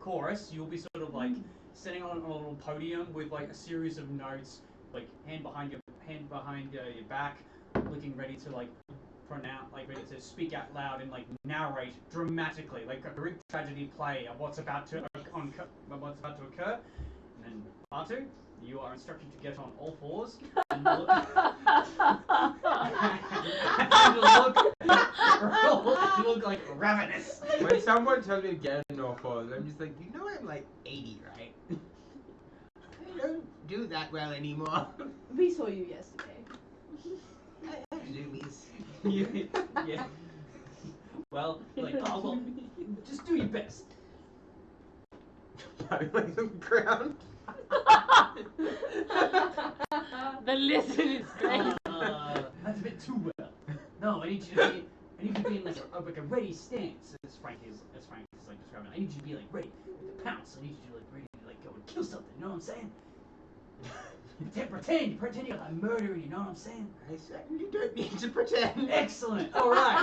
chorus. You'll be sort of like sitting on a little podium with like a series of notes, like hand behind your back, looking ready to like pronounce, like ready to speak out loud and like narrate dramatically, like a Greek tragedy play of what's about to occur. And then Batu, you are instructed to get on all fours and look like ravenous. When someone tells me to get on all fours, I'm just like, you know I'm like 80, right? I don't do that well anymore. We saw you yesterday. I have zoomies. Yeah. Well, like, oh, well, just do your best. Probably like the ground. The lizard is great. That's a bit too well. No, I need you to be in like a ready stance. As Frank is like describing. I need you to be like ready with the pounce. I need you to like ready to like go and kill something. You know what I'm saying? Pretend you're like murdering. You know what I'm saying? I certainly don't need to pretend. Excellent. All right.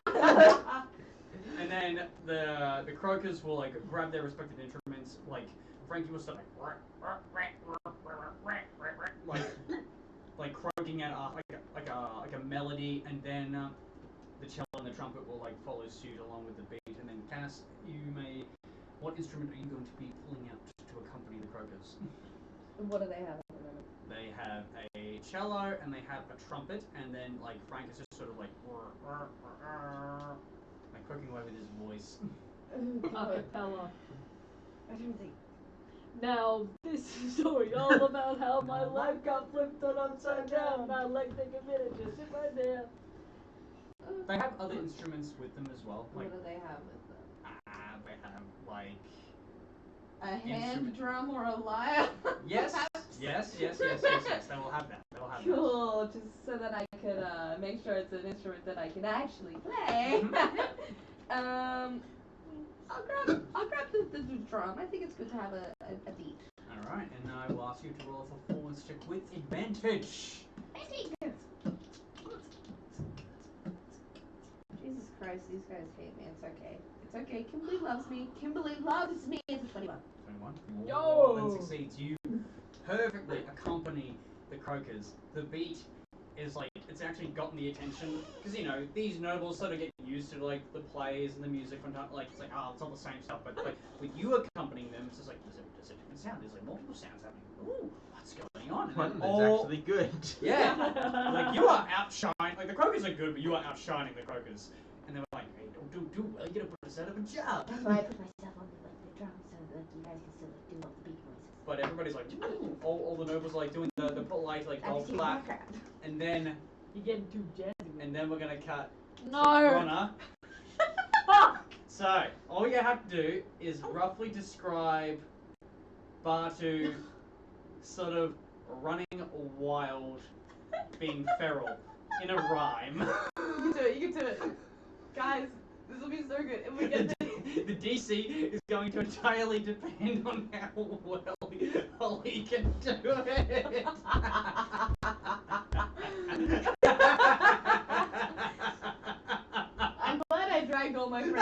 And then the croakers will like grab their respective instruments. Like Frankie will start like croaking out like a melody, and then the cello and the trumpet will like follow suit along with the beat. And then Cass, what instrument are you going to be pulling out to accompany the croakers? What do they have? They have a cello and they have a trumpet, and then like Frank is just sort of like croaking away with his voice. Acapella. I don't think. Now, this is a story all about how my life got flipped on upside down. My leg take a minute, just sit right there. They have other instruments with them as well. Like, What do they have with them? they have like A hand drum or a lyre? yes. They will have that. Cool, just so that I could make sure it's an instrument that I can actually play. I'll grab the drum. I think it's good to have a beat. All right, and I will ask you to roll a performance check with advantage. Jesus Christ, these guys hate me. It's okay. It's okay. Kimberly loves me. Kimberly loves me. It's a 21. 21. Yo! More than succeeds. You perfectly accompany the croakers. The beat is like, it's actually gotten the attention, because you know these nobles sort of get used to like the plays and the music from time, like it's like, oh, it's all the same stuff, but like with you accompanying them, it's just like there's a different sound. There's like multiple sounds happening. Ooh, what's going on? And One then is actually good. Yeah, like you are outshining. Like the croakers are good, but you are outshining the croakers. And they're like, hey, don't do well. You gotta put us out of a job. That's why I put myself on the drum so that you guys can still like do all the beat noises. But everybody's like, all the nobles are like doing the polite like golf clap, and then You're getting too jazzy. and then we're gonna cut No! Bronagh. So all you have to do is roughly describe Batu sort of running wild being feral in a rhyme. You can do it. You can do it. Guys, this will be so good. If we get this. The DC is going to entirely depend on how well Holly can do it. I'm glad I dragged all my friends.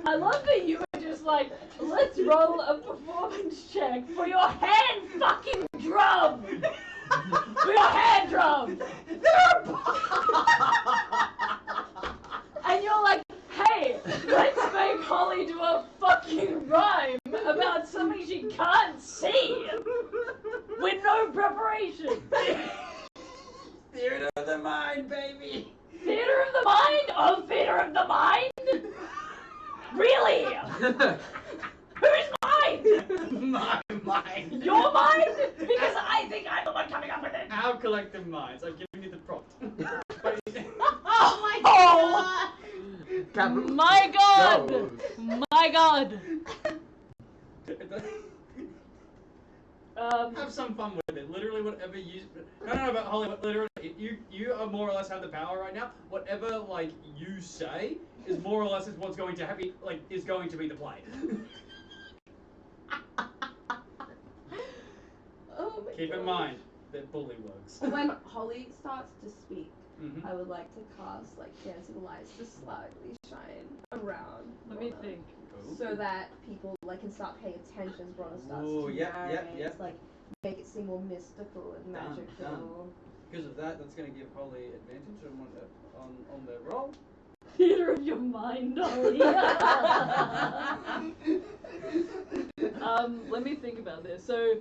I love that you were just like, let's roll a performance check for your hand fucking drum! For your hand drum! And you're like, hey, let's make Holly do a fucking rhyme about something she can't see! With no preparation! Theater of the mind, baby! Theater of the mind? Oh, theater of the mind? Really? Whose mind? My mind. Your mind? Because I think I'm the one coming up with it. Our collective minds. I'm giving you the prompt. Oh my god! My god! Go. My god! Have some fun with it. Literally, whatever you. No, but Holly, literally, you are more or less have the power right now. Whatever like you say is more or less is what's going to happen. Like is going to be the play. Oh my Keep God. in mind that bully works. When Holly starts to speak, Mhm. I would like to cast like dancing lights to slightly shine around. Let me Bronagh, think. so that people like can start paying attention as Bronagh starts Ooh, to yep, narrate. yep. Like make it seem more mystical and Done, magical. done. Because of that, that's going to give Holly advantage on the roll. Theater of your mind, Holly. Let me think about this. So,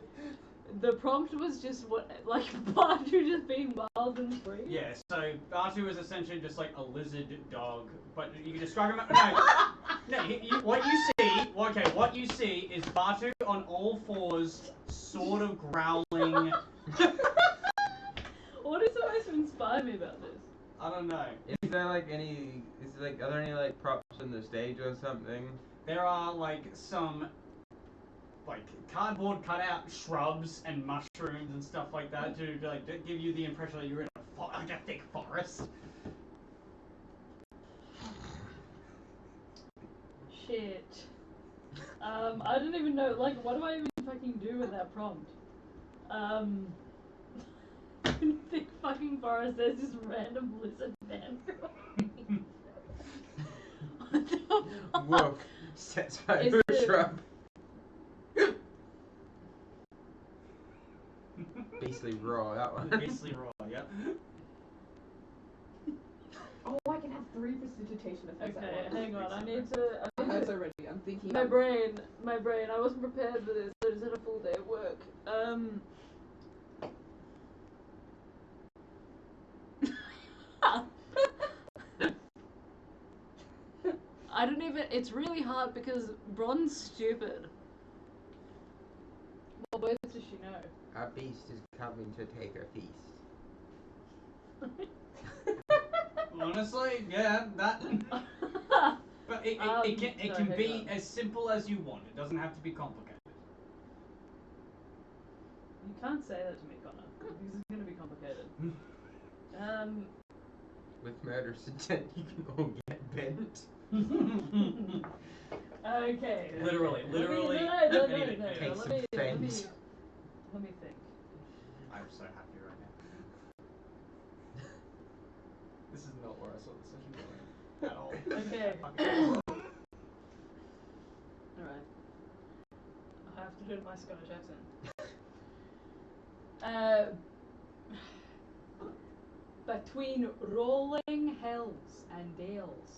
the prompt was just what, like, Batu just being wild and free? Yeah, so Batu is essentially just like a lizard dog, but you can describe him. What you see is Batu on all fours, sort of growling. What is supposed to inspire me about this? I don't know. Is there like any? Is like? Are there any like props on the stage or something? There are like some like cardboard cutout shrubs and mushrooms and stuff like that to like to give you the impression that you're in a thick forest. Shit. I don't even know, like, what do I even fucking do with that prompt? In thick fucking forest, there's this random lizard man. What the fuck? Woof. Sets fire Is to a it- shrub. Beastly raw, that one. Beastly raw, yep. Oh, I can have 3 precipitation effects Okay, at once. hang on, I need to... That's already. I'm thinking. My brain, I wasn't prepared for this, I just had a full day of work. I don't even, it's really hard because Bron's stupid. What words does she know? Our beast is coming to take a feast. Honestly, yeah, that. But it can be as simple as you want. It doesn't have to be complicated. You can't say that to me, Connor. This is gonna be complicated. With murderous intent, you can all get bent. Okay. Literally. No, anything. Take some fence. Let me think. I'm so happy right now. This is not where I saw the session going at all. Okay. Alright. I have to do my Scottish accent. Between rolling hills and dales,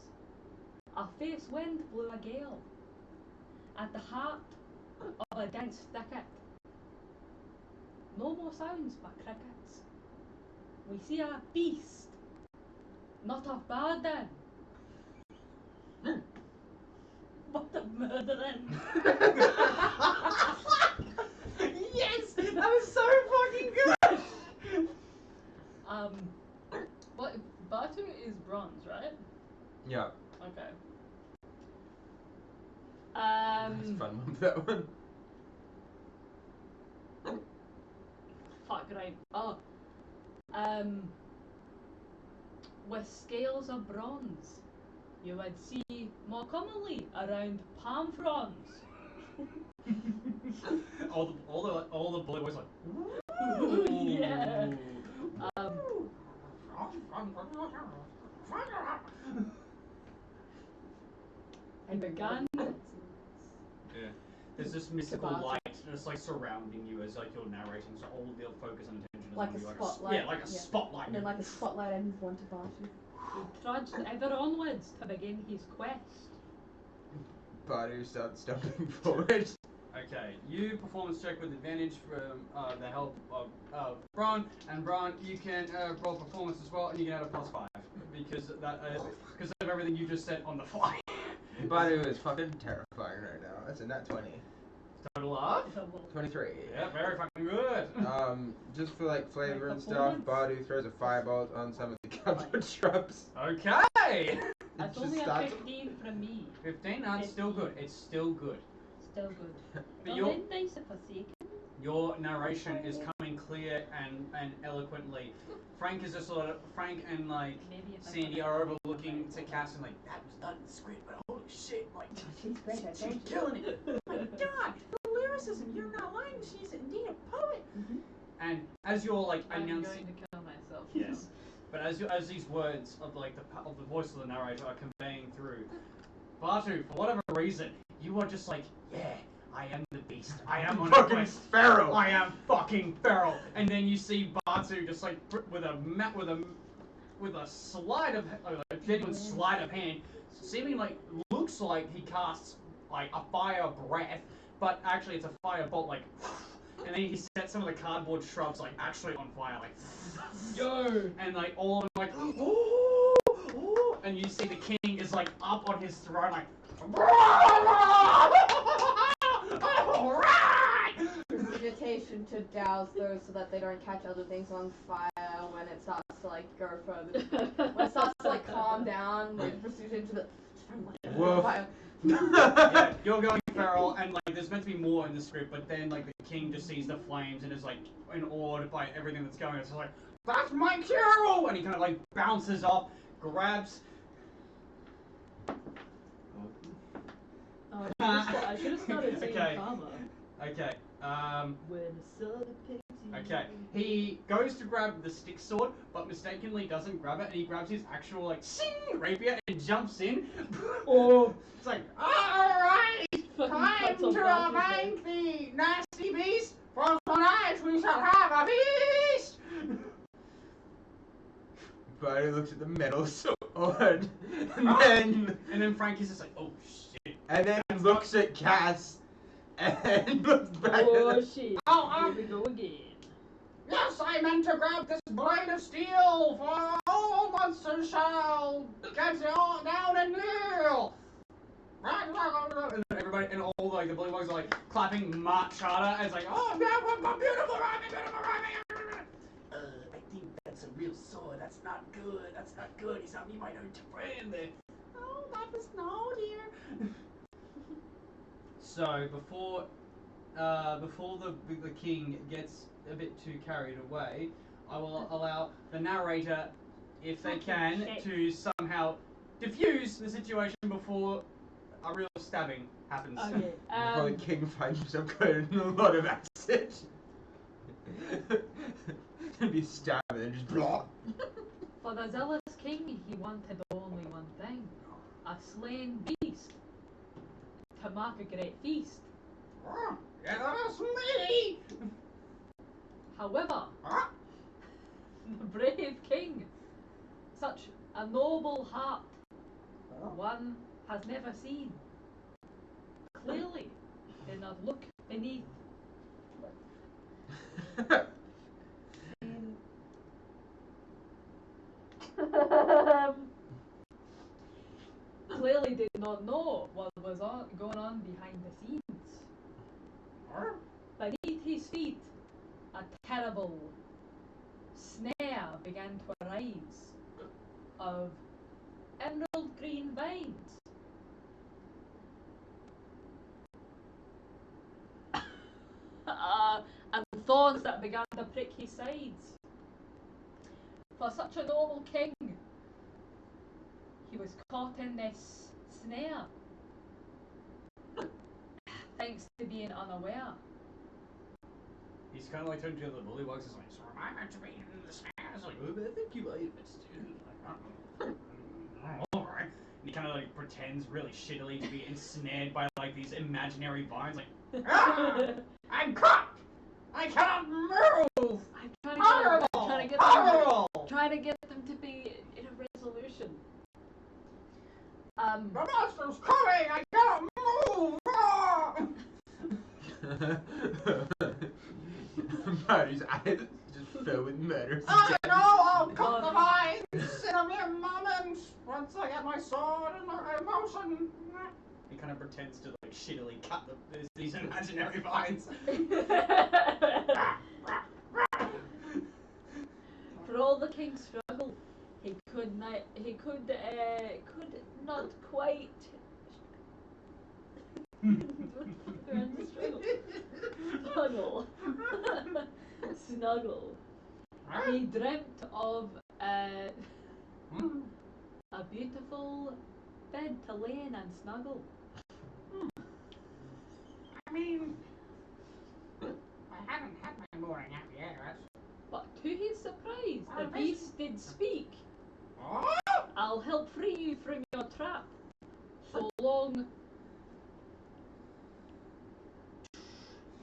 a fierce wind blew a gale. At the heart of a dense thicket, no more sounds but crickets. We see a beast, not a burden. What a murdering! Yes! That was so fucking good! What? Batu is bronze, right? Yeah. Okay. That's a fun one, that one. Fuck, could I? Oh. with scales of bronze. You would see more commonly around palm fronds. all the bully boys like. Yeah. He began. Yeah. There's this mystical light just like surrounding you as like you're narrating, so all the focus and attention is Like on a you, spotlight. yeah, like a spotlight. And then like a spotlight and one to Batu. He trudged ever onwards to begin his quest. Batu starts stumbling forward. Okay, you performance check with advantage from the help of Bron, and Bron, you can roll performance as well, and you can add a +5 because of everything you just said on the fly. Batu is fucking terrifying right now. That's a nat 20. Total of 23. Yeah, very fucking good. Just for like flavor and stuff, Batu throws a firebolt on some of the cupboard shrubs. Okay. That's Just only a starts- 15 from me. 15. No, it's still good. It's still good. Still good. But Well, then nice if I see. your narration is coming clear and eloquently. Frank and like Maybe if I Sandy got- are overlooking to Castien like that was not in the script, but holy shit, like She's great at she's killing it. Oh my god, the lyricism, you're not lying, she's indeed a poet. And as you're like I'm announcing, going to kill myself. yes, but as these words of like the voice of the narrator are conveying through, Batu, for whatever reason, you are just like, yeah, I am the beast. I am on a Fucking quest. feral. I am fucking feral. And then you see Batu just like with a slide of a genuine sleight of hand, seeming like looks like he casts like a fire breath, but actually it's a fire bolt like. And then he sets some of the cardboard shrubs like actually on fire, like yo, and like all of them like ooh, ooh, and you see the king is like up on his throne like. Vegetation to douse those so that they don't catch other things on fire when it starts to like go further. When it starts to like calm down, like pursuit into the Woof. fire. Yeah, you're going feral, and like there's meant to be more in the script, but then like the king just sees the flames and is like awed by everything that's going on. It's just like, that's my hero! And he kind of like bounces off, grabs. Oh, I should have started saying Okay. karma. Okay. When I saw the pixie. Okay. He goes to grab the stick sword, but mistakenly doesn't grab it, and he grabs his actual like rapier and jumps in. Oh. It's like, alright! Fucking Time cuts off to Batu's avenge the nasty beast! For tonight we shall have a feast! Batu looks at the metal sword, and then Frank is just like, oh shit. and then looks at Cass, and looks back Oh at the... shit. Oh, Here we go again. yes, I meant to grab this blade of steel, for all monsters shall get down and kneel! And everybody, and all like the bullywogs are like clapping much harder, and it's like, oh man, what beautiful rhyming! I think that's a real sword. That's not good. That's not good. He might hurt your friend there. Oh, that was no, dear. So before the king gets a bit too carried away, I will allow the narrator, if they can, to somehow diffuse the situation before a real stabbing happens. Okay. Before the king finds himself coated in a lot of acid. And be stabbed and just blah. For the zealous king, he wanted only one thing: a slain beast to mark a great feast. Yes, me! However, the brave king, such a noble heart, one has never seen, clearly did not look beneath. Clearly did not know what was going on behind the scenes. Beneath his feet, a terrible snare began to arise of emerald green vines. And thorns that began to prick his sides. for such a noble king. He was caught in this snare. Thanks to being unaware. He's kind of like turning to the bullywugs. He's like, so am I meant to be in the snare? It's like, oh, I think you might have like, alright. And he kind of like pretends really shittily to be ensnared by like these imaginary vines. Like, ah, I'm caught! I cannot move! I'm trying Horrible! trying to get them to be in a resolution. The monster's coming! I cannot move! Ah! Batu's eyes just fill with murder. I know! I'll cut the vines in a mere moment! Once I get my sword and my motion. He kind of pretends to like shittily cut these imaginary vines. For all the king's struggle, he could not quite snuggle. He dreamt of a beautiful bed to lay in and snuggle. I mean, I haven't had my morning nap yet. But to his surprise, the beast did speak. Oh? I'll help free you from your trap. So long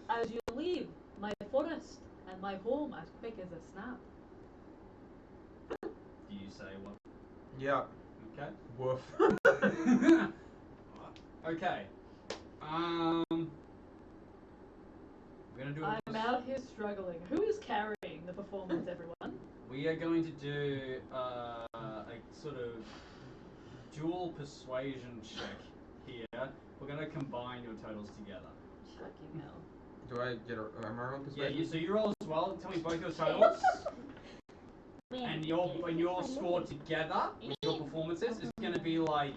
as you leave my forest and my home as quick as a snap. Do you say what? Yeah. Okay. Woof. Okay. We're gonna do. I'm out here struggling. Who is carrying the performance, everyone? We are going to do a sort of dual persuasion check here. We're going to combine your totals together. Fucking hell. Do I get a roll Yeah, persuasion? so you roll as well. Tell me both your totals. And your score together with your performances is going to be like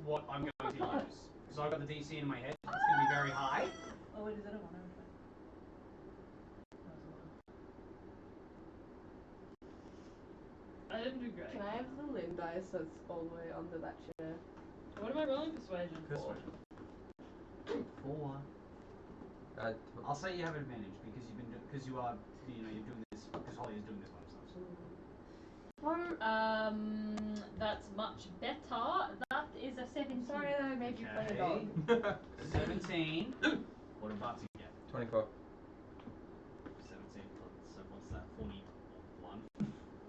what I'm going to use. Because I've got the DC in my head. It's going to be very high. Oh, wait, is that a 1? I didn't do great. Can I have the limb dice that's all the way under that chair? What am I rolling persuasion for? 4. I'll say you have advantage because you've been because you are you're doing this because Holly is doing this by herself. That's much better. That is a 17. Sorry that I made you play a dog. 17. What about to get? 24. 17. So what's that? 41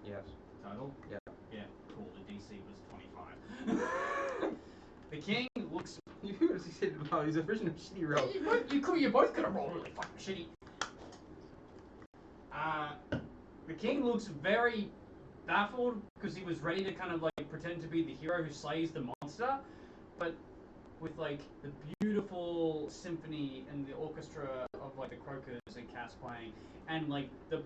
Yes. total. Yeah. Yeah. Cool. The DC was 25. The king looks. You would have succeeded well. He's a version of shitty roll. You both could have rolled really fucking shitty. The king looks very baffled because he was ready to kind of like pretend to be the hero who slays the monster, but with like the beautiful symphony and the orchestra of like the croakers and Cass playing, and like the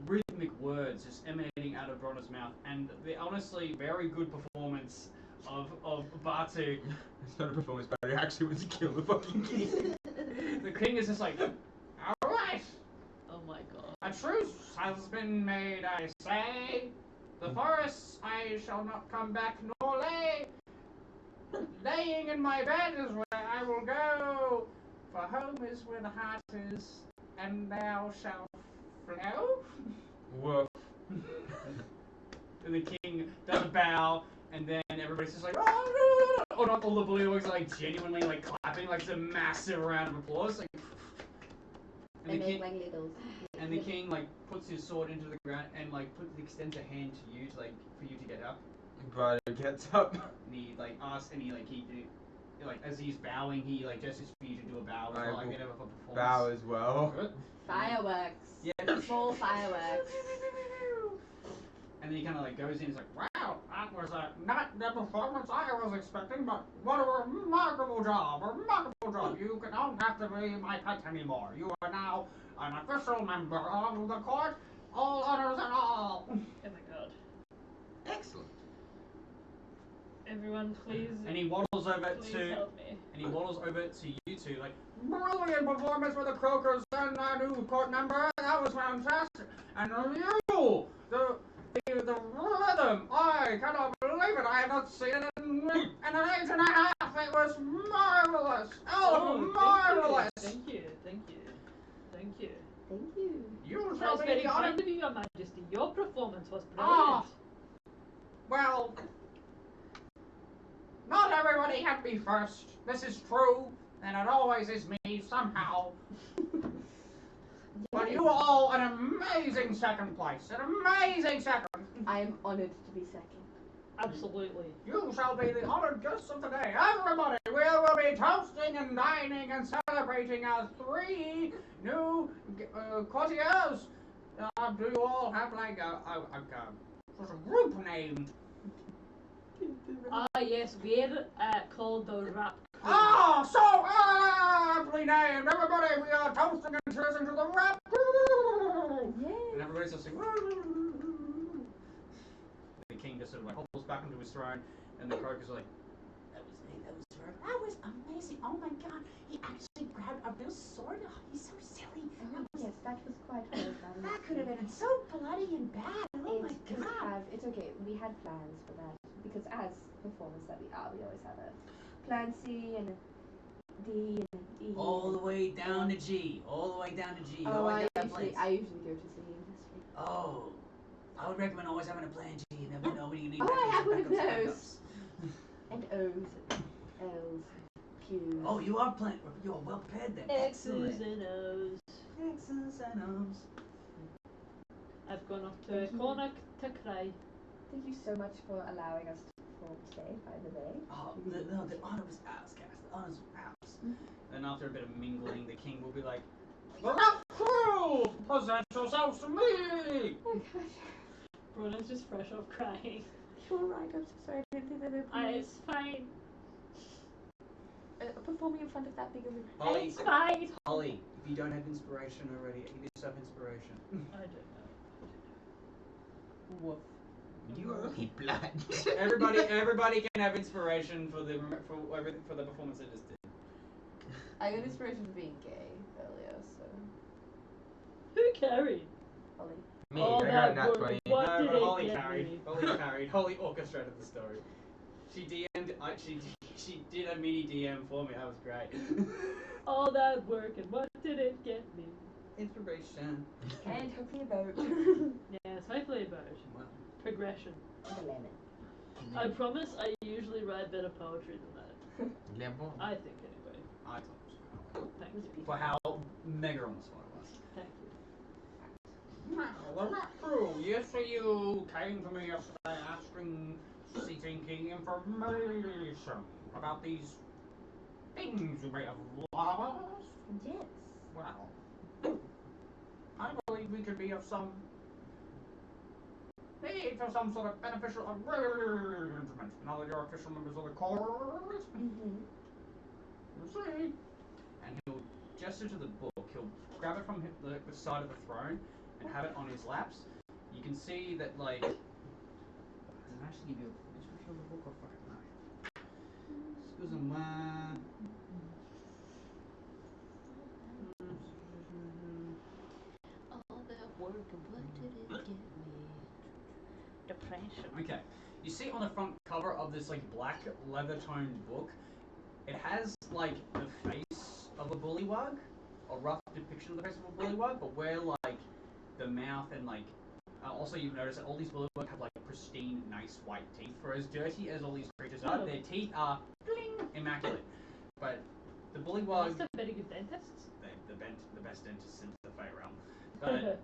rhythmic words just emanating out of Bronagh's mouth, and the honestly very good performance of Batu. It's not a performance, but he actually wants to kill the fucking king. The king is just like, alright, Oh my god. a truce has been made, I say. The forests I shall not come back nor lay. Laying in my bed is where I will go. For home is where the heart is, and thou shalt flow. Woof. And the king does a bow, and then everybody's just like, oh, not all the bullywugs are like genuinely like clapping, like it's a massive round of applause. Like, They make like littles. and the king like puts his sword into the ground and like extends a hand to you to like for you to get up. But it gets up. And he like asks, and he like as he's bowing, he like gestures for you to do a bow as I well, like will a bit of a performance. Bow as well. Fireworks. Yeah. Small fireworks. And then he kind of like goes in. He's like, "Wow, that was not the performance I was expecting, but what a remarkable job! You don't have to be my pet anymore. You are now an official member of the court. All honors and all." Oh my god. Excellent. Everyone, please. And he waddles over please to. help me. And he waddles over to you two, like, brilliant performance for the croakers and our new court member. That was fantastic. And you, The rhythm! I cannot believe it! I have not seen it in an age and a half! It was marvelous! Oh, marvelous! Thank you. Thank you. Thank you. Thank you. You shall That's be very the kind honored. of you, Your Majesty. Your performance was brilliant. Ah! Well, not everybody can be first. This is true, and it always is me somehow. But you all an amazing second place. An amazing second. I am honored to be second. Absolutely. You shall be the honored guests of today. Everybody, we will be toasting and dining and celebrating our 3 new courtiers. Do you all have like a sort of group name? Yes, we're called the Rap Crew. Ah, so aptly named. Everybody, we are toasting and cheersing to the rap crew. And everybody's just like, the king just sort of like hobbles back into his throne, and the croak is like, That was me. That was amazing. Oh my god. He actually grabbed a real sword. Oh, he's so silly. Yes, that was quite horrifying. That could have been so bloody and bad. Oh my god. It's okay. We had plans for that because as performers that we are, we always have a plan C and D and E. All the way down to G. All the way down to G. You Oh, always I got plans. usually go to C industry. Oh. I would recommend always having a plan G. You never know when you need Oh, I have one of backups. those. And O's, L's, Q's. Oh, you are well prepared then. X's and O's. X's and O's. I've gone off to a corner to cry. Thank you so much for allowing us to perform today, by the way. Oh, the honor was ours, guys. The honor was ours. and after a bit of mingling, the king will be like, the rap crew, present yourselves to me. Oh gosh. Bronagh's just fresh off crying. You're right, I'm so sorry. I didn't think that It's fine. performing in front of that big of a Holly, It's fine. Holly, if you don't have inspiration already, give yourself inspiration. I don't know. Woof. You are really blind. everybody can have inspiration for the performance they just did. I got inspiration for being gay earlier, so. Who carried? Holly. Me, All I that got work. nat 20. What No, did but it Holly get carried. me? Holly carried. Holly orchestrated the story. She DM'd. She did a mini DM for me. That was great. All that work and what did it get me? Inspiration. And hopefully a boat. Yes, hopefully about progression. And a lemon. I promise I usually write better poetry than that. Lemon. I think anyway. I thought it was good. Thank you. For how mega on the spot it was. Thank you. Now, the rap crew, yes, you came to me yesterday seeking information about these things you may have lost. Yes. Well, I believe we could be of some need for some sort of beneficial arrangement. Now that you're official members of the court, Mm-hmm. you see. And he'll gesture to the book. He'll grab it from the side of the throne and have it on his laps. You can see that, like, does it actually give you a description of the book or fucking no? Excuse-moi. All that work and what did it get me? Depression. Okay. You see on the front cover of this like black leather-toned book, it has like the face of a bullywug, a rough depiction of the face of a bullywug, but where like the mouth and like also you've noticed that all these bullywug have like pristine, nice white teeth. For as dirty as all these creatures are, their teeth are bling, immaculate. But the bullywug, Must have very good dentists. the best dentists in the Fey realm. But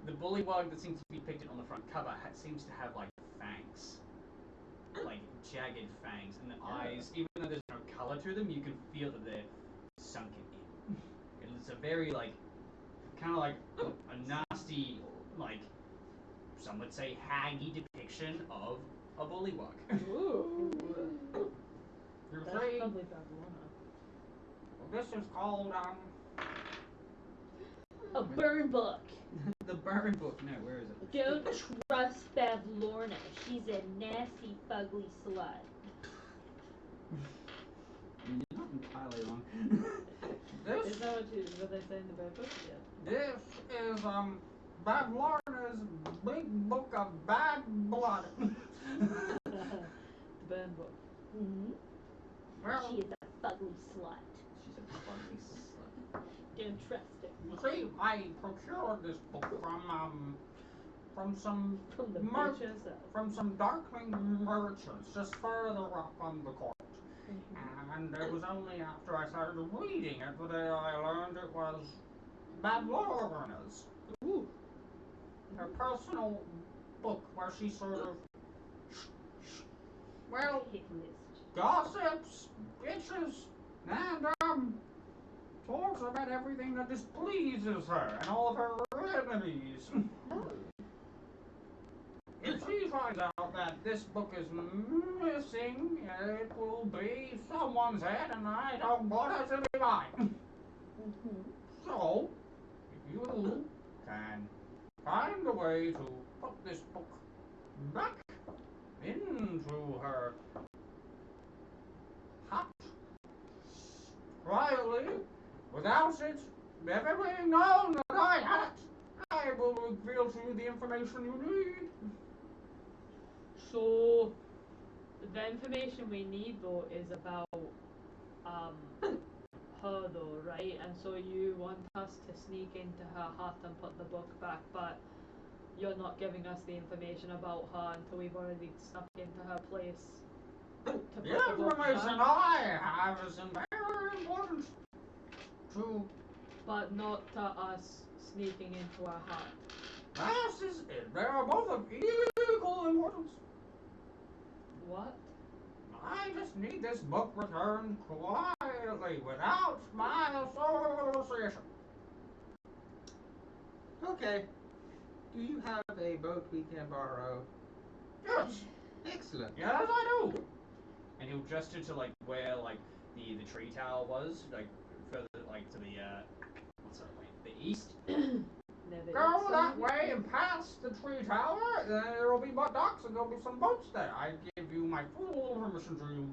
the bullywug that seems to be depicted on the front cover seems to have like fangs, like jagged fangs, and the eyes, even though there's no color to them, you can feel that they're sunken in. It's a very like, kind of like a nasty, like some would say haggy depiction of a bullywug. Ooh. You That's see, probably Babylona. this is called A burn book. the Burn Book. No, where is it? Don't trust Bavlorna. She's a nasty, fugly slut. You're not entirely wrong. Is that what they say in the burn book? Yeah. This is Babylon's big book of bad blood. The burn book. Mm-hmm. Well, She is a fugly slut. She's a funny slut. Interesting. you see, I procured this book from some From the mer- bitch herself. from some darkling merchants just further up on the court. And it was only after I started reading it that I learned it was Babylon's. Ooh. Her personal book where she sort of, well, Hit list. gossips, bitches, and talks about everything that displeases her and all of her enemies. Oh. If she finds out that this book is missing, it will be someone's head, and I don't want it to be mine. Mm-hmm. So, if you can find a way to put this book back into her hut quietly, without it ever being known that I had it, I will reveal to you the information you need. So, the information we need though is about her though, right? And so you want us to sneak into her hut and put the book back, but you're not giving us the information about her until we've already snuck into her place. To put The the book information back, I have is very important to but not to us sneaking into her hut. us. They are both of equal importance. What? I just need this book returned quietly without my association. Okay. Do you have a boat we can borrow? Yes, Excellent. yes I do. And he'll gesture to like where like the tree tower was, like further like to the what's that way? The east. Never Go did that so. way and past the tree tower, there will be mud docks and there'll be some boats there. I give you my full permission to use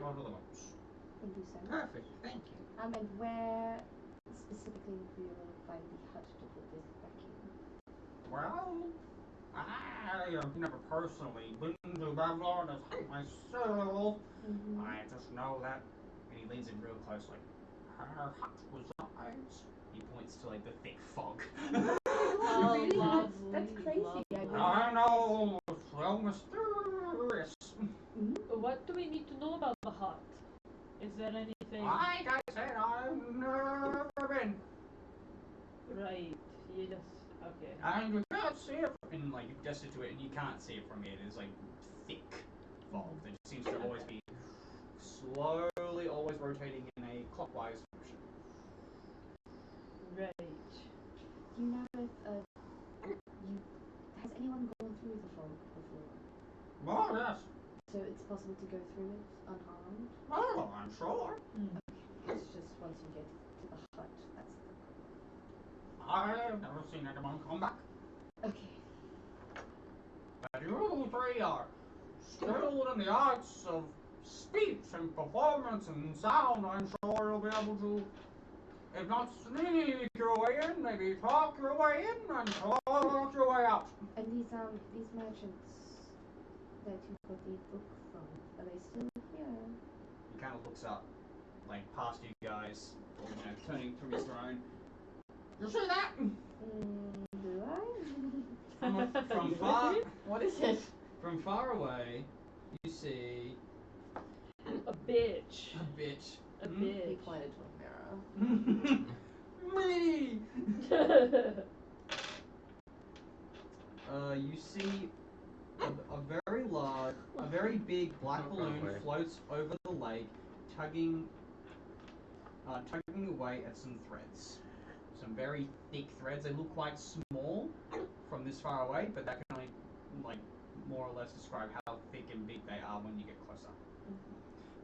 one of the boats. Thank you so much. Perfect. Thank you. And where specifically will you find the hut to put this back in? Well, I have never personally been to Babylon myself. Mm-hmm. I just know that, and he leans in real close, like, her hut resides. He points to like the thick fog. Oh, Really? lovely, That's crazy. lovely. I know, it's so mysterious. What do we need to know about the hut? Is there anything? Like I said, I've never been. Right, you just okay. And you can't see it. And like you gesture to it, and you can't see it from here. There's like thick fog that seems to always be slowly, always rotating in a clockwise motion. Right. Do you know if has anyone gone through the fog before? Oh, yes. So it's possible to go through it unharmed? Oh, I'm sure. It's just once you get to the hut, that's the problem. I've never seen anyone come back. Okay. But you three are skilled in the arts of speech and performance and sound. I'm sure you'll be able to, if not sneak your way in, maybe talk your way in and talk your way out. And these merchants that you got the book from, are they still here? He kind of looks up, like past you guys, or turning from his throne. You see that? Do I? From far, What is it? from far away, you see A bitch. a bitch. A He bitch. pointed to a mirror. Me. You see a very large, a very big black balloon floats over the lake, tugging away at some threads. Some very thick threads. They look quite small from this far away, but that can only like more or less describe how thick and big they are when you get closer.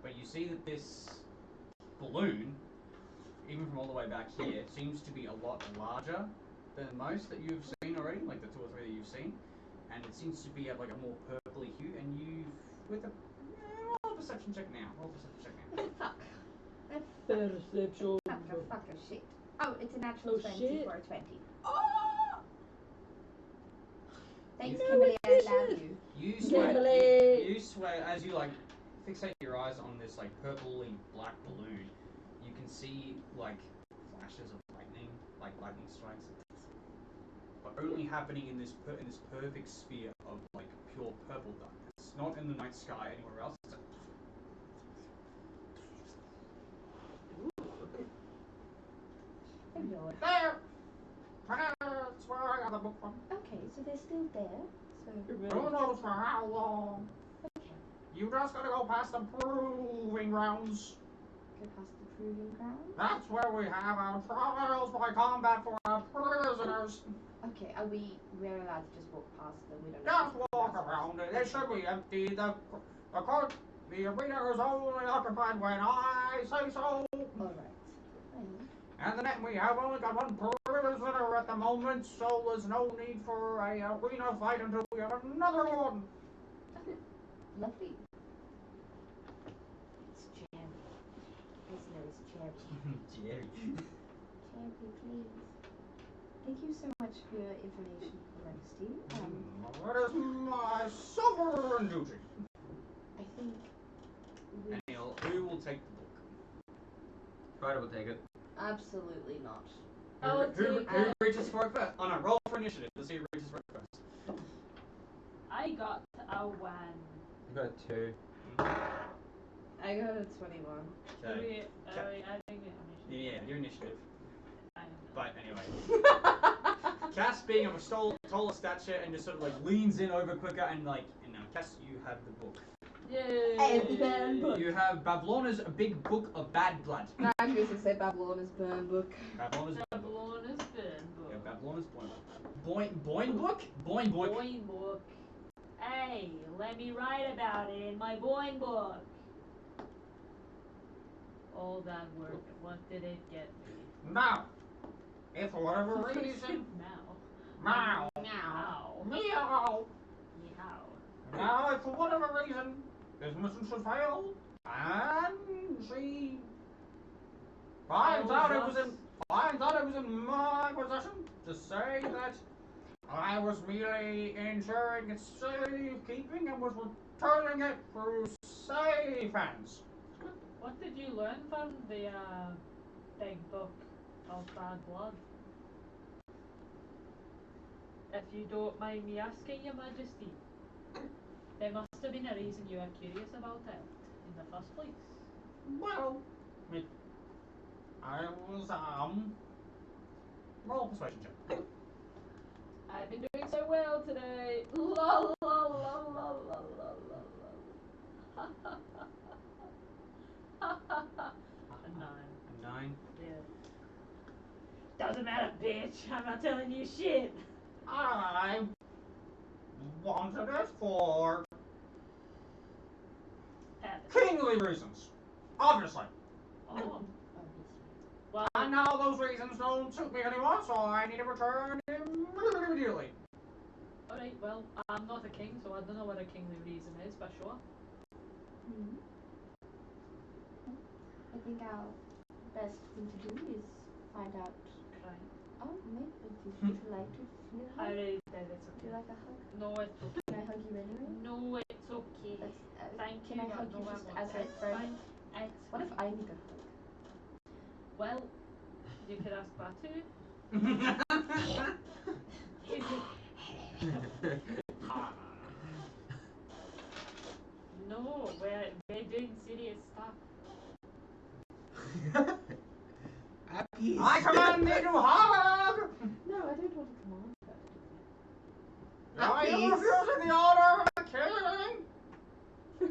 But you see that this balloon, even from all the way back here, seems to be a lot larger than most that you've seen already, like the 2 or 3 that you've seen, and it seems to be at like a more purpley hue. And you've with a roll a perception check now. Roll a perception check now. Fuck. Perception. Fuck a shit. Oh, it's a natural Oh, 20 shit. for a 20. Oh! Thanks, Kimberly. I love you. You swear as you like fixate your eyes on this like purpley black balloon, you can see like flashes of lightning, like lightning strikes, but only happening in this perfect sphere of like pure purple darkness, not in the night sky anywhere else. It's like, Hello. There! That's where I got the book from. Okay, so they're still there. So Who knows for how long? okay, You just gotta go past the proving grounds. go past the proving ground. That's where we have our trials by combat for our prisoners. Okay, we're allowed to just walk past them. We don't. Just have to walk ourselves. around it. It should be empty. The arena is only occupied when I say so. All right. And then we have only got one prisoner at the moment, so there's no need for a arena fight until we have another one. Lovely. It's Jerry. His name is Jerry. Jerry. Jerry, please. Thank you so much for your information, Your Majesty. It is my sovereign duty. I think we... Daniel, who will take the book? Spider will take it. Absolutely not. Who reaches for it first? Oh no, roll for initiative. Let's see who reaches for it first. I got a 1. You got a 2. I got a 21. Are we adding the initiative? Yeah, your initiative. I am But anyway. Cass being of a taller stature and just sort of like leans in over quicker and like, and now Cass, you have the book. Yay! You have Bablona's big book of bad blood. No, I'm going to say Babylon's burn book. Bablona's Babylon's burn book. Yeah, Bablona's boing book. Boing book. Boing book. Hey, let me write about it in my boing book. All that work, what did it get me? Now, if for whatever reason, Now. meow, Meow. meow. Meow. Now, if for whatever reason this mission should fail, and she finds out it was in my possession, to say that I was merely ensuring its safekeeping and was returning it through safe hands. What did you learn from the big book of bad blood? If you don't mind me asking, Your Majesty, there must have been a reason you were curious about it in the first place. Well, I was, Roll persuasion check. I've been doing so well today. La la la la la la la. A 9. A 9. Yeah. Doesn't matter, bitch. I'm not telling you shit. I wanted it for kingly reasons, obviously. Oh. Well, And now those reasons don't suit me anymore, so I need to return immediately. Alright, well, I'm not a king, so I don't know what a kingly reason is, but sure. I think our best thing to do is find out. Crying. Oh, maybe would you like to feel a I hug? already said it's Would you okay. like a hug? No, it's okay. Can I hug you anyway? No, it's okay. Thank Can you. I hug you No, just I as won't. a It's friend? fine. It's What if fine. I need a hug? Well, you could ask Batu. No, we're doing serious stuff. I command thee to hug! No, I don't want to command her to do Are you refusing the order of the king?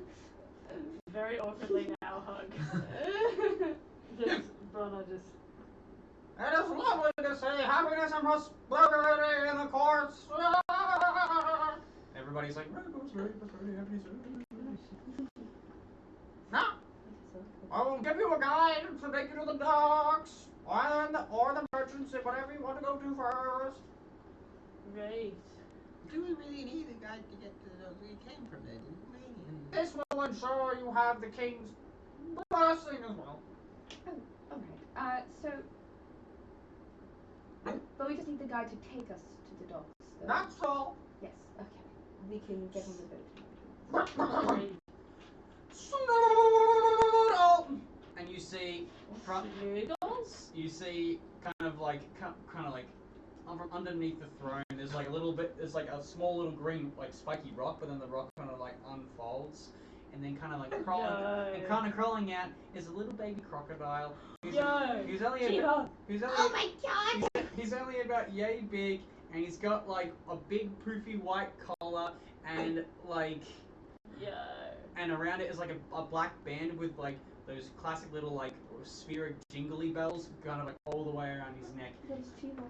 Very awkwardly now, hug. Just, Bronagh just. It is lovely to see happiness and prosperity in the courts. Everybody's like, prosperity, happiness. Now, I will give you a guide to take you to the docks, or the merchants, whatever you want to go to first. Right. Do we really need a guide to get to those? We came from there, didn't we? This will ensure you have the king's blessing as well. Oh, alright. But we just need the guy to take us to the docks. Though. That's all. Yes, okay. we can get on the boat. Agreed. And you see front. Noodles? You see kind of like from underneath the throne. There's like a little bit. There's like a small little green like spiky rock, but then the rock kind of like unfolds, and then kind of like crawling out is a little baby crocodile. He's only about Oh my god! he's only about yay big, and he's got like a big poofy white collar and like and around it is like a black band with like those classic little like spheric jingly bells kind of like all the way around his neck. That is too much.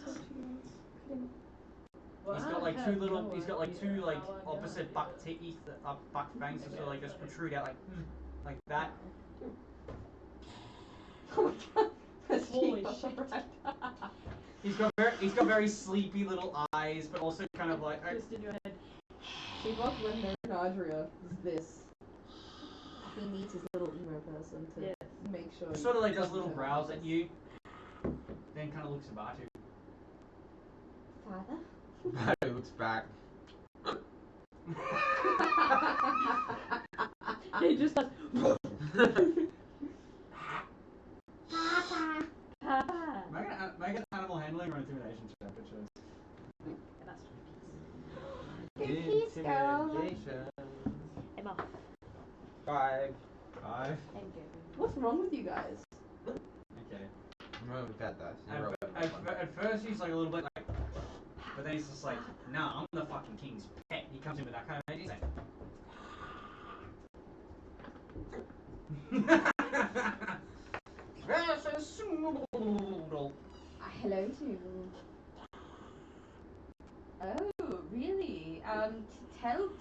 So too much. He's got like two little. He's got like two like opposite buck teeth, buck fangs, that sort of like just protrude out like that. Oh my god. That's Holy cheap. shit. He's got very sleepy little eyes, but also kind of like. Just in your head. She-Hulk when Bronagh is this. He needs his little emo person to make sure. Sort of like does little growls at you, then kind of looks at Batu. Father? Batu looks back. He just does. Papa. Make an animal handling or intimidation check, I chose. Intimidation. Emma. 5. What's wrong with you guys? Okay. I'm rolling with that dice. At first he's like a little bit like, but then he's just like, nah, I'm the fucking king's pet. He comes in with that kind of energy. Hello to you. Oh, really?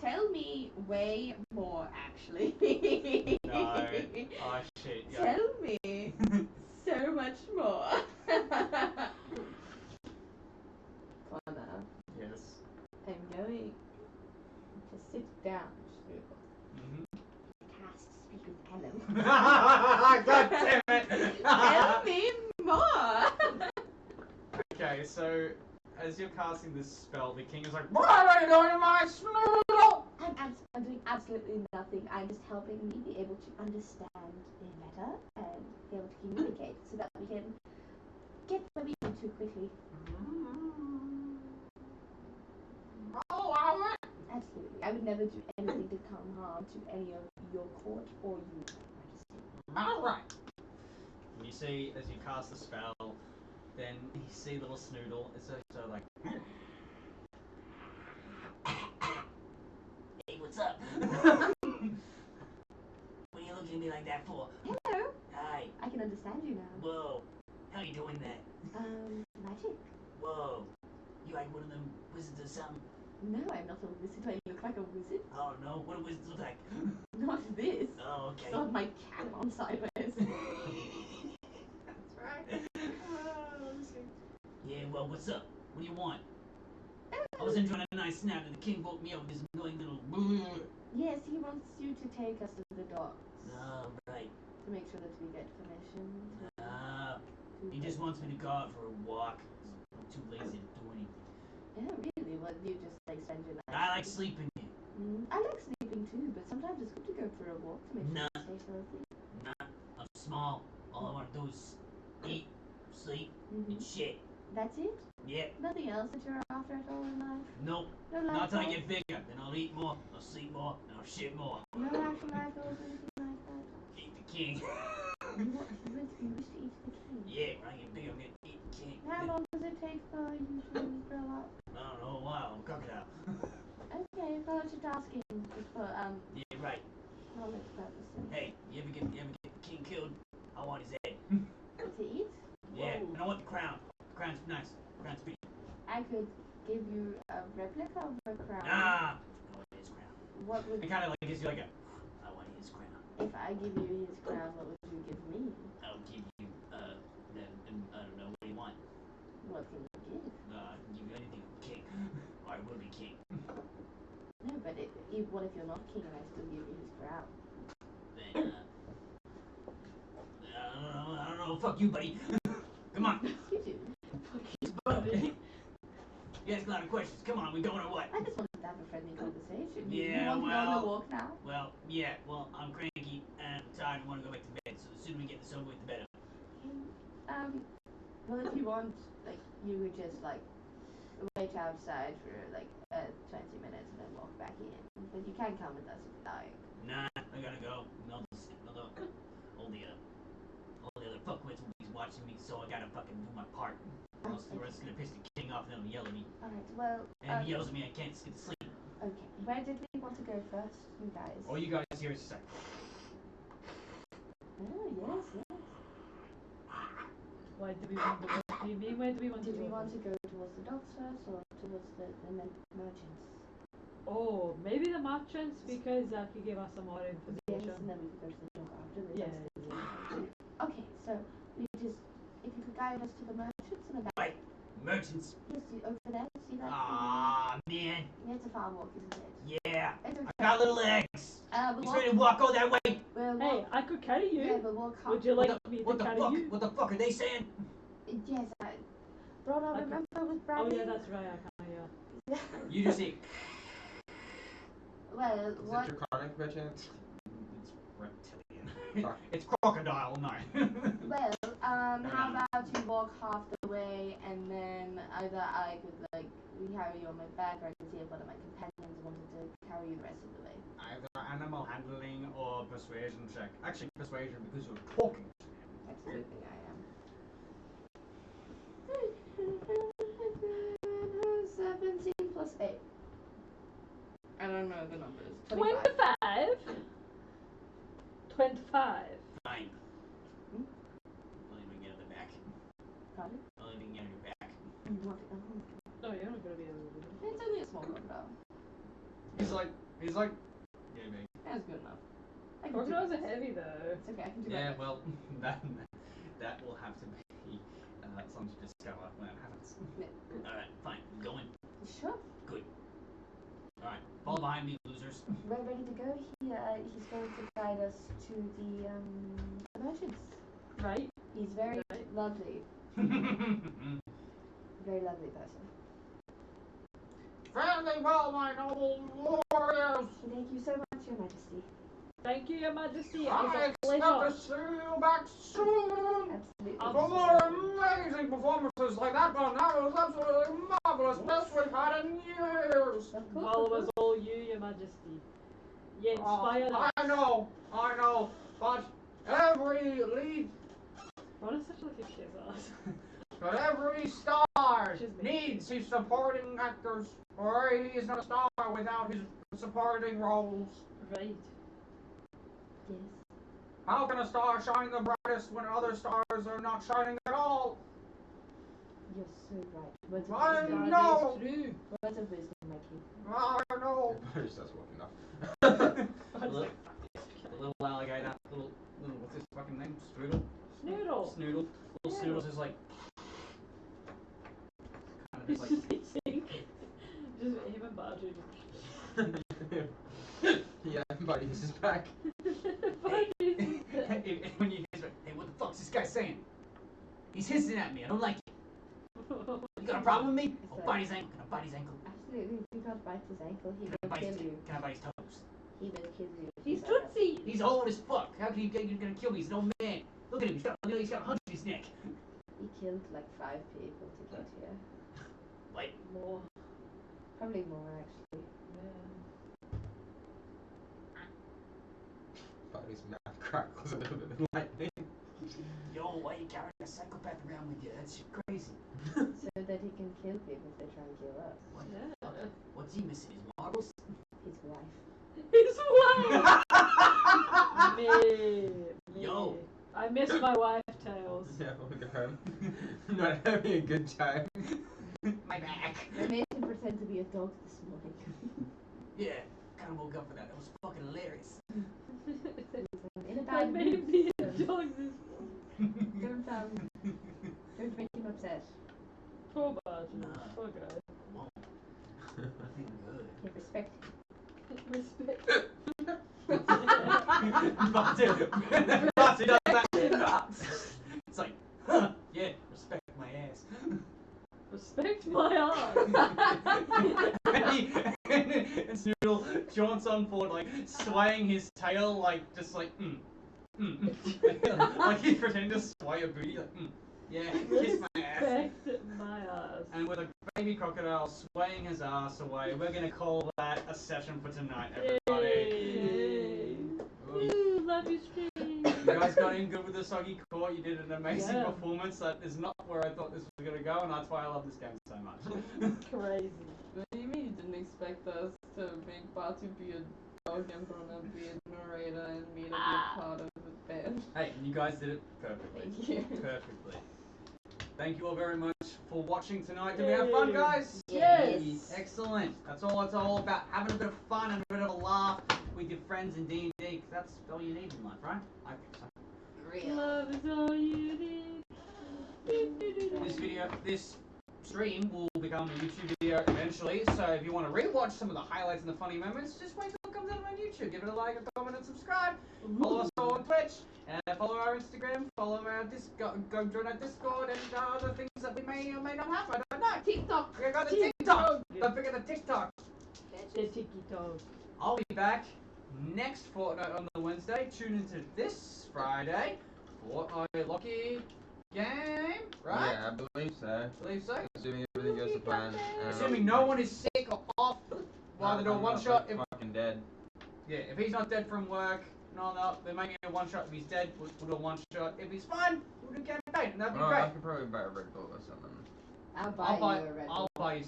Tell me way more, actually. No. Oh shit. Yeah. Tell me so much more. Connor, Yes. I'm going to sit down. Mm-hmm. Cast speak with Ellen. God damn it! Tell me more. Okay, so as you're casting this spell, the king is like, "What are you doing to my snoodle?" I'm doing absolutely nothing. I'm just helping me be able to understand it better and be able to communicate so that we can get where we need to quickly. Absolutely. I would never do anything to come harm to any of your court or you, Majesty. Alright. You see, as you cast the spell, then you see little Snoodle. It's so like, Hey, what's up? What are you looking at me like that for? Hello. Hi. I can understand you now. Whoa. How you doing that? Magic. Whoa. You like one of them wizards or something? No, I'm not a wizard. Do I look like a wizard? Oh no, what do wizards look like? Not this. Oh, okay. Still have my cap on sideways. That's right. Yeah, well, what's up? What do you want? I was enjoying a nice snap and the king woke me up with this annoying little Yes, he wants you to take us to the docks. Oh, right. To make sure that we get permission. He just wants me to go out for a walk. I'm too lazy to do anything. Yeah, really? Well, you just like spend your night. I like sleeping here. I like sleeping too, but sometimes it's good to go for a walk to make sure you stay healthy. Nah, I'm small. All I want to do is eat, sleep, and shit. That's it? Yeah. Nothing else that you're after at all in life? Nope. No life Not till I goals? get bigger. Then I'll eat more, I'll sleep more, and I'll shit more. No actual life goals or anything like that? Eat the king. You wish to eat the king? Yeah, when I get bigger, I'm gonna eat the king. How long does it take for you to grow up? I don't know, a while. I'm crocodile. Okay, well, it's just asking just for Yeah, right. knowledge purposes. Hey, you ever get the king killed? I want his head. To eat? Yeah, and I want the crown. The crown's nice. The crown's pretty. I could give you a replica of a crown. Ah! I want his crown. What would it kind of like gives you like a. I want his crown. if I give you his crown? What would you give me? I'll give you, I don't know, what do you want? What can you give? I can give you anything. I'm king. Or I will be king. No, but what if you're not king and I still give you his crown? Then, I don't know. Fuck you, buddy. Come on. You do. Fuck you, buddy. You ask a lot of questions. Come on, we going or what? I just wanted to to have a friendly conversation. Yeah, you want to go on a walk now? Well, yeah, well, I'm cranky and I'm tired and want to go back to bed, so the sooner we get this over with, the better. Well, if you want, like, you would just, like, wait outside for, like, 20 minutes and then walk back in. But you can come with us if you like. Nah, I gotta go. All the other fuckwits will be watching me, so I gotta fucking do my part. Or else the rest is gonna piss the king off and he'll yell at me. Alright, well... And if he yells at me, I can't get to sleep. Okay, where did we want to go first, you guys? Oh, you guys here is a second. Oh, yes. Why do we want to go? Do you mean where do we want to Do go? we want to go towards the docks first or towards the merchants? Oh, maybe the merchants because that could give us some more Yes, information. and then we could go to the dock afterwards. Yeah. Okay, so we just... If you could guide us to the merchants and then... Wait, merchants? Yes, over there, see that? Ah, man. It's a farm walk, isn't it? Yeah. It's okay. I got little legs. We'll He's walk... ready to walk all that way. We'll Hey, walk... I could carry you. Yeah, we'll walk half... Would you like me to carry you? What the fuck are they saying? Yes, Bronagh, remember with Oh Bradley? yeah, that's right. I can. Yeah. You just see. Well, Is what... it draconic by chance? It's reptilian. It's crocodile, no. Well, how about you walk half the way and then either I could, like, carry you on my back or I can see if one of my companions wanted to carry you the rest of the way. Either animal handling or persuasion check. Actually, persuasion because you're talking to him. Absolutely, I am. 17 plus 8. I don't know the numbers. 25. 25. Fine. Only if we can get on the back. Pardon? Only if we can get on your back. Oh, you're not gonna be able to do that. It's only a small crocodile. He's like, yeah, mate. That's good enough. I can do Crocodiles it. are heavy though. It's okay, I can do Yeah, it. well, that will have to be something to discover when it happens. Alright, fine. Going. Sure. Good. Alright, fall behind me, losers. We're ready to go. He's going to guide us to the merchants. Right? He's very Right. lovely. Very lovely person. Fairly well, my noble warriors. Thank you so much, Your Majesty. Thank you, Your Majesty. I It's a expect to pleasure. see you back soon. Absolutely. For more amazing performances like that one, that was absolutely marvelous. Best we've had in years. Of course. Well, it was all you, Your Majesty. You inspired us. I know, but every lead, What is such like a shit ass? but every star She's me. needs his supporting actors, or he is not a star without his supporting roles. Right. Yes. How can a star shine the brightest when other stars are not shining at all? You're so right. Words of I wisdom. know. True. Words of wisdom, my king. I know. Everybody starts walking off. Little, little alligator, little, what's his fucking name? Strudel? Snoodle. Snoodle. Little Snoodle's just like, kind of It's just like, just eating. Just him and Batu. Yeah, everybody is back. When you guys are, hey, what the fuck's this guy saying? He's hissing at me. I don't like it. You got a problem with me? I'll bite his ankle. Can I bite his ankle? Absolutely. Do not bite his ankle. He Can I will bite kill his, you. can I bite his toes? He will kill you. He's Tootsie. He's old as fuck. How can you get you gonna kill me? He's an old man. Look at him. He's got a hunch in his neck. He killed like 5 people to get here. Wait. More. Probably more, actually. Body's mouth crackles a little bit with lightning. Yo, why you carrying a psychopath around with you? That's crazy. So that he can kill people if they try and kill us. What? Yeah. What's he missing? His marbles? His wife. His wife. Me. Yo. I miss my wife, Tails. Yeah, look at him. Not having a good time. My back. I made him pretend to be a dog this morning. Yeah, kind of woke up for that. That was fucking hilarious. In a I bad made mood. me a dog this morning. Don't make him upset. Poor Batu. Nah. Poor guy. Whoa. Nothing good. Yeah, respect him. Respect. Batu does that. It's like, huh, yeah, respect my ass. Respect my arm. and jaunts on forward, like swaying his tail, like just like like he's pretending to sway a booty, like yeah, kiss my ass. Respect my ass. And with a baby crocodile swaying his ass away, we're gonna call that a session for tonight, everybody. Yay. Woo, love you, stream. You guys got in good with the soggy core. You did an amazing Yeah. performance. That is not where I thought this was gonna go, and that's why I love this game so much. Crazy. What do you mean you didn't expect us to make Batu be a dog and Bronagh be a narrator and me to be a part of the band? Hey, you guys did it perfectly. Thank you. Perfectly. Thank you all very much for watching tonight. Did we have fun, guys? Yes. Excellent. That's all it's all about. Having a bit of fun and a bit of a laugh with your friends in D&D. That's all you need in life, right? I think so. Love is all you need. This stream will become a YouTube video eventually, so if you want to rewatch some of the highlights and the funny moments, just wait till it comes out on YouTube. Give it a like, a comment, and subscribe. Follow us on Twitch, and follow our Instagram, follow our go join our Discord, and other things that we may or may not have. I don't know. TikTok. We got the TikTok. Don't forget the TikTok. The TikTok. I'll be back next fortnight on the Wednesday. Tune into this Friday for a lucky game, right? Yeah, I believe so. Believe so. Assuming everything goes to plan. Assuming no one is sick or off while they do a one shot. If, Fucking dead. yeah, if he's not dead from work, no, they may be a one shot. If he's dead, we'll do a one shot. If he's fine, we'll do campaign, and that'd be Oh, great. I could probably buy a Red Bull or something. I'll buy you a Red Bull. I'll buy you.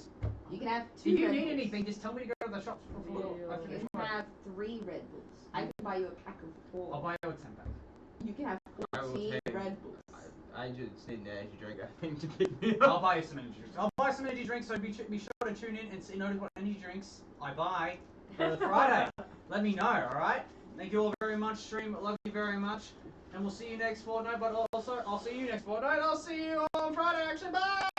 You can have 2 If you Red need Bulls. anything, just tell me to go to the shops before I You finish can work. have 3 Red Bulls. I can buy you a pack of 4. I'll buy you a 10-pack. You can have I will 14 take- Red Bulls. I just need an energy drink, I think, to pick me I'll up. buy you some energy drinks. I'll buy some energy drinks, so be sure to tune in and notice what energy drinks I buy for Friday. Let me know, alright? Thank you all very much, stream. I love you very much. And we'll see you next fortnight, but also, I'll see you next fortnight. I'll see you on Friday, actually. Bye!